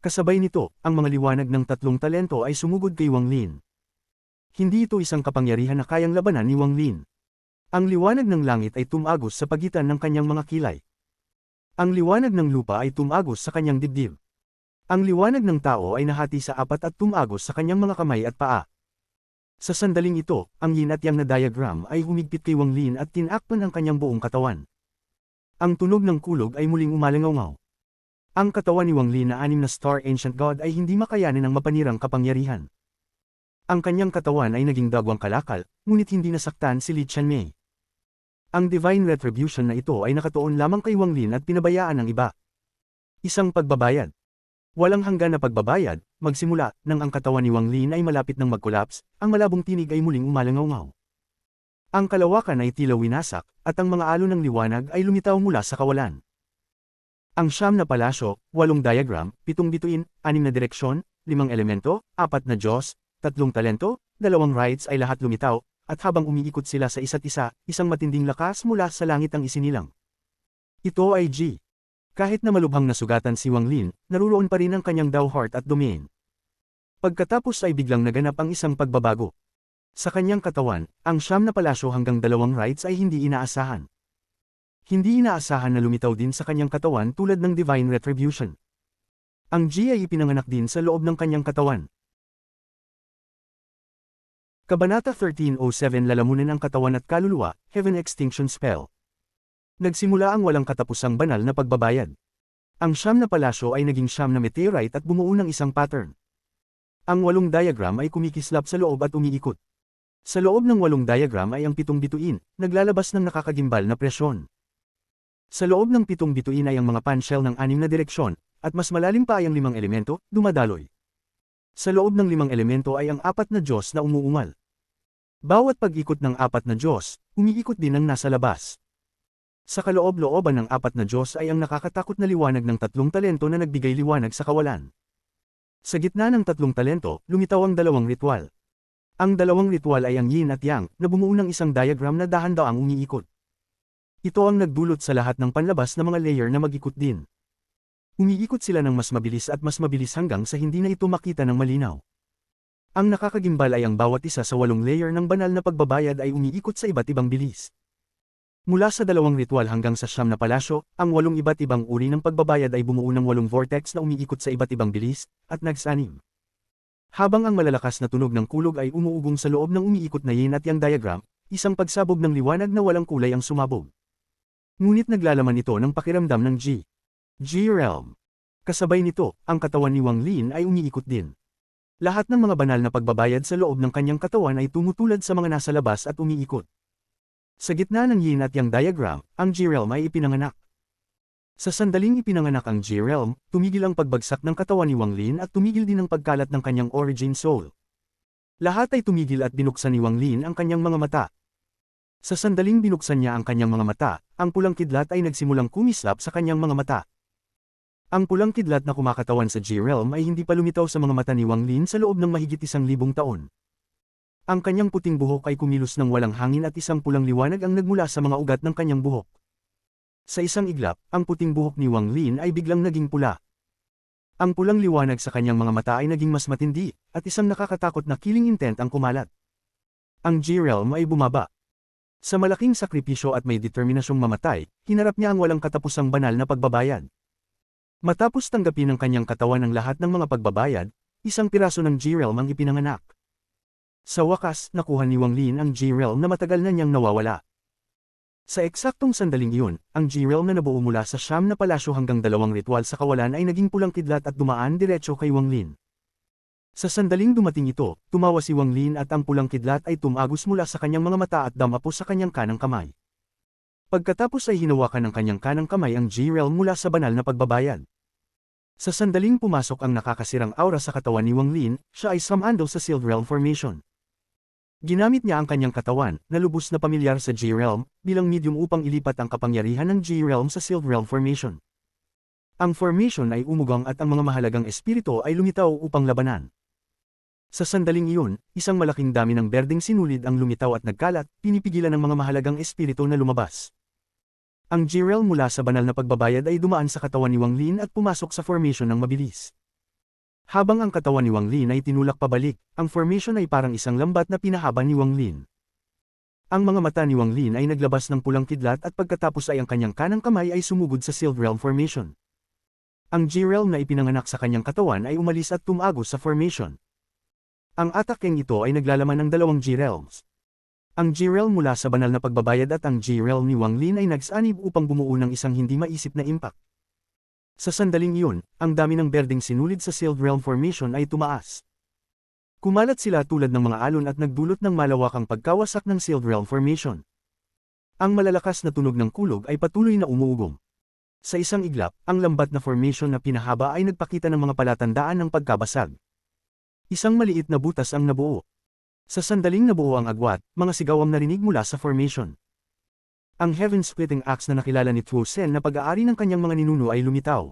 Kasabay nito, ang mga liwanag ng 3 talento ay sumugod kay Wang Lin. Hindi ito isang kapangyarihan na kayang labanan ni Wang Lin. Ang liwanag ng langit ay tumagos sa pagitan ng kanyang mga kilay. Ang liwanag ng lupa ay tumagos sa kanyang dibdib. Ang liwanag ng tao ay nahati sa 4 at tumagos sa kanyang mga kamay at paa. Sa sandaling ito, ang yin at yang na diagram ay humigpit kay Wang Lin at tinakpan ang kanyang buong katawan. Ang tunog ng kulog ay muling umalangaw. Ang katawan ni Wang Lin na 6 na Star Ancient God ay hindi makayanin ng mapanirang kapangyarihan. Ang kanyang katawan ay naging dagwang kalakal, ngunit hindi nasaktan si Li Qianmei. Ang Divine Retribution na ito ay nakatuon lamang kay Wang Lin at pinabayaan ng iba. Isang pagbabayad. Walang hanggan na pagbabayad, magsimula, nang ang katawan ni Wang Lin ay malapit ng mag-collapse, ang malabong tinig ay muling umalangaw-ngaw. Ang kalawakan ay tila winasak, at ang mga alon ng liwanag ay lumitaw mula sa kawalan. Ang 9 na palasyo, 8 diagram, 7 bituin, 6 na direksyon, 5 elemento, 4 na Diyos, 3 talento, 2 rights ay lahat lumitaw, at habang umiikot sila sa isa't isa, isang matinding lakas mula sa langit ang isinilang. Ito ay G. Kahit na malubhang nasugatan si Wang Lin, naruroon pa rin ang kanyang Dao Heart at Domain. Pagkatapos ay biglang naganap ang isang pagbabago. Sa kanyang katawan, ang 9 na palasyo hanggang 2 rights ay hindi inaasahan. Hindi inaasahan na lumitaw din sa kanyang katawan tulad ng Divine Retribution. Ang G ay ipinanganak din sa loob ng kanyang katawan. Kabanata 1307 Lalamunin ang katawan at kaluluwa, Heaven Extinction Spell. Nagsimula ang walang katapusang banal na pagbabayad. Ang 9 na palasyo ay naging 9 na meteorite at bumuo ng isang pattern. Ang 8 diagram ay kumikislap sa loob at umiikot. Sa loob ng 8 diagram ay ang 7 bituin, naglalabas ng nakakagimbal na presyon. Sa loob ng 7 bituin ay ang mga panshell ng 6 na direksyon, at mas malalim pa ay ang 5 elemento, dumadaloy. Sa loob ng 5 elemento ay ang 4 na Diyos na umuungal. Bawat pag-ikot ng 4 na Diyos, umiikot din ang nasa labas. Sa kaloob-looban ng 4 na Diyos ay ang nakakatakot na liwanag ng 3 talento na nagbigay liwanag sa kawalan. Sa gitna ng 3 talento, lumitaw ang 2 ritual. Ang 2 ritual ay ang yin at yang, na bumuo ng isang diagram na dahan-daang umiikot. Ito ang nagdulot sa lahat ng panlabas na mga layer na mag-ikot din. Umiikot sila ng mas mabilis at mas mabilis hanggang sa hindi na ito makita ng malinaw. Ang nakakagimbal ay ang bawat isa sa 8 layer ng banal na pagbabayad ay umiikot sa iba't ibang bilis. Mula sa 2 ritual hanggang sa 9 na palasyo, ang 8 iba't ibang uri ng pagbabayad ay bumuo ng 8 vortex na umiikot sa iba't ibang bilis, at nagsanim. Habang ang malalakas na tunog ng kulog ay umuugong sa loob ng umiikot na yin at yang diagram, isang pagsabog ng liwanag na walang kulay ang sumabog. Ngunit naglalaman ito ng pakiramdam ng G. G-Realm. Kasabay nito, ang katawan ni Wang Lin ay umiikot din. Lahat ng mga banal na pagbabayad sa loob ng kanyang katawan ay tumutulad sa mga nasa labas at umiikot. Sa gitna ng yin at yang diagram, ang G-Realm ay ipinanganak. Sa sandaling ipinanganak ang G-Realm, tumigil ang pagbagsak ng katawan ni Wang Lin at tumigil din ang pagkalat ng kanyang origin soul. Lahat ay tumigil at binuksan ni Wang Lin ang kanyang mga mata. Sa sandaling binuksan niya ang kanyang mga mata, ang pulang kidlat ay nagsimulang kumislap sa kanyang mga mata. Ang pulang kidlat na kumakatawan sa G-Realm ay hindi pa lumitaw sa mga mata ni Wang Lin sa loob ng mahigit 1,000 taon. Ang kanyang puting buhok ay kumilos ng walang hangin at isang pulang liwanag ang nagmula sa mga ugat ng kanyang buhok. Sa isang iglap, ang puting buhok ni Wang Lin ay biglang naging pula. Ang pulang liwanag sa kanyang mga mata ay naging mas matindi, at isang nakakatakot na killing intent ang kumalat. Ang G-Realm ay bumaba. Sa malaking sakripisyo at may determinasyong mamatay, hinarap niya ang walang katapusang banal na pagbabayad. Matapos tanggapin ng kanyang katawan ang lahat ng mga pagbabayad, isang piraso ng G-Realm ang ipinanganak. Sa wakas, nakuha ni Wang Lin ang G-Realm na matagal na niyang nawawala. Sa eksaktong sandaling iyon, ang G-Realm na nabuo mula sa 9 na palasyo hanggang 2 ritual sa kawalan ay naging pulang kidlat at dumaan diretso kay Wang Lin. Sa sandaling dumating ito, tumawa si Wang Lin at ang pulang kidlat ay tumagos mula sa kanyang mga mata at damapo sa kanyang kanang kamay. Pagkatapos ay hinawakan ng kanyang kanang kamay ang G-Realm mula sa banal na pagbabayad. Sa sandaling pumasok ang nakakasirang aura sa katawan ni Wang Lin, siya ay sumandal sa Sealed Realm Formation. Ginamit niya ang kanyang katawan, na lubos na pamilyar sa G-Realm, bilang medium upang ilipat ang kapangyarihan ng G-Realm sa Sealed Realm Formation. Ang formation ay umugang at ang mga mahalagang espiritu ay lumitaw upang labanan. Sa sandaling iyon, isang malaking dami ng berdeng sinulid ang lumitaw at nagkalat, pinipigilan ng mga mahalagang espiritu na lumabas. Ang G-Realm mula sa banal na pagbabayad ay dumaan sa katawan ni Wang Lin at pumasok sa formation ng mabilis. Habang ang katawan ni Wang Lin ay tinulak pabalik, ang formation ay parang isang lambat na pinahaba ni Wang Lin. Ang mga mata ni Wang Lin ay naglabas ng pulang kidlat at pagkatapos ay ang kanyang kanang kamay ay sumugod sa Sealed Realm Formation. Ang G-Realm na ipinanganak sa kanyang katawan ay umalis at tumagos sa formation. Ang atakeng ito ay naglalaman ng 2 G-Realms. Ang G-Realm mula sa banal na pagbabayad at ang G-Realm ni Wang Lin ay nagsanib upang bumuo ng isang hindi maisip na impact. Sa sandaling iyon, ang dami ng berdeng sinulid sa Sealed Realm Formation ay tumaas. Kumalat sila tulad ng mga alon at nagdulot ng malawakang pagkawasak ng Sealed Realm Formation. Ang malalakas na tunog ng kulog ay patuloy na umuugong. Sa isang iglap, ang lambat na formation na pinahaba ay nagpakita ng mga palatandaan ng pagkabasag. Isang maliit na butas ang nabuo. Sa sandaling nabuo ang agwat, mga sigaw ang narinig mula sa formation. Ang heaven-splitting axe na nakilala ni Tuo Sen na pag-aari ng kanyang mga ninuno ay lumitaw.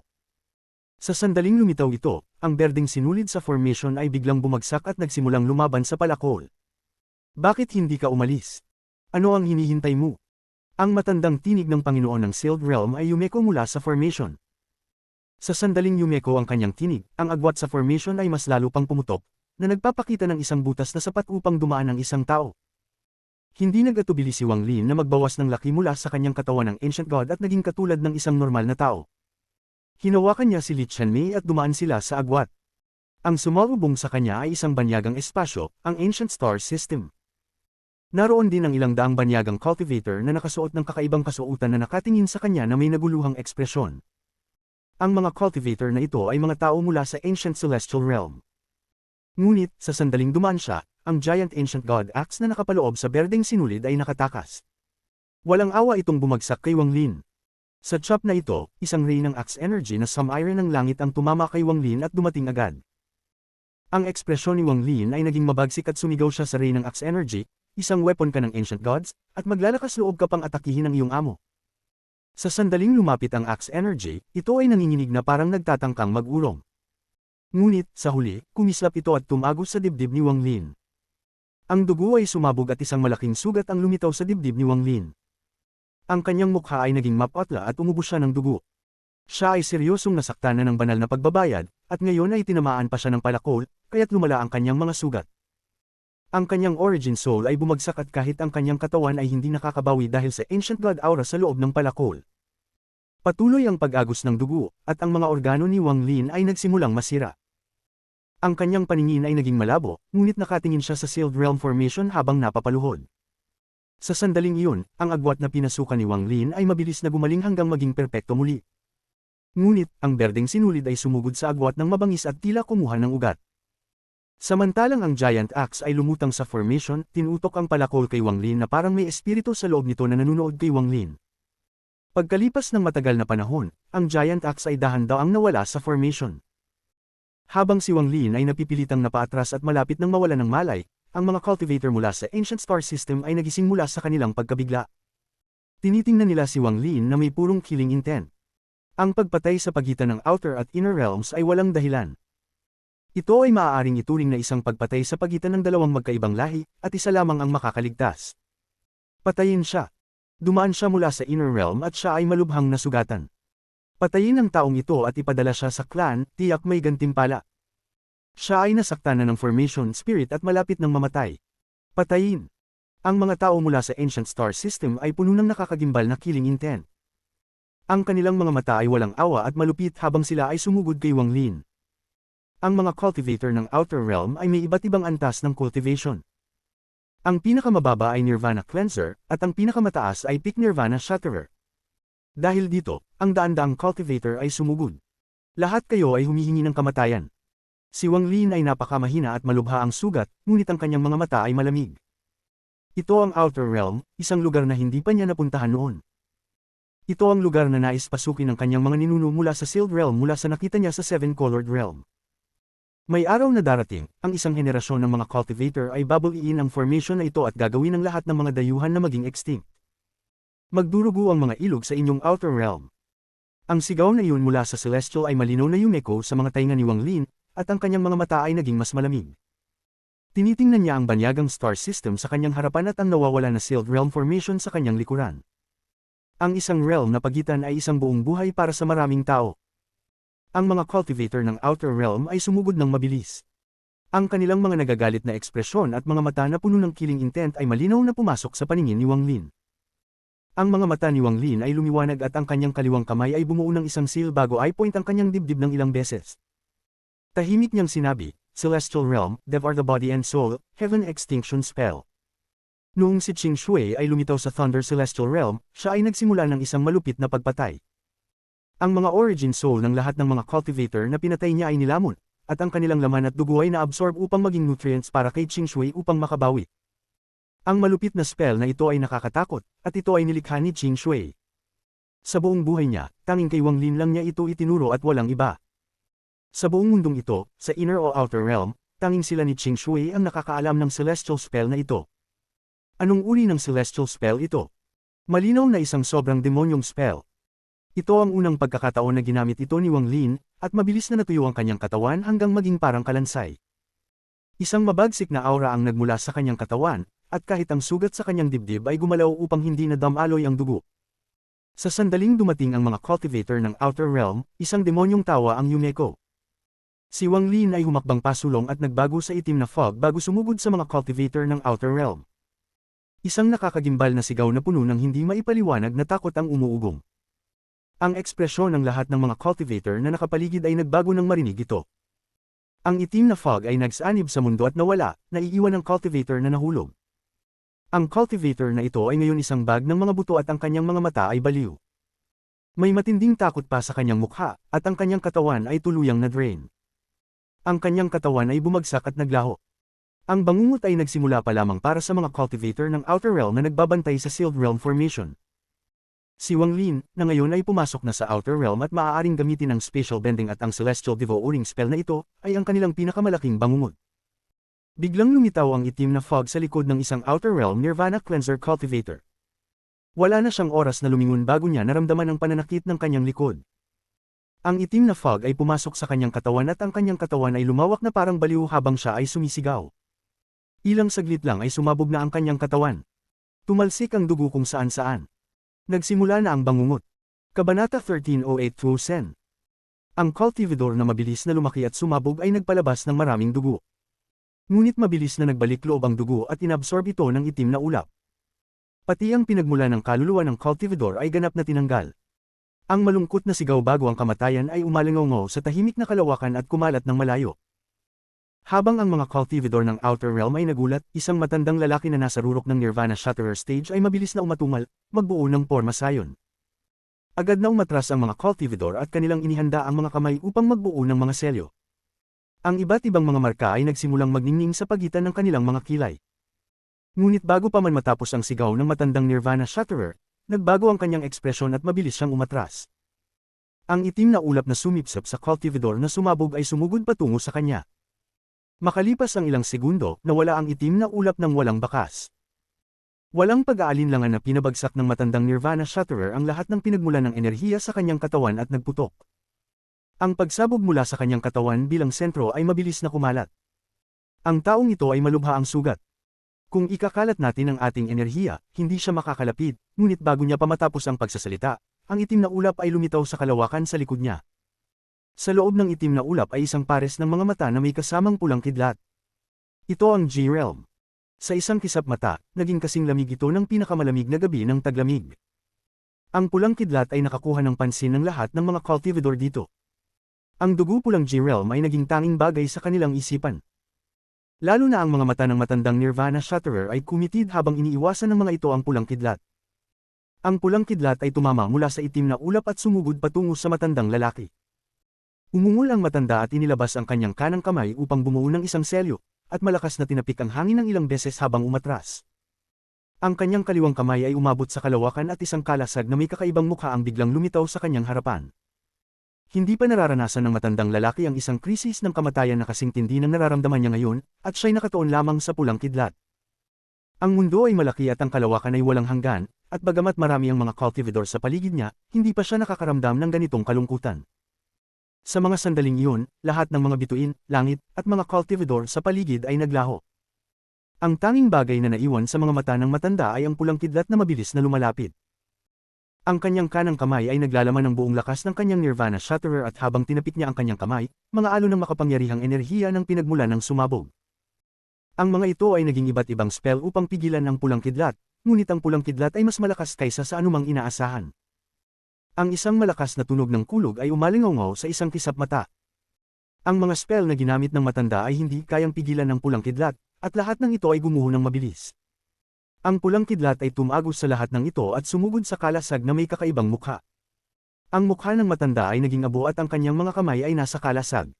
Sa sandaling lumitaw ito, ang berdeng sinulid sa formation ay biglang bumagsak at nagsimulang lumaban sa palakol. Bakit hindi ka umalis? Ano ang hinihintay mo? Ang matandang tinig ng Panginoon ng Sealed Realm ay yumeko mula sa formation. Sa sandaling yumeko ang kanyang tinig, ang agwat sa formation ay mas lalo pang pumutok, na nagpapakita ng isang butas na sapat upang dumaan ang isang tao. Hindi nag-atubili si Wang Lin na magbawas ng laki mula sa kanyang katawan ng Ancient God at naging katulad ng isang normal na tao. Hinawakan niya si Li Qianmei at dumaan sila sa agwat. Ang sumalubong sa kanya ay isang banyagang espasyo, ang Ancient Star System. Naroon din ang ilang daang banyagang cultivator na nakasuot ng kakaibang kasuotan na nakatingin sa kanya na may naguluhang ekspresyon. Ang mga cultivator na ito ay mga tao mula sa Ancient Celestial Realm. Ngunit, sa sandaling dumaan siya, ang giant ancient god axe na nakapaloob sa berdeng sinulid ay nakatakas. Walang awa itong bumagsak kay Wang Lin. Sa chop na ito, isang ray ng axe energy na sum-iron ng langit ang tumama kay Wang Lin at dumating agad. Ang ekspresyon ni Wang Lin ay naging mabagsik at sumigaw siya sa ray ng axe energy, isang weapon ka ng ancient gods, at maglalakas loob ka pang atakihin ang iyong amo. Sa sandaling lumapit ang axe energy, ito ay nanginginig na parang nagtatangkang mag-urong. Ngunit, sa huli, kumislap ito at tumagos sa dibdib ni Wang Lin. Ang dugo ay sumabog at isang malaking sugat ang lumitaw sa dibdib ni Wang Lin. Ang kanyang mukha ay naging mapotla at umubos siya ng dugo. Siya ay seryosong nasaktan na ng banal na pagbabayad, at ngayon ay tinamaan pa siya ng palakol, kaya't lumala ang kanyang mga sugat. Ang kanyang origin soul ay bumagsak at kahit ang kanyang katawan ay hindi nakakabawi dahil sa ancient god aura sa loob ng palakol. Patuloy ang pag-agos ng dugo, at ang mga organo ni Wang Lin ay nagsimulang masira. Ang kanyang paningin ay naging malabo, ngunit nakatingin siya sa Sealed Realm Formation habang napapaluhod. Sa sandaling iyon, ang agwat na pinasukan ni Wang Lin ay mabilis na gumaling hanggang maging perpekto muli. Ngunit, ang berdeng sinulid ay sumugod sa agwat ng mabangis at tila kumuha ng ugat. Samantalang ang giant axe ay lumutang sa formation, tinutok ang palakol kay Wang Lin na parang may espiritu sa loob nito na nanonood kay Wang Lin. Pagkalipas ng matagal na panahon, ang giant axe ay dahan-daang nawala sa formation. Habang si Wang Lin ay napipilitang napaatras at malapit ng mawala ng malay, ang mga cultivator mula sa Ancient Star System ay nagising mula sa kanilang pagkabigla. Tinitingnan nila si Wang Lin na may purong killing intent. Ang pagpatay sa pagitan ng Outer at Inner Realms ay walang dahilan. Ito ay maaaring ituring na isang pagpatay sa pagitan ng dalawang magkaibang lahi, at isa lamang ang makakaligtas. Patayin siya. Dumaan siya mula sa Inner Realm at siya ay malubhang nasugatan. Patayin ang taong ito at ipadala siya sa clan, tiyak may gantimpala. Siya ay nasaktan na ng formation spirit at malapit ng mamatay. Patayin. Ang mga tao mula sa Ancient Star System ay puno ng nakakagimbal na killing intent. Ang kanilang mga mata ay walang awa at malupit habang sila ay sumugod kay Wang Lin. Ang mga cultivator ng Outer Realm ay may iba't ibang antas ng cultivation. Ang pinakamababa ay Nirvana Cleanser, at ang pinakamataas ay Peak Nirvana Shatterer. Dahil dito, ang daan-daang cultivator ay sumugod. Lahat kayo ay humihingi ng kamatayan. Si Wang Lin ay napakamahina at malubha ang sugat, ngunit ang kanyang mga mata ay malamig. Ito ang Outer Realm, isang lugar na hindi pa niya napuntahan noon. Ito ang lugar na nais pasukin ng kanyang mga ninuno mula sa Sealed Realm mula sa nakita niya sa Seven-Colored Realm. May araw na darating, ang isang henerasyon ng mga cultivator ay babawiin ang formation na ito at gagawin ang lahat ng mga dayuhan na maging extinct. Magdurugo ang mga ilog sa inyong Outer Realm. Ang sigaw na iyon mula sa Celestial ay malinaw na yumeko sa mga tainga ni Wang Lin, at ang kanyang mga mata ay naging mas malamig. Tinitingnan niya ang banyagang star system sa kanyang harapan at ang nawawala na Sealed Realm Formation sa kanyang likuran. Ang isang realm na pagitan ay isang buong buhay para sa maraming tao. Ang mga cultivator ng Outer Realm ay sumugod ng mabilis. Ang kanilang mga nagagalit na ekspresyon at mga mata na puno ng killing intent ay malinaw na pumasok sa paningin ni Wang Lin. Ang mga mata ni Wang Lin ay lumiwanag at ang kanyang kaliwang kamay ay bumuo ng isang seal bago ay point ang kanyang dibdib ng ilang beses. Tahimik niyang sinabi, Celestial Realm, Dev are the body and soul, Heaven Extinction Spell. Noong si Qing Shui ay lumitaw sa Thunder Celestial Realm, siya ay nagsimula ng isang malupit na pagpatay. Ang mga origin soul ng lahat ng mga cultivator na pinatay niya ay nilamon, at ang kanilang laman at dugo ay na-absorb upang maging nutrients para kay Qing Shui upang makabawi. Ang malupit na spell na ito ay nakakatakot, at ito ay nilikha ni Qing Shui. Sa buong buhay niya, tanging kay Wang Lin lang niya ito itinuro at walang iba. Sa buong mundong ito, sa Inner o Outer Realm, tanging sila ni Ching Shui ang nakakaalam ng celestial spell na ito. Anong uri ng celestial spell ito? Malinaw na isang sobrang demonyong spell. Ito ang unang pagkakataon na ginamit ito ni Wang Lin, at mabilis na natuyo ang kanyang katawan hanggang maging parang kalansay. Isang mabagsik na aura ang nagmula sa kanyang katawan, at kahit ang sugat sa kanyang dibdib ay gumalaw upang hindi na damaloy ang dugo. Sa sandaling dumating ang mga cultivator ng Outer Realm, isang demonyong tawa ang Yumeko. Si Wang Lin ay humakbang pasulong at nagbago sa itim na fog bago sumugod sa mga cultivator ng Outer Realm. Isang nakakagimbal na sigaw na puno ng hindi maipaliwanag na takot ang umuugong. Ang ekspresyon ng lahat ng mga cultivator na nakapaligid ay nagbago nang marinig ito. Ang itim na fog ay nagsanib sa mundo at nawala, naiiwan ng cultivator na nahulog. Ang cultivator na ito ay ngayon isang bag ng mga buto at ang kanyang mga mata ay baliw. May matinding takot pa sa kanyang mukha, at ang kanyang katawan ay tuluyang na-drain. Ang kanyang katawan ay bumagsak at naglaho. Ang bangungot ay nagsimula pa lamang para sa mga cultivator ng Outer Realm na nagbabantay sa Sealed Realm Formation. Si Wang Lin, na ngayon ay pumasok na sa Outer Realm at maaaring gamitin ang Spatial Bending at ang Celestial Devouring spell na ito, ay ang kanilang pinakamalaking bangungot. Biglang lumitaw ang itim na fog sa likod ng isang Outer Realm Nirvana Cleanser Cultivator. Wala na siyang oras na lumingon bago niya naramdaman ang pananakit ng kanyang likod. Ang itim na fog ay pumasok sa kanyang katawan at ang kanyang katawan ay lumawak na parang baliw habang siya ay sumisigaw. Ilang saglit lang ay sumabog na ang kanyang katawan. Tumalsik ang dugo kung saan-saan. Nagsimula na ang bangungot. Kabanata 1308 Sen. Ang cultivator na mabilis na lumaki at sumabog ay nagpalabas ng maraming dugo. Ngunit mabilis na nagbalik loob ang dugo at inabsorb ito ng itim na ulap. Pati ang pinagmula ng kaluluwa ng cultivator ay ganap na tinanggal. Ang malungkot na sigaw bago ang kamatayan ay umalingaw sa tahimik na kalawakan at kumalat ng malayo. Habang ang mga cultivator ng Outer Realm ay nagulat, isang matandang lalaki na nasa rurok ng Nirvana Shatterer stage ay mabilis na umatumal, magbuo ng porma sayon. Agad na umatras ang mga cultivator at kanilang inihanda ang mga kamay upang magbuo ng mga selyo. Ang iba't ibang mga marka ay nagsimulang magningning sa pagitan ng kanilang mga kilay. Ngunit bago pa man matapos ang sigaw ng matandang Nirvana Shatterer, nagbago ang kanyang ekspresyon at mabilis siyang umatras. Ang itim na ulap na sumipsap sa cultivator na sumabog ay sumugod patungo sa kanya. Makalipas ang ilang segundo, nawala ang itim na ulap ng walang bakas. Walang pag-aalinlangan na pinabagsak ng matandang Nirvana Shatterer ang lahat ng pinagmulan ng enerhiya sa kanyang katawan at nagputok. Ang pagsabog mula sa kanyang katawan bilang sentro ay mabilis na kumalat. Ang taong ito ay malubha ang sugat. Kung ikakalat natin ang ating enerhiya, hindi siya makakalapid, ngunit bago niya pa matapos ang pagsasalita, ang itim na ulap ay lumitaw sa kalawakan sa likod niya. Sa loob ng itim na ulap ay isang pares ng mga mata na may kasamang pulang kidlat. Ito ang G-Realm. Sa isang kisap mata, naging kasing lamig ito ng pinakamalamig na gabi ng taglamig. Ang pulang kidlat ay nakakuha ng pansin ng lahat ng mga cultivator dito. Ang dugo pulang G-Realm ay naging tanging bagay sa kanilang isipan. Lalo na ang mga mata ng matandang Nirvana Shatterer ay kumitid habang iniiwasan ng mga ito ang pulang kidlat. Ang pulang kidlat ay tumama mula sa itim na ulap at sumugod patungo sa matandang lalaki. Umungol ang matanda at inilabas ang kanyang kanang kamay upang bumuo ng isang selyo, at malakas na tinapik ang hangin ng ilang beses habang umatras. Ang kanyang kaliwang kamay ay umabot sa kalawakan at isang kalasag na may kakaibang mukha ang biglang lumitaw sa kanyang harapan. Hindi pa nararanasan ng matandang lalaki ang isang krisis ng kamatayan na kasing tindi ng nararamdaman niya ngayon, at siya'y nakatuon lamang sa pulang kidlat. Ang mundo ay malaki at ang kalawakan ay walang hanggan, at bagamat marami ang mga cultivator sa paligid niya, hindi pa siya nakakaramdam ng ganitong kalungkutan. Sa mga sandaling iyon, lahat ng mga bituin, langit, at mga cultivator sa paligid ay naglaho. Ang tanging bagay na naiwan sa mga mata ng matanda ay ang pulang kidlat na mabilis na lumalapit. Ang kanyang kanang kamay ay naglalaman ng buong lakas ng kanyang Nirvana Shatterer at habang tinapik niya ang kanyang kamay, mga alon ng makapangyarihang enerhiya ng pinagmulan ng sumabog. Ang mga ito ay naging iba't ibang spell upang pigilan ang pulang kidlat, ngunit ang pulang kidlat ay mas malakas kaysa sa anumang inaasahan. Ang isang malakas na tunog ng kulog ay umalingaw sa isang kisap mata. Ang mga spell na ginamit ng matanda ay hindi kayang pigilan ng pulang kidlat, at lahat ng ito ay gumuho ng mabilis. Ang pulang kidlat ay tumagos sa lahat ng ito at sumugod sa kalasag na may kakaibang mukha. Ang mukha ng matanda ay naging abo at ang kanyang mga kamay ay nasa kalasag.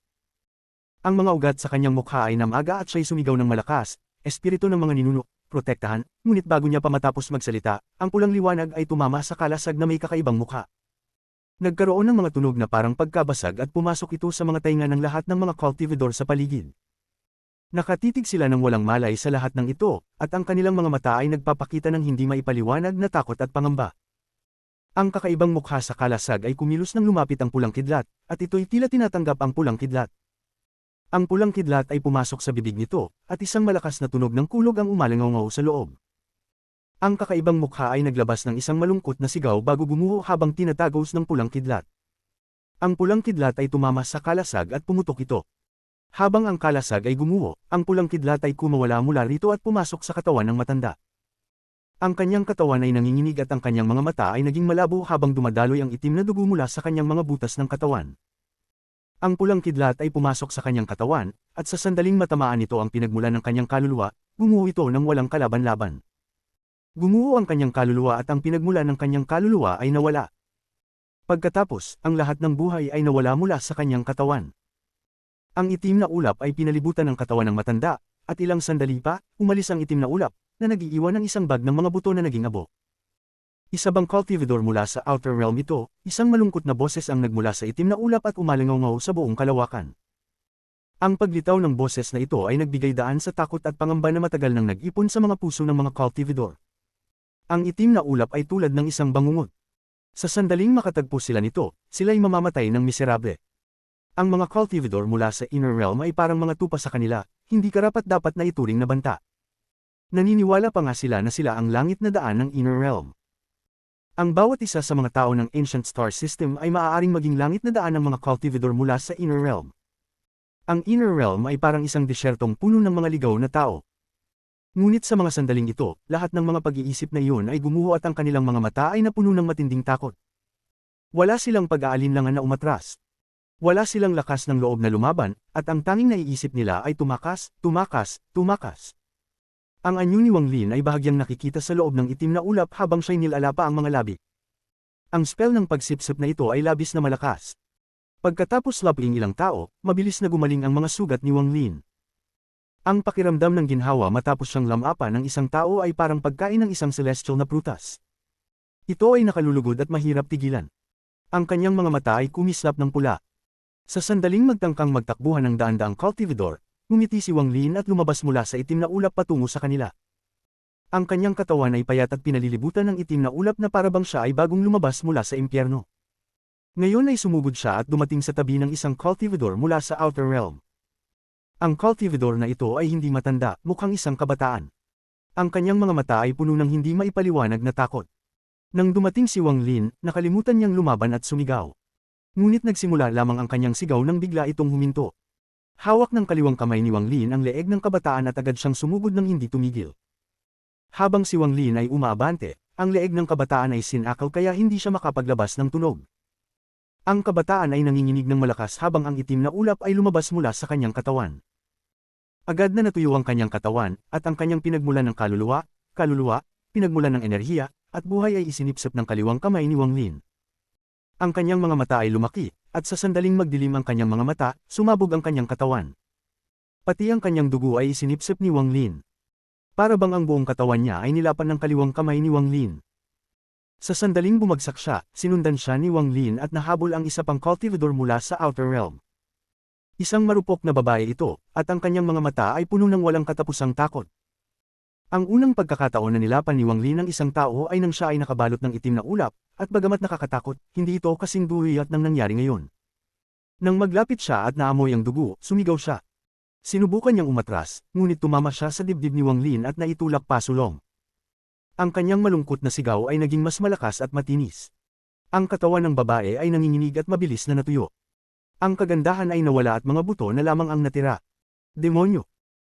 Ang mga ugat sa kanyang mukha ay namaga at siya'y sumigaw ng malakas, espiritu ng mga ninuno, protektahan, ngunit bago niya pa matapos magsalita, ang pulang liwanag ay tumama sa kalasag na may kakaibang mukha. Nagkaroon ng mga tunog na parang pagkabasag at pumasok ito sa mga tainga ng lahat ng mga cultivator sa paligid. Nakatitig sila ng walang malay sa lahat ng ito, at ang kanilang mga mata ay nagpapakita ng hindi maipaliwanag na takot at pangamba. Ang kakaibang mukha sa kalasag ay kumilos nang lumapit ang pulang kidlat, at ito'y tila tinatanggap ang pulang kidlat. Ang pulang kidlat ay pumasok sa bibig nito, at isang malakas na tunog ng kulog ang umalangaw sa loob. Ang kakaibang mukha ay naglabas ng isang malungkot na sigaw bago gumuho habang tinatagos ng pulang kidlat. Ang pulang kidlat ay tumama sa kalasag at pumutok ito. Habang ang kalasag ay gumuho, ang pulang kidlat ay kumawala mula rito at pumasok sa katawan ng matanda. Ang kanyang katawan ay nanginginig at ang kanyang mga mata ay naging malabo habang dumadaloy ang itim na dugo mula sa kanyang mga butas ng katawan. Ang pulang kidlat ay pumasok sa kanyang katawan, at sa sandaling matamaan nito ang pinagmulan ng kanyang kaluluwa, gumuho ito ng walang kalaban-laban. Gumuho ang kanyang kaluluwa at ang pinagmulan ng kanyang kaluluwa ay nawala. Pagkatapos, ang lahat ng buhay ay nawala mula sa kanyang katawan. Ang itim na ulap ay pinalibutan ng katawan ng matanda, at ilang sandali pa, umalis ang itim na ulap, na nag-iiwan ng isang bag ng mga buto na naging abo. Isa bang cultivator mula sa Outer Realm ito, isang malungkot na boses ang nagmula sa itim na ulap at umalangaw sa buong kalawakan. Ang paglitaw ng boses na ito ay nagbigay daan sa takot at pangamba na matagal nang nag-ipon sa mga puso ng mga cultivator. Ang itim na ulap ay tulad ng isang bangungot. Sa sandaling makatagpo sila nito, sila'y mamamatay ng miserable. Ang mga cultivator mula sa Inner Realm ay parang mga tupa sa kanila, hindi karapat-dapat na ituring na banta. Naniniwala pa nga sila na sila ang langit na daan ng Inner Realm. Ang bawat isa sa mga tao ng Ancient Star System ay maaaring maging langit na daan ng mga cultivator mula sa Inner Realm. Ang Inner Realm ay parang isang desyertong puno ng mga ligaw na tao. Ngunit sa mga sandaling ito, lahat ng mga pag-iisip na iyon ay gumuho at ang kanilang mga mata ay napuno ng matinding takot. Wala silang pag-aalinlangan na umatras. Wala silang lakas ng loob na lumaban, at ang tanging naiisip nila ay tumakas, tumakas, tumakas. Ang anyo ni Wang Lin ay bahagyang nakikita sa loob ng itim na ulap habang siya'y nilala pa ang mga labi. Ang spell ng pagsipsip na ito ay labis na malakas. Pagkatapos labing ilang tao, mabilis na gumaling ang mga sugat ni Wang Lin. Ang pakiramdam ng ginhawa matapos siyang lamapan ng isang tao ay parang pagkain ng isang celestial na prutas. Ito ay nakalulugod at mahirap tigilan. Ang kanyang mga mata ay kumislap ng pula. Sa sandaling magtangkang magtakbuhan ng daan-daang cultivator, ngumiti si Wang Lin at lumabas mula sa itim na ulap patungo sa kanila. Ang kanyang katawan ay payat at pinalilibutan ng itim na ulap na parabang siya ay bagong lumabas mula sa impyerno. Ngayon ay sumugod siya at dumating sa tabi ng isang cultivator mula sa Outer Realm. Ang cultivator na ito ay hindi matanda, mukhang isang kabataan. Ang kanyang mga mata ay puno ng hindi maipaliwanag na takot. Nang dumating si Wang Lin, nakalimutan niyang lumaban at sumigaw. Ngunit nagsimula lamang ang kanyang sigaw nang bigla itong huminto. Hawak ng kaliwang kamay ni Wang Lin ang leeg ng kabataan at agad siyang sumugod ng hindi tumigil. Habang si Wang Lin ay umaabante, ang leeg ng kabataan ay sinakaw kaya hindi siya makapaglabas ng tunog. Ang kabataan ay nanginginig ng malakas habang ang itim na ulap ay lumabas mula sa kanyang katawan. Agad na natuyo ang kanyang katawan, at ang kanyang pinagmulan ng kaluluwa, pinagmulan ng enerhiya, at buhay ay isinipsip ng kaliwang kamay ni Wang Lin. Ang kanyang mga mata ay lumaki, at sa sandaling magdilim ang kanyang mga mata, sumabog ang kanyang katawan. Pati ang kanyang dugo ay isinipsip ni Wang Lin. Para bang ang buong katawan niya ay nilapan ng kaliwang kamay ni Wang Lin. Sa sandaling bumagsak siya, sinundan siya ni Wang Lin at nahabol ang isa pang cultivator mula sa Outer Realm. Isang marupok na babae ito, at ang kanyang mga mata ay puno ng walang katapusang takot. Ang unang pagkakataon na nilapan ni Wang Lin ng isang tao ay nang siya ay nakabalot ng itim na ulap, at bagamat nakakatakot, hindi ito kasing buwiyat ng nangyari ngayon. Nang maglapit siya at naamoy ang dugo, sumigaw siya. Sinubukan niyang umatras, ngunit tumama siya sa dibdib ni Wang Lin at naitulak pasulong. Ang kanyang malungkot na sigaw ay naging mas malakas at matinis. Ang katawan ng babae ay nanginginig at mabilis na natuyo. Ang kagandahan ay nawala at mga buto na lamang ang natira. Demonyo!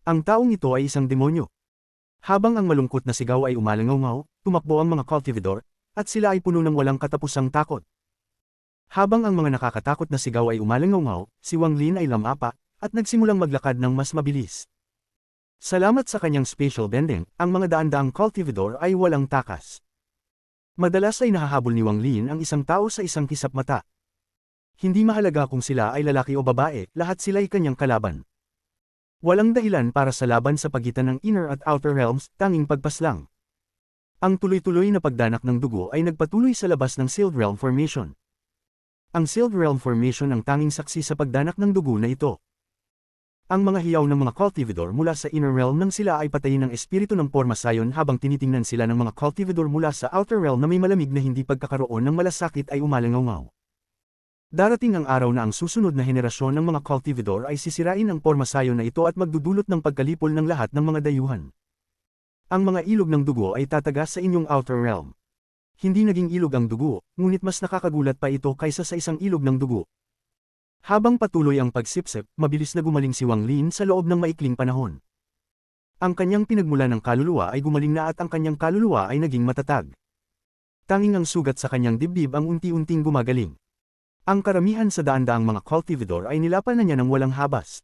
Ang taong ito ay isang demonyo. Habang ang malungkot na sigaw ay umalangaw, tumakbo ang mga cultivator, at sila ay puno ng walang katapusang takot. Habang ang mga nakakatakot na sigaw ay umalangaw, si Wang Lin ay lamapa, at nagsimulang maglakad ng mas mabilis. Salamat sa kanyang spatial bending, ang mga daan-daang cultivator ay walang takas. Madalas ay nahahabol ni Wang Lin ang isang tao sa isang kisap mata. Hindi mahalaga kung sila ay lalaki o babae, lahat sila ay kanyang kalaban. Walang dahilan para sa laban sa pagitan ng Inner at Outer Realms, tanging pagpaslang. Ang tuloy-tuloy na pagdanak ng dugo ay nagpatuloy sa labas ng Sealed Realm Formation. Ang Sealed Realm Formation ang tanging saksi sa pagdanak ng dugo na ito. Ang mga hiyaw ng mga cultivator mula sa inner realm nang sila ay patayin ng espiritu ng porma sayon habang tinitingnan sila ng mga cultivator mula sa outer realm na may malamig na hindi pagkakaroon ng malasakit ay umalangaw. Darating ang araw na ang susunod na henerasyon ng mga cultivator ay sisirain ang porma sayon na ito at magdudulot ng pagkalipol ng lahat ng mga dayuhan. Ang mga ilog ng dugo ay tatagas sa inyong outer realm. Hindi naging ilog ang dugo, ngunit mas nakakagulat pa ito kaysa sa isang ilog ng dugo. Habang patuloy ang pagsipsip, mabilis na gumaling si Wang Lin sa loob ng maikling panahon. Ang kanyang pinagmulan ng kaluluwa ay gumaling na at ang kanyang kaluluwa ay naging matatag. Tanging ang sugat sa kanyang dibdib ang unti-unting gumagaling. Ang karamihan sa daan-daang mga cultivator ay nilapal na niya ng walang habas.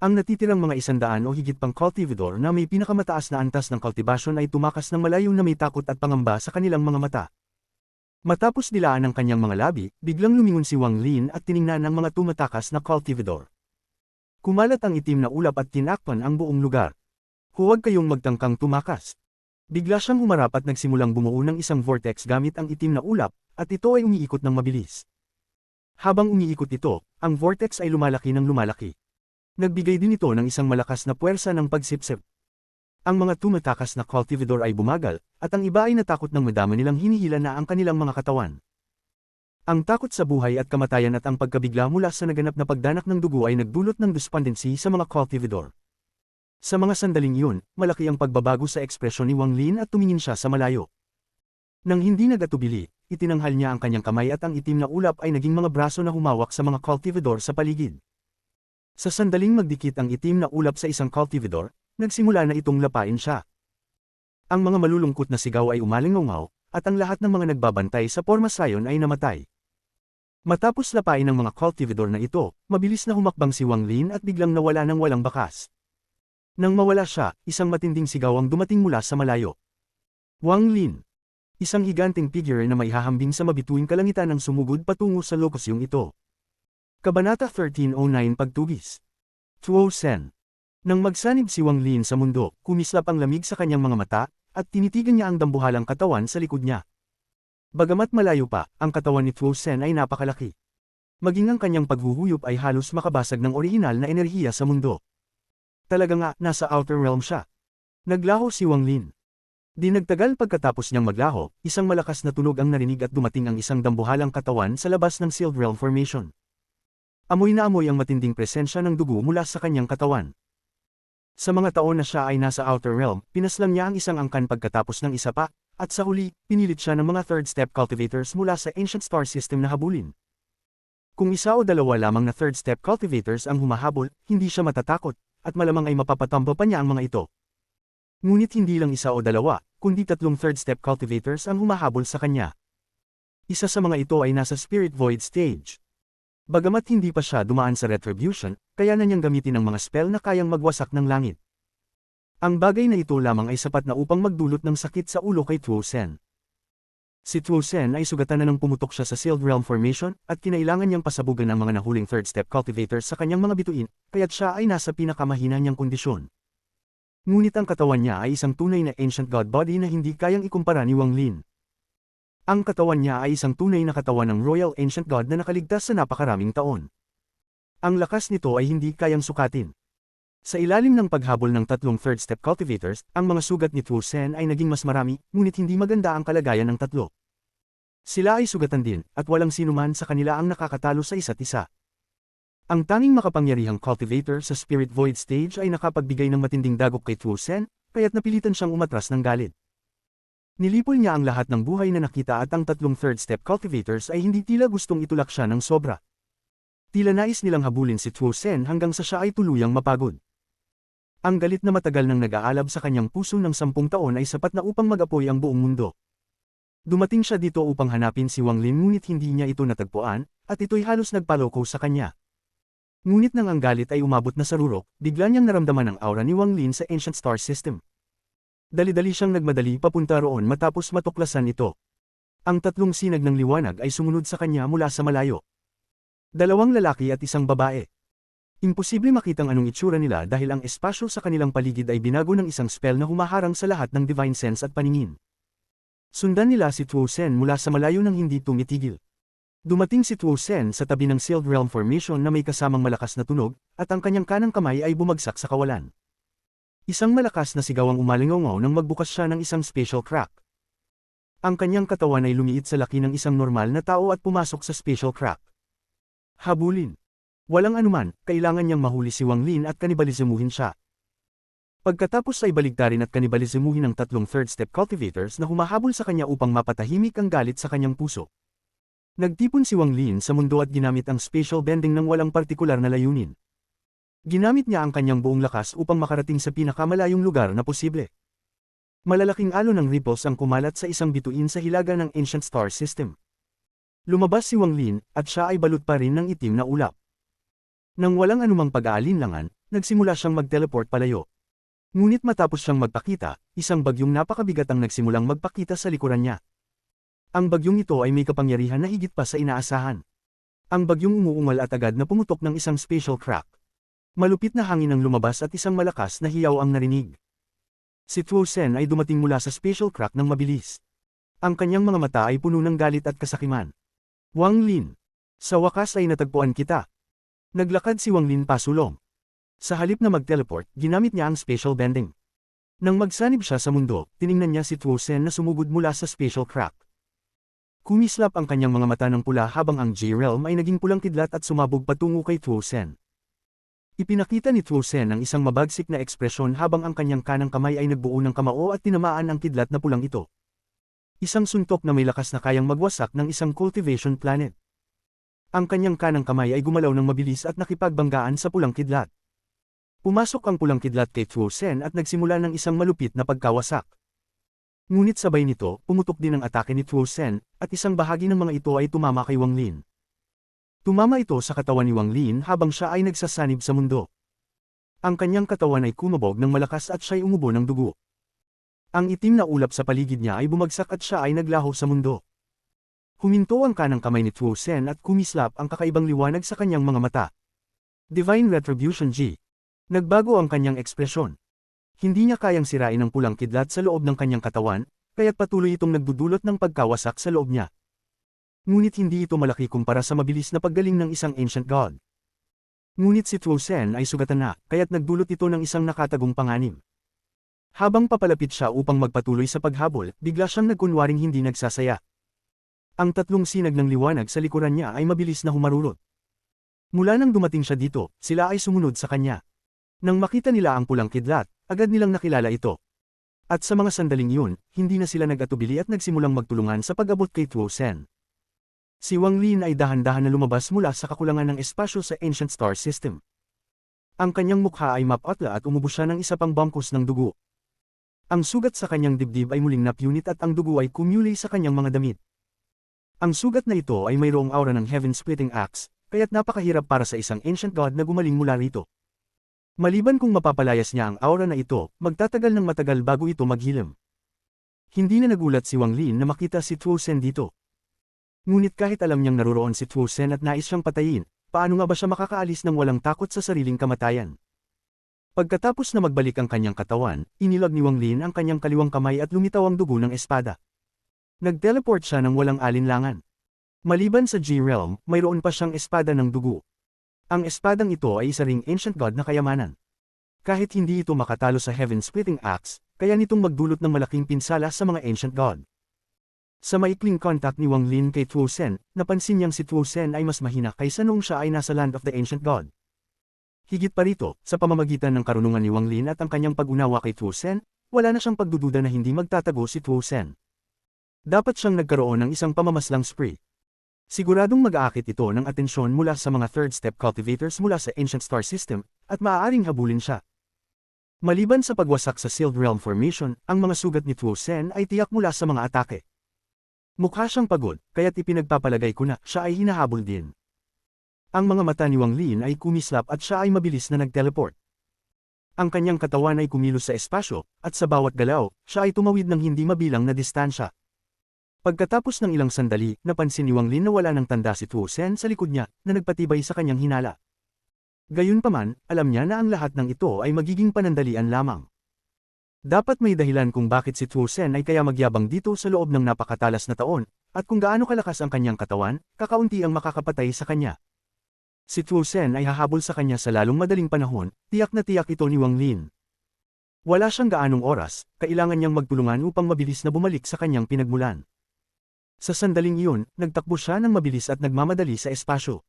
Ang natitirang mga 100 o higit pang cultivator na may pinakamataas na antas ng cultivation ay tumakas ng malayo na may takot at pangamba sa kanilang mga mata. Matapos dilaan ang kanyang mga labi, biglang lumingon si Wang Lin at tiningnan ang mga tumatakas na cultivator. Kumalat ang itim na ulap at tinakpan ang buong lugar. Huwag kayong magtangkang tumakas. Bigla siyang humarap at nagsimulang bumuo ng isang vortex gamit ang itim na ulap, at ito ay umiikot ng mabilis. Habang umiikot ito, ang vortex ay lumalaki ng lumalaki. Nagbigay din ito ng isang malakas na puwersa ng pagsipsip. Ang mga tumatakas na cultivator ay bumagal, at ang iba ay natakot nang madama nilang hinihila na ang kanilang mga katawan. Ang takot sa buhay at kamatayan at ang pagkabigla mula sa naganap na pagdanak ng dugo ay nagdulot ng despondency sa mga cultivator. Sa mga sandaling iyon, malaki ang pagbabago sa ekspresyon ni Wang Lin at tumingin siya sa malayo. Nang hindi nagatubili, itinanghal niya ang kanyang kamay at ang itim na ulap ay naging mga braso na humawak sa mga cultivator sa paligid. Sa sandaling magdikit ang itim na ulap sa isang cultivator, nagsimula na itong lapain siya. Ang mga malulungkot na sigaw ay umalingaw, at ang lahat ng mga nagbabantay sa porma sayon ay namatay. Matapos lapain ng mga cultivator na ito, mabilis na humakbang si Wang Lin at biglang nawala ng walang bakas. Nang mawala siya, isang matinding sigaw ang dumating mula sa malayo. Wang Lin. Isang higanting figure na maihahambing sa mabituing kalangitan ang sumugod patungo sa lokasyong ito. Kabanata 1309 Pagtugis. Tuo Sen. Nang magsanib si Wang Lin sa mundo, kumislap ang lamig sa kanyang mga mata, at tinitigan niya ang dambuhalang katawan sa likod niya. Bagamat malayo pa, ang katawan ni Tuo Sen ay napakalaki. Maging ang kanyang paghuhuyop ay halos makabasag ng orihinal na enerhiya sa mundo. Talaga nga, nasa outer realm siya. Naglaho si Wang Lin. Di nagtagal pagkatapos niyang maglaho, isang malakas na tunog ang narinig at dumating ang isang dambuhalang katawan sa labas ng Sealed Realm Formation. Amoy na amoy ang matinding presensya ng dugo mula sa kanyang katawan. Sa mga taon na siya ay nasa outer realm, pinaslang niya ang isang angkan pagkatapos ng isa pa, at sa huli, pinilit siya ng mga third step cultivators mula sa ancient star system na habulin. Kung isa o dalawa lamang na third step cultivators ang humahabol, hindi siya matatakot, at malamang ay mapapatamba pa niya ang mga ito. Ngunit hindi lang isa o dalawa, kundi 3 third step cultivators ang humahabol sa kanya. Isa sa mga ito ay nasa spirit void stage. Bagamat hindi pa siya dumaan sa retribution, kaya na niyang gamitin ang mga spell na kayang magwasak ng langit. Ang bagay na ito lamang ay sapat na upang magdulot ng sakit sa ulo kay Tuo Sen. Si Tuo Sen ay sugatan na nang pumutok siya sa Sealed Realm Formation, at kinailangan niyang pasabugan ang mga nahuling third step cultivators sa kanyang mga bituin, kaya't siya ay nasa pinakamahina niyang kondisyon. Ngunit ang katawan niya ay isang tunay na ancient god body na hindi kayang ikumpara ni Wang Lin. Ang katawan niya ay isang tunay na katawan ng Royal Ancient God na nakaligtas sa napakaraming taon. Ang lakas nito ay hindi kayang sukatin. Sa ilalim ng paghabol ng 3 third step cultivators, ang mga sugat ni Tuo Sen ay naging mas marami, ngunit hindi maganda ang kalagayan ng 3. Sila ay sugatan din, at walang sinuman sa kanila ang nakakatalo sa isa't isa. Ang tanging makapangyarihang cultivator sa Spirit Void stage ay nakapagbigay ng matinding dagok kay Tuo Sen, kaya't napilitan siyang umatras ng galit. Nilipol niya ang lahat ng buhay na nakita at ang 3 third step cultivators ay hindi tila gustong itulak siya ng sobra. Tila nais nilang habulin si Tuo Sen hanggang sa siya ay tuluyang mapagod. Ang galit na matagal nang nag-aalab sa kanyang puso ng 10 taon ay sapat na upang mag-apoy ang buong mundo. Dumating siya dito upang hanapin si Wang Lin ngunit hindi niya ito natagpuan, at ito'y halos nagpaloko sa kanya. Ngunit nang ang galit ay umabot na sa rurok, bigla niyang naramdaman ang aura ni Wang Lin sa Ancient Star System. Dali-dali siyang nagmadali papunta roon matapos matuklasan ito. Ang 3 sinag ng liwanag ay sumunod sa kanya mula sa malayo. 2 lalaki at 1 babae. Imposible makitang anong itsura nila dahil ang espasyo sa kanilang paligid ay binago ng isang spell na humaharang sa lahat ng divine sense at paningin. Sundan nila si Tuo Sen mula sa malayo nang hindi tumitigil. Dumating si Tuo Sen sa tabi ng Sealed Realm Formation na may kasamang malakas na tunog, at ang kanyang kanang kamay ay bumagsak sa kawalan. Isang malakas na sigaw ang umalingaw nang magbukas siya ng isang spatial crack. Ang kanyang katawan ay lumiit sa laki ng isang normal na tao at pumasok sa spatial crack. Habulin. Walang anuman, kailangan niyang mahuli si Wang Lin at kanibalizimuhin siya. Pagkatapos ay baligtarin at kanibalizimuhin ang tatlong third step cultivators na humahabol sa kanya upang mapatahimik ang galit sa kanyang puso. Nagtipon si Wang Lin sa mundo at ginamit ang spatial bending ng walang partikular na layunin. Ginamit niya ang kanyang buong lakas upang makarating sa pinakamalayong lugar na posible. Malalaking alon ng ripples ang kumalat sa isang bituin sa hilaga ng Ancient Star System. Lumabas si Wang Lin at siya ay balot pa rin ng itim na ulap. Nang walang anumang pag-aalinlangan, nagsimula siyang mag-teleport palayo. Ngunit matapos siyang magpakita, isang bagyong napakabigat ang nagsimulang magpakita sa likuran niya. Ang bagyong ito ay may kapangyarihan na higit pa sa inaasahan. Ang bagyong umuungal at agad na pumutok ng isang spatial crack. Malupit na hangin ang lumabas at isang malakas na hiyaw ang narinig. Si Tuo Sen ay dumating mula sa spatial crack ng mabilis. Ang kanyang mga mata ay puno ng galit at kasakiman. Wang Lin. Sa wakas ay natagpuan kita. Naglakad si Wang Lin pasulong. Sa halip na mag-teleport, ginamit niya ang spatial bending. Nang magsanib siya sa mundo, tiningnan niya si Tuo Sen na sumugod mula sa spatial crack. Kumislap ang kanyang mga mata ng pula habang ang J-Realm ay naging pulang kidlat at sumabog patungo kay Tuo Sen. Ipinakita ni Tuo Sen ang isang mabagsik na ekspresyon habang ang kanyang kanang kamay ay nagbuo ng kamao at tinamaan ang kidlat na pulang ito. Isang suntok na may lakas na kayang magwasak ng isang cultivation planet. Ang kanyang kanang kamay ay gumalaw ng mabilis at nakipagbanggaan sa pulang kidlat. Pumasok ang pulang kidlat kay Tuo Sen at nagsimula ng isang malupit na pagkawasak. Ngunit sabay nito, pumutok din ang atake ni Tuo Sen, at isang bahagi ng mga ito ay tumama kay Wang Lin. Tumama ito sa katawan ni Wang Lin habang siya ay nagsasanib sa mundo. Ang kanyang katawan ay kumabog ng malakas at siya'y umubo ng dugo. Ang itim na ulap sa paligid niya ay bumagsak at siya ay naglaho sa mundo. Huminto ang kanang kamay ni Tuo Sen at kumislap ang kakaibang liwanag sa kanyang mga mata. Divine Retribution G. Nagbago ang kanyang ekspresyon. Hindi niya kayang sirain ang pulang kidlat sa loob ng kanyang katawan, kaya't patuloy itong nagdudulot ng pagkawasak sa loob niya. Ngunit hindi ito malaki kumpara sa mabilis na paggaling ng isang ancient god. Ngunit si Tuo Sen ay sugatan na, kaya't nagdulot ito ng isang nakatagong panganib. Habang papalapit siya upang magpatuloy sa paghabol, bigla siyang nagkunwaring hindi nagsasaya. Ang tatlong sinag ng liwanag sa likuran niya ay mabilis na humarurot. Mula nang dumating siya dito, sila ay sumunod sa kanya. Nang makita nila ang pulang kidlat, agad nilang nakilala ito. At sa mga sandaling yun, hindi na sila nag-atubili at nagsimulang magtulungan sa pag-abot kay Tuo Sen. Si Wang Lin ay dahan-dahan na lumabas mula sa kakulangan ng espasyo sa Ancient Star System. Ang kanyang mukha ay mapatla at umubos siya ng isa pang bangkos ng dugo. Ang sugat sa kanyang dibdib ay muling napunit at ang dugo ay kumuli sa kanyang mga damit. Ang sugat na ito ay mayroong aura ng Heaven-Splitting Axe, kaya't napakahirap para sa isang ancient god na gumaling mula rito. Maliban kung mapapalayas niya ang aura na ito, magtatagal ng matagal bago ito maghilim. Hindi na nagulat si Wang Lin na makita si Tuo Sen dito. Ngunit kahit alam niyang naruroon si Tuo Sen at nais siyang patayin, paano nga ba siya makakaalis ng walang takot sa sariling kamatayan? Pagkatapos na magbalik ang kanyang katawan, inilag ni Wang Lin ang kanyang kaliwang kamay at lumitaw ang dugo ng espada. Nag-teleport siya ng walang alinlangan. Maliban sa G-Realm, mayroon pa siyang espada ng dugo. Ang espadang ito ay isa ring ancient god na kayamanan. Kahit hindi ito makatalo sa Heaven-Splitting Axe, kaya nitong magdulot ng malaking pinsala sa mga ancient god. Sa maikling contact ni Wang Lin kay Tuo Sen, napansin niyang si Tuo Sen ay mas mahina kaysa noong siya ay nasa Land of the Ancient God. Higit pa rito, sa pamamagitan ng karunungan ni Wang Lin at ang kanyang pag-unawa kay Tuo Sen, wala na siyang pagdududa na hindi magtatago si Tuo Sen. Dapat siyang nagkaroon ng isang pamamaslang spree. Siguradong mag-aakit ito ng atensyon mula sa mga third-step cultivators mula sa Ancient Star System, at maaaring habulin siya. Maliban sa pagwasak sa Sealed Realm Formation, ang mga sugat ni Tuo Sen ay tiyak mula sa mga atake. Mukha siyang pagod, kaya't ipinagpapalagay ko na siya ay hinahabol din. Ang mga mata ni Wang Lin ay kumislap at siya ay mabilis na nag-teleport. Ang kanyang katawan ay kumilos sa espasyo, at sa bawat galaw, siya ay tumawid ng hindi mabilang na distansya. Pagkatapos ng ilang sandali, napansin ni Wang Lin na wala ng tanda si Tuo Sen sa likod niya, na nagpatibay sa kanyang hinala. Gayunpaman, alam niya na ang lahat ng ito ay magiging panandalian lamang. Dapat may dahilan kung bakit si Tuo Sen ay kaya magyabang dito sa loob ng napakatalas na taon, at kung gaano kalakas ang kanyang katawan, kakaunti ang makakapatay sa kanya. Si Tuo Sen ay hahabol sa kanya sa lalong madaling panahon, tiyak na tiyak ito ni Wang Lin. Wala siyang gaanong oras, kailangan niyang magtulungan upang mabilis na bumalik sa kanyang pinagmulan. Sa sandaling iyon, nagtakbo siya ng mabilis at nagmamadali sa espasyo.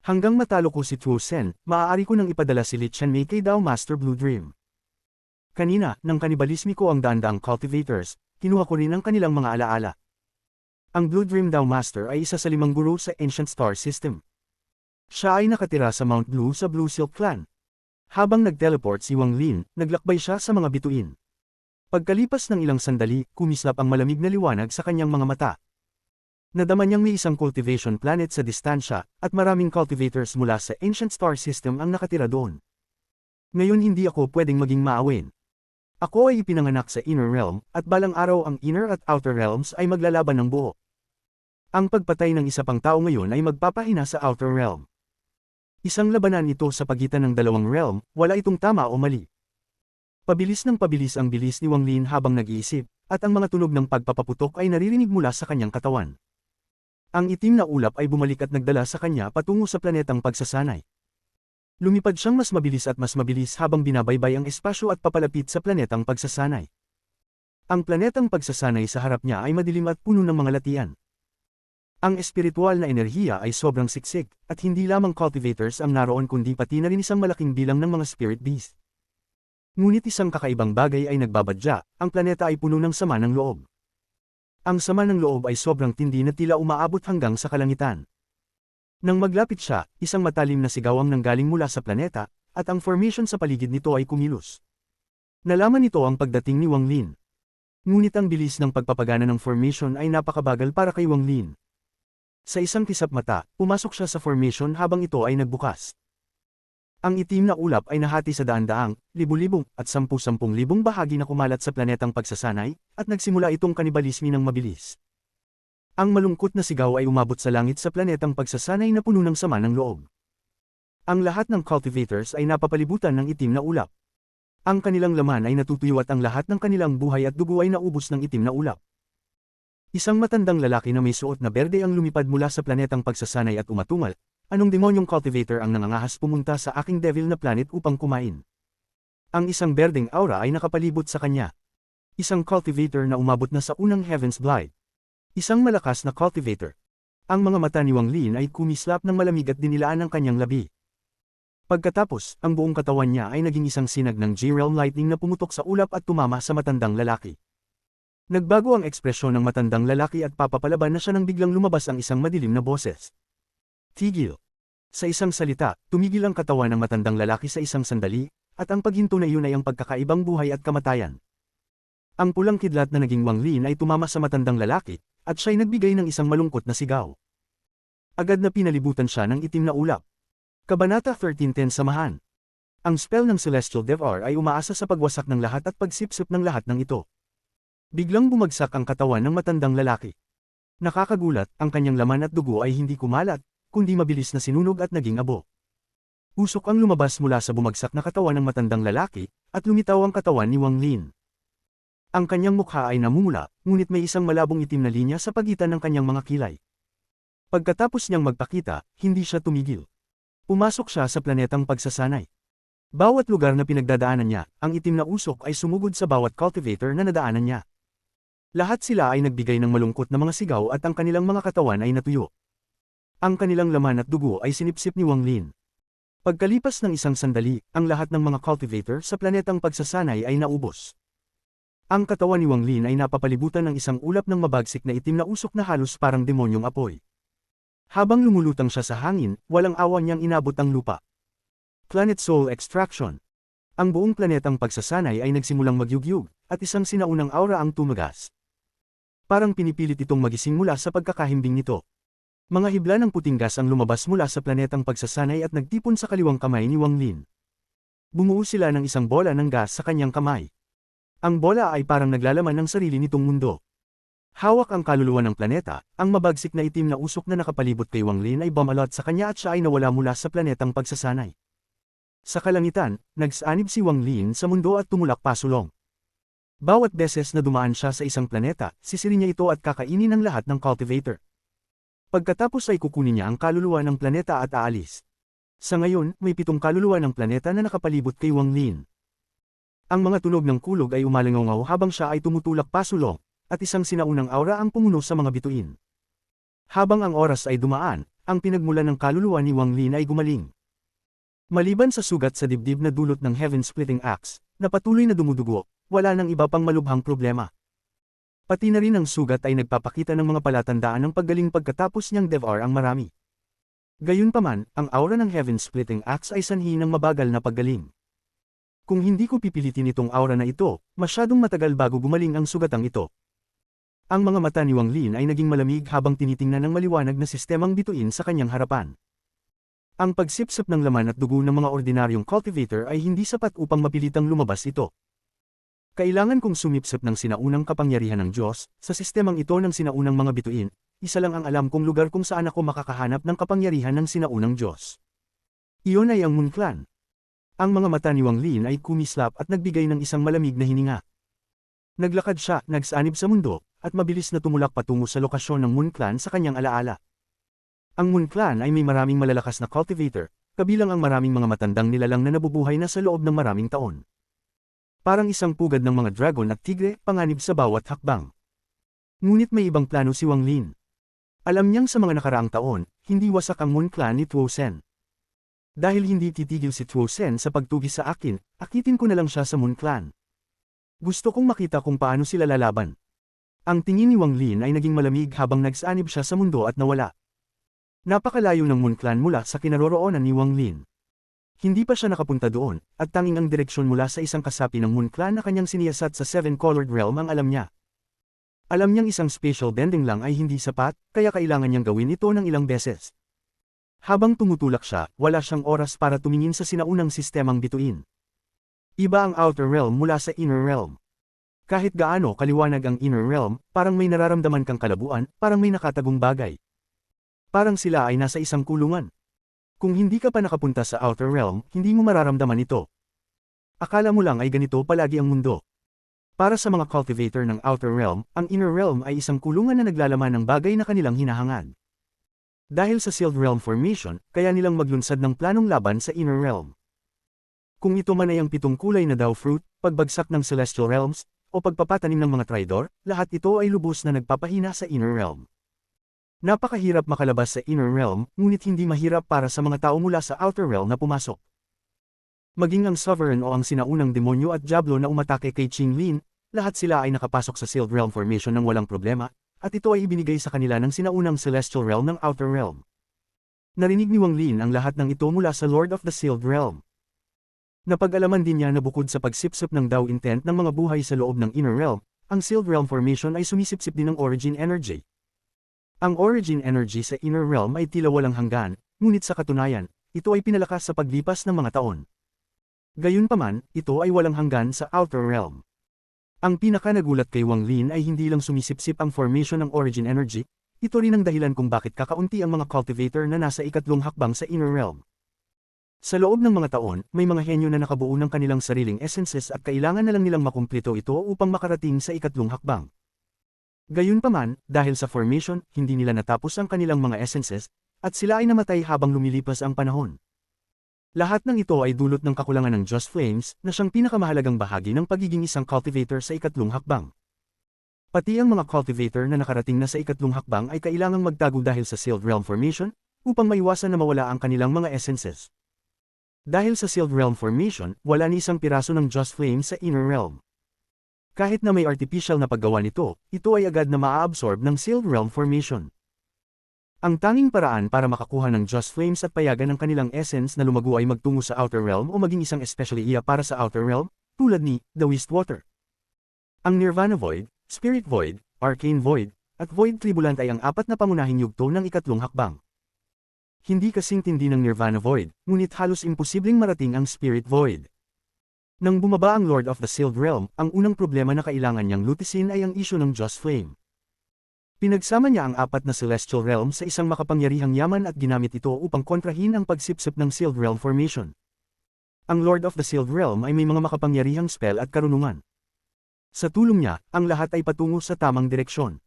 Hanggang matalo ko si Tuo Sen, maaari ko nang ipadala si Li Qianmei kay Dao Master Blue Dream. Kanina, nang kanibalismi ko ang daan-daang cultivators, kinuha ko rin ang kanilang mga alaala. Ang Blue Dream Dao Master ay isa sa 5 guro sa Ancient Star System. Siya ay nakatira sa Mount Blue sa Blue Silk Clan. Habang nag-teleport si Wang Lin, naglakbay siya sa mga bituin. Pagkalipas ng ilang sandali, kumislap ang malamig na liwanag sa kanyang mga mata. Nadama niyang may isang cultivation planet sa distansya, at maraming cultivators mula sa Ancient Star System ang nakatira doon. Ngayon hindi ako pwedeng maging maawin. Ako ay ipinanganak sa Inner Realm, at balang araw ang Inner at Outer Realms ay maglalaban ng buo. Ang pagpatay ng isa pang tao ngayon ay magpapahina sa Outer Realm. Isang labanan ito sa pagitan ng dalawang realm, wala itong tama o mali. Pabilis ng pabilis ang bilis ni Wang Lin habang nag-iisip, at ang mga tunog ng pagpapaputok ay naririnig mula sa kanyang katawan. Ang itim na ulap ay bumalik at nagdala sa kanya patungo sa planetang pagsasanay. Lumipad siyang mas mabilis habang binabaybay ang espasyo at papalapit sa planetang pagsasanay. Ang planetang pagsasanay sa harap niya ay madilim at puno ng mga latian. Ang espiritual na enerhiya ay sobrang siksik, at hindi lamang cultivators ang naroon kundi pati na rin isang malaking bilang ng mga spirit beast. Ngunit isang kakaibang bagay ay nagbabadya, ang planeta ay puno ng sama ng loob. Ang sama ng loob ay sobrang tindi na tila umaabot hanggang sa kalangitan. Nang maglapit siya, isang matalim na sigaw ang nanggaling mula sa planeta, at ang formation sa paligid nito ay kumilos. Nalaman nito ang pagdating ni Wang Lin. Ngunit ang bilis ng pagpapagana ng formation ay napakabagal para kay Wang Lin. Sa isang kisap mata, pumasok siya sa formation habang ito ay nagbukas. Ang itim na ulap ay nahati sa daan-daang, libu-libong, at 10,000 bahagi na kumalat sa planetang pagsasanay, at nagsimula itong kanibalismi ng mabilis. Ang malungkot na sigaw ay umabot sa langit sa planetang pagsasanay na puno ng sama ng loob. Ang lahat ng cultivators ay napapalibutan ng itim na ulap. Ang kanilang laman ay natutuyo at ang lahat ng kanilang buhay at dugo ay naubos ng itim na ulap. Isang matandang lalaki na may suot na berde ang lumipad mula sa planetang pagsasanay at umatungal. Anong demonyong cultivator ang nangangahas pumunta sa aking devil na planet upang kumain? Ang isang berdeng aura ay nakapalibot sa kanya. Isang cultivator na umabot na sa unang Heaven's Blight. Isang malakas na cultivator. Ang mga mata ni Wang Lin ay kumislap ng malamig at dinilaan ng kanyang labi. Pagkatapos, ang buong katawan niya ay naging isang sinag ng G-Realm Lightning na pumutok sa ulap at tumama sa matandang lalaki. Nagbago ang ekspresyon ng matandang lalaki at papapalaban na siya nang biglang lumabas ang isang madilim na boses. Tigil. Sa isang salita, tumigil ang katawan ng matandang lalaki sa isang sandali, at ang paghinto na iyon ay ang pagkakaibang buhay at kamatayan. Ang pulang kidlat na naging Wang Lin ay tumama sa matandang lalaki, at siya'y nagbigay ng isang malungkot na sigaw. Agad na pinalibutan siya ng itim na ulap. Kabanata 1310 Samahan. Ang spell ng Celestial Devour ay umaasa sa pagwasak ng lahat at pagsipsip ng lahat ng ito. Biglang bumagsak ang katawan ng matandang lalaki. Nakakagulat, ang kanyang laman at dugo ay hindi kumalat, kundi mabilis na sinunog at naging abo. Usok ang lumabas mula sa bumagsak na katawan ng matandang lalaki, at lumitaw ang katawan ni Wang Lin. Ang kanyang mukha ay namumula, ngunit may isang malabong itim na linya sa pagitan ng kanyang mga kilay. Pagkatapos niyang magpakita, hindi siya tumigil. Pumasok siya sa planetang pagsasanay. Bawat lugar na pinagdadaanan niya, ang itim na usok ay sumugod sa bawat cultivator na nadaanan niya. Lahat sila ay nagbigay ng malungkot na mga sigaw at ang kanilang mga katawan ay natuyo. Ang kanilang laman at dugo ay sinipsip ni Wang Lin. Pagkalipas ng isang sandali, ang lahat ng mga cultivator sa planetang pagsasanay ay naubos. Ang katawan ni Wang Lin ay napapalibutan ng isang ulap ng mabagsik na itim na usok na halos parang demonyong apoy. Habang lumulutang siya sa hangin, walang awa niyang inabot ang lupa. Planet Soul Extraction. Ang buong planetang pagsasanay ay nagsimulang magyugyug, at isang sinaunang aura ang tumagas. Parang pinipilit itong magising mula sa pagkakahimbing nito. Mga hibla ng puting gas ang lumabas mula sa planetang pagsasanay at nagtipon sa kaliwang kamay ni Wang Lin. Bumuo sila ng isang bola ng gas sa kanyang kamay. Ang bola ay parang naglalaman ng sarili nitong mundo. Hawak ang kaluluwa ng planeta, ang mabagsik na itim na usok na nakapalibot kay Wang Lin ay bumalot sa kanya at siya ay nawala mula sa planetang pagsasanay. Sa kalangitan, nagsanib si Wang Lin sa mundo at tumulak pasulong. Bawat beses na dumaan siya sa isang planeta, sisirin niya ito at kakainin ang lahat ng cultivator. Pagkatapos ay kukunin niya ang kaluluwa ng planeta at aalis. Sa ngayon, may 7 kaluluwa ng planeta na nakapalibot kay Wang Lin. Ang mga tunog ng kulog ay umalangaw habang siya ay tumutulak pasulong, at isang sinaunang aura ang pumuno sa mga bituin. Habang ang oras ay dumaan, ang pinagmulan ng kaluluwa ni Wang Lin ay gumaling. Maliban sa sugat sa dibdib na dulot ng heaven-splitting axe, na patuloy na dumudugo, wala nang iba pang malubhang problema. Pati na rin ang sugat ay nagpapakita ng mga palatandaan ng paggaling pagkatapos niyang devour ang marami. Gayunpaman, ang aura ng heaven-splitting axe ay sanhi ng mabagal na paggaling. Kung hindi ko pipilitin itong aura na ito, masyadong matagal bago gumaling ang sugatang ito. Ang mga mata ni Wang Lin ay naging malamig habang tinitingnan ng maliwanag na sistemang bituin sa kanyang harapan. Ang pagsipsip ng laman at dugo ng mga ordinaryong cultivator ay hindi sapat upang mapilitang lumabas ito. Kailangan kong sumipsip ng sinaunang kapangyarihan ng Diyos, sa sistemang ito ng sinaunang mga bituin, isa lang ang alam kong lugar kung saan ako makakahanap ng kapangyarihan ng sinaunang Diyos. Iyon ay ang Moon Clan. Ang mga mata ni Wang Lin ay kumislap at nagbigay ng isang malamig na hininga. Naglakad siya, nagsanib sa mundo, at mabilis na tumulak patungo sa lokasyon ng Moon Clan sa kanyang alaala. Ang Moon Clan ay may maraming malalakas na cultivator, kabilang ang maraming mga matandang nilalang na nabubuhay na sa loob ng maraming taon. Parang isang pugad ng mga dragon at tigre, panganib sa bawat hakbang. Ngunit may ibang plano si Wang Lin. Alam niyang sa mga nakaraang taon, hindi wasak ang Moon Clan ni Tuo Sen. Dahil hindi titigil si Tuo Sen sa pagtugi sa akin, akitin ko na lang siya sa Moon Clan. Gusto kong makita kung paano sila lalaban. Ang tingin ni Wang Lin ay naging malamig habang nagsanib siya sa mundo at nawala. Napakalayo ng Moon Clan mula sa kinaroroonan ni Wang Lin. Hindi pa siya nakapunta doon, at tanging ang direksyon mula sa isang kasapi ng Moon Clan na kanyang siniyasat sa Seven-Colored Realm ang alam niya. Alam niyang isang spatial bending lang ay hindi sapat, kaya kailangan niyang gawin ito ng ilang beses. Habang tumutulak siya, wala siyang oras para tumingin sa sinaunang sistemang bituin. Iba ang Outer Realm mula sa Inner Realm. Kahit gaano kaliwanag ang Inner Realm, parang may nararamdaman kang kalabuan, parang may nakatagong bagay. Parang sila ay nasa isang kulungan. Kung hindi ka pa nakapunta sa Outer Realm, hindi mo mararamdaman ito. Akala mo lang ay ganito palagi ang mundo. Para sa mga cultivator ng Outer Realm, ang Inner Realm ay isang kulungan na naglalaman ng bagay na kanilang hinahangad. Dahil sa Sealed Realm Formation, kaya nilang maglunsad ng planong laban sa Inner Realm. Kung ito man ay ang 7 kulay na Dao Fruit, pagbagsak ng Celestial Realms, o pagpapatanim ng mga Tridor, lahat ito ay lubos na nagpapahina sa Inner Realm. Napakahirap makalabas sa Inner Realm, ngunit hindi mahirap para sa mga tao mula sa Outer Realm na pumasok. Maging ang Sovereign o ang sinaunang demonyo at Diablo na umatake kay Qing Lin, lahat sila ay nakapasok sa Sealed Realm Formation ng walang problema, at ito ay ibinigay sa kanila ng sinaunang Celestial Realm ng Outer Realm. Narinig ni Wang Lin ang lahat ng ito mula sa Lord of the Sealed Realm. Napag-alaman din niya na bukod sa pagsipsip ng Dao Intent ng mga buhay sa loob ng Inner Realm, ang Sealed Realm Formation ay sumisipsip din ng Origin Energy. Ang Origin Energy sa Inner Realm ay tila walang hanggan, ngunit sa katunayan, ito ay pinalakas sa paglipas ng mga taon. Gayunpaman, ito ay walang hanggan sa Outer Realm. Ang pinaka-nagulat kay Wang Lin ay hindi lang sumisipsip ang formation ng Origin Energy, ito rin ang dahilan kung bakit kakaunti ang mga cultivator na nasa ikatlong hakbang sa Inner Realm. Sa loob ng mga taon, may mga henyo na nakabuo ng kanilang sariling essences at kailangan na lang nilang makumpleto ito upang makarating sa ikatlong hakbang. Gayunpaman, dahil sa formation, hindi nila natapos ang kanilang mga essences, at sila ay namatay habang lumilipas ang panahon. Lahat ng ito ay dulot ng kakulangan ng Just Flames, na siyang pinakamahalagang bahagi ng pagiging isang cultivator sa ikatlong hakbang. Pati ang mga cultivator na nakarating na sa ikatlong hakbang ay kailangang magtago dahil sa Sealed Realm Formation, upang maiwasan na mawala ang kanilang mga essences. Dahil sa Sealed Realm Formation, wala ni isang piraso ng Just Flame sa Inner Realm. Kahit na may artificial na paggawa nito, ito ay agad na maa-absorb ng Sealed Realm Formation. Ang tanging paraan para makakuha ng Just Flames at payagan ng kanilang essence na lumago ay magtungo sa Outer Realm o maging isang especially iya para sa Outer Realm, tulad ni The Wastewater. Ang Nirvana Void, Spirit Void, Arcane Void, at Void Tribulant ay ang 4 na pangunahing yugto ng ikatlong hakbang. Hindi kasing tindi ng Nirvana Void, ngunit halos imposibleng marating ang Spirit Void. Nang bumaba ang Lord of the Sealed Realm, ang unang problema na kailangan niyang lutisin ay ang isyu ng Just Flame. Pinagsama niya ang 4 na Celestial Realm sa isang makapangyarihang yaman at ginamit ito upang kontrahin ang pagsipsip ng Sealed Realm Formation. Ang Lord of the Sealed Realm ay may mga makapangyarihang spell at karunungan. Sa tulong niya, ang lahat ay patungo sa tamang direksyon.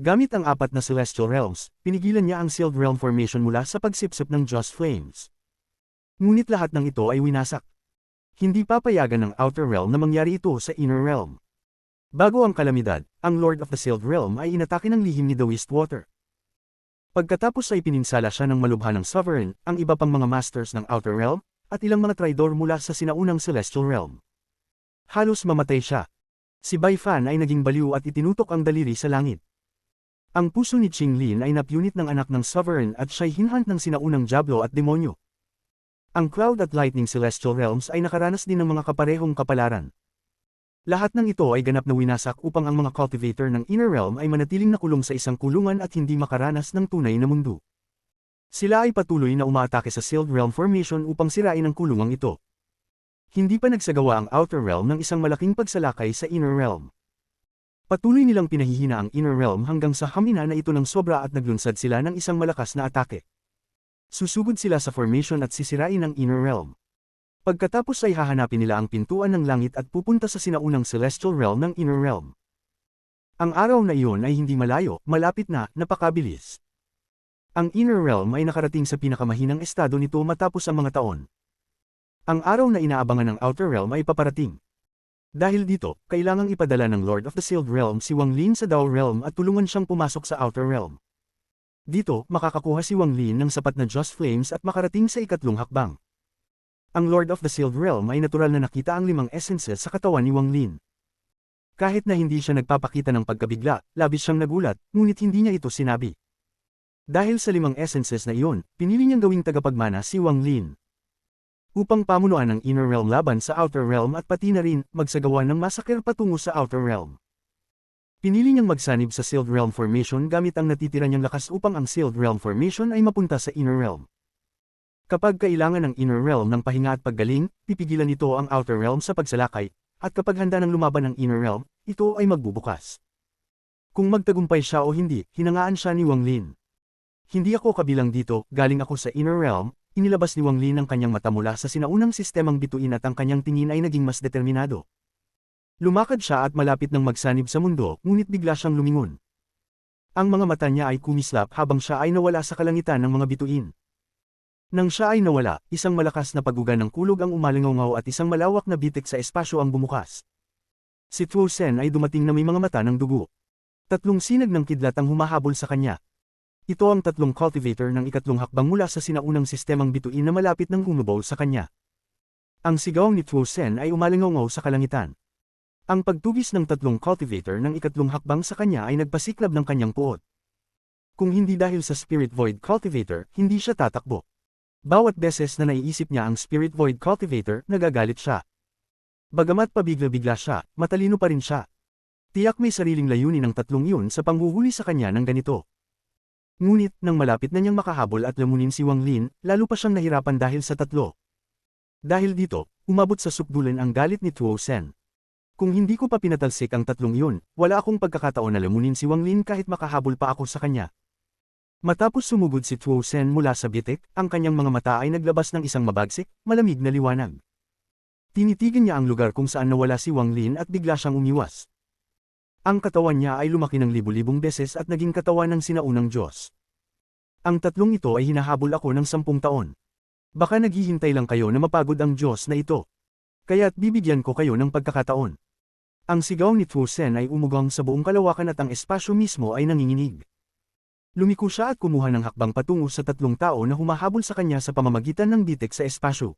Gamit ang apat na celestial realms, pinigilan niya ang sealed realm formation mula sa pagsipsip ng Joss Flames. Ngunit lahat ng ito ay winasak. Hindi papayagan ng outer realm na mangyari ito sa inner realm. Bago ang kalamidad, ang Lord of the Sealed Realm ay inatake ng lihim ni The Wastewater. Pagkatapos ay pininsala siya ng malubha ng Sovereign, ang iba pang mga masters ng outer realm, at ilang mga traidor mula sa sinaunang celestial realm. Halos mamatay siya. Si Bai Fan ay naging baliw at itinutok ang daliri sa langit. Ang puso ni Qing Lin ay napunit ng anak ng Sovereign at siya'y hinhunt ng sinaunang Diablo at Demonyo. Ang Cloud at Lightning Celestial Realms ay nakaranas din ng mga kaparehong kapalaran. Lahat ng ito ay ganap na winasak upang ang mga cultivator ng Inner Realm ay manatiling nakulong sa isang kulungan at hindi makaranas ng tunay na mundo. Sila ay patuloy na umaatake sa Sealed Realm Formation upang sirain ang kulungang ito. Hindi pa nagsagawa ang Outer Realm ng isang malaking pagsalakay sa Inner Realm. Patuloy nilang pinahihina ang Inner Realm hanggang sa hamina na ito ng sobra at naglunsad sila ng isang malakas na atake. Susugod sila sa formation at sisirain ang Inner Realm. Pagkatapos ay hahanapin nila ang pintuan ng langit at pupunta sa sinaunang Celestial Realm ng Inner Realm. Ang araw na iyon ay hindi malayo, malapit na, napakabilis. Ang Inner Realm ay nakarating sa pinakamahinang estado nito matapos ang mga taon. Ang araw na inaabangan ng Outer Realm ay paparating. Dahil dito, kailangang ipadala ng Lord of the Sealed Realm si Wang Lin sa Dao Realm at tulungan siyang pumasok sa Outer Realm. Dito, makakakuha si Wang Lin ng sapat na Joss Flames at makarating sa ikatlong hakbang. Ang Lord of the Sealed Realm ay natural na nakita ang 5 essences sa katawan ni Wang Lin. Kahit na hindi siya nagpapakita ng pagkabigla, labis siyang nagulat, ngunit hindi niya ito sinabi. Dahil sa 5 essences na iyon, pinili niyang gawing tagapagmana si Wang Lin. Upang pamunuan ang Inner Realm laban sa Outer Realm at pati na rin, magsagawa ng massacre patungo sa Outer Realm. Pinili niyang magsanib sa Sealed Realm Formation gamit ang natitira niyang lakas upang ang Sealed Realm Formation ay mapunta sa Inner Realm. Kapag kailangan ng Inner Realm ng pahinga at paggaling, pipigilan nito ang Outer Realm sa pagsalakay, at kapag handa ng lumaban ng Inner Realm, ito ay magbubukas. Kung magtagumpay siya o hindi, hinangaan siya ni Wang Lin. Hindi ako kabilang dito, galing ako sa Inner Realm, inilabas ni Wang Lin ang kanyang mata mula sa sinaunang sistemang bituin at ang kanyang tingin ay naging mas determinado. Lumakad siya at malapit ng magsanib sa mundo, ngunit bigla siyang lumingon. Ang mga mata niya ay kumislap habang siya ay nawala sa kalangitan ng mga bituin. Nang siya ay nawala, isang malakas na paguga ng kulog ang umalingaw at isang malawak na bitik sa espasyo ang bumukas. Si Tuo Sen ay dumating na may mga mata ng dugo. 3 sinag ng kidlat ang humahabol sa kanya. Ito ang 3 cultivator ng ikatlong hakbang mula sa sinaunang sistemang bituin na malapit ng humubol sa kanya. Ang sigaw ni Tuo Sen ay umalingaw sa kalangitan. Ang pagtugis ng 3 cultivator ng ikatlong hakbang sa kanya ay nagpasiklab ng kanyang puot. Kung hindi dahil sa Spirit Void Cultivator, hindi siya tatakbo. Bawat beses na naiisip niya ang Spirit Void Cultivator, nagagalit siya. Bagamat pabigla-bigla siya, matalino pa rin siya. Tiyak may sariling layunin ng 3 yun sa panghuhuli sa kanya ng ganito. Ngunit, nang malapit na niyang makahabol at lamunin si Wang Lin, lalo pa siyang nahirapan dahil sa 3. Dahil dito, umabot sa sukdulan ang galit ni Tuo Sen. Kung hindi ko pa pinatalsik ang 3 yun, wala akong pagkakataon na lamunin si Wang Lin kahit makahabol pa ako sa kanya. Matapos sumugod si Tuo Sen mula sa bitik, ang kanyang mga mata ay naglabas ng isang mabagsik, malamig na liwanag. Tinitigan niya ang lugar kung saan nawala si Wang Lin at bigla siyang umiwas. Ang katawan niya ay lumaki ng libu-libong beses at naging katawan ng sinaunang Diyos. Ang 3 ito ay hinahabol ako ng 10 taon. Baka naghihintay lang kayo na mapagod ang Diyos na ito. Kaya't bibigyan ko kayo ng pagkakataon. Ang sigaw ni Tuo Sen ay umugang sa buong kalawakan at ang espasyo mismo ay nanginginig. Lumiko siya at kumuha ng hakbang patungo sa 3 tao na humahabol sa kanya sa pamamagitan ng bitik sa espasyo.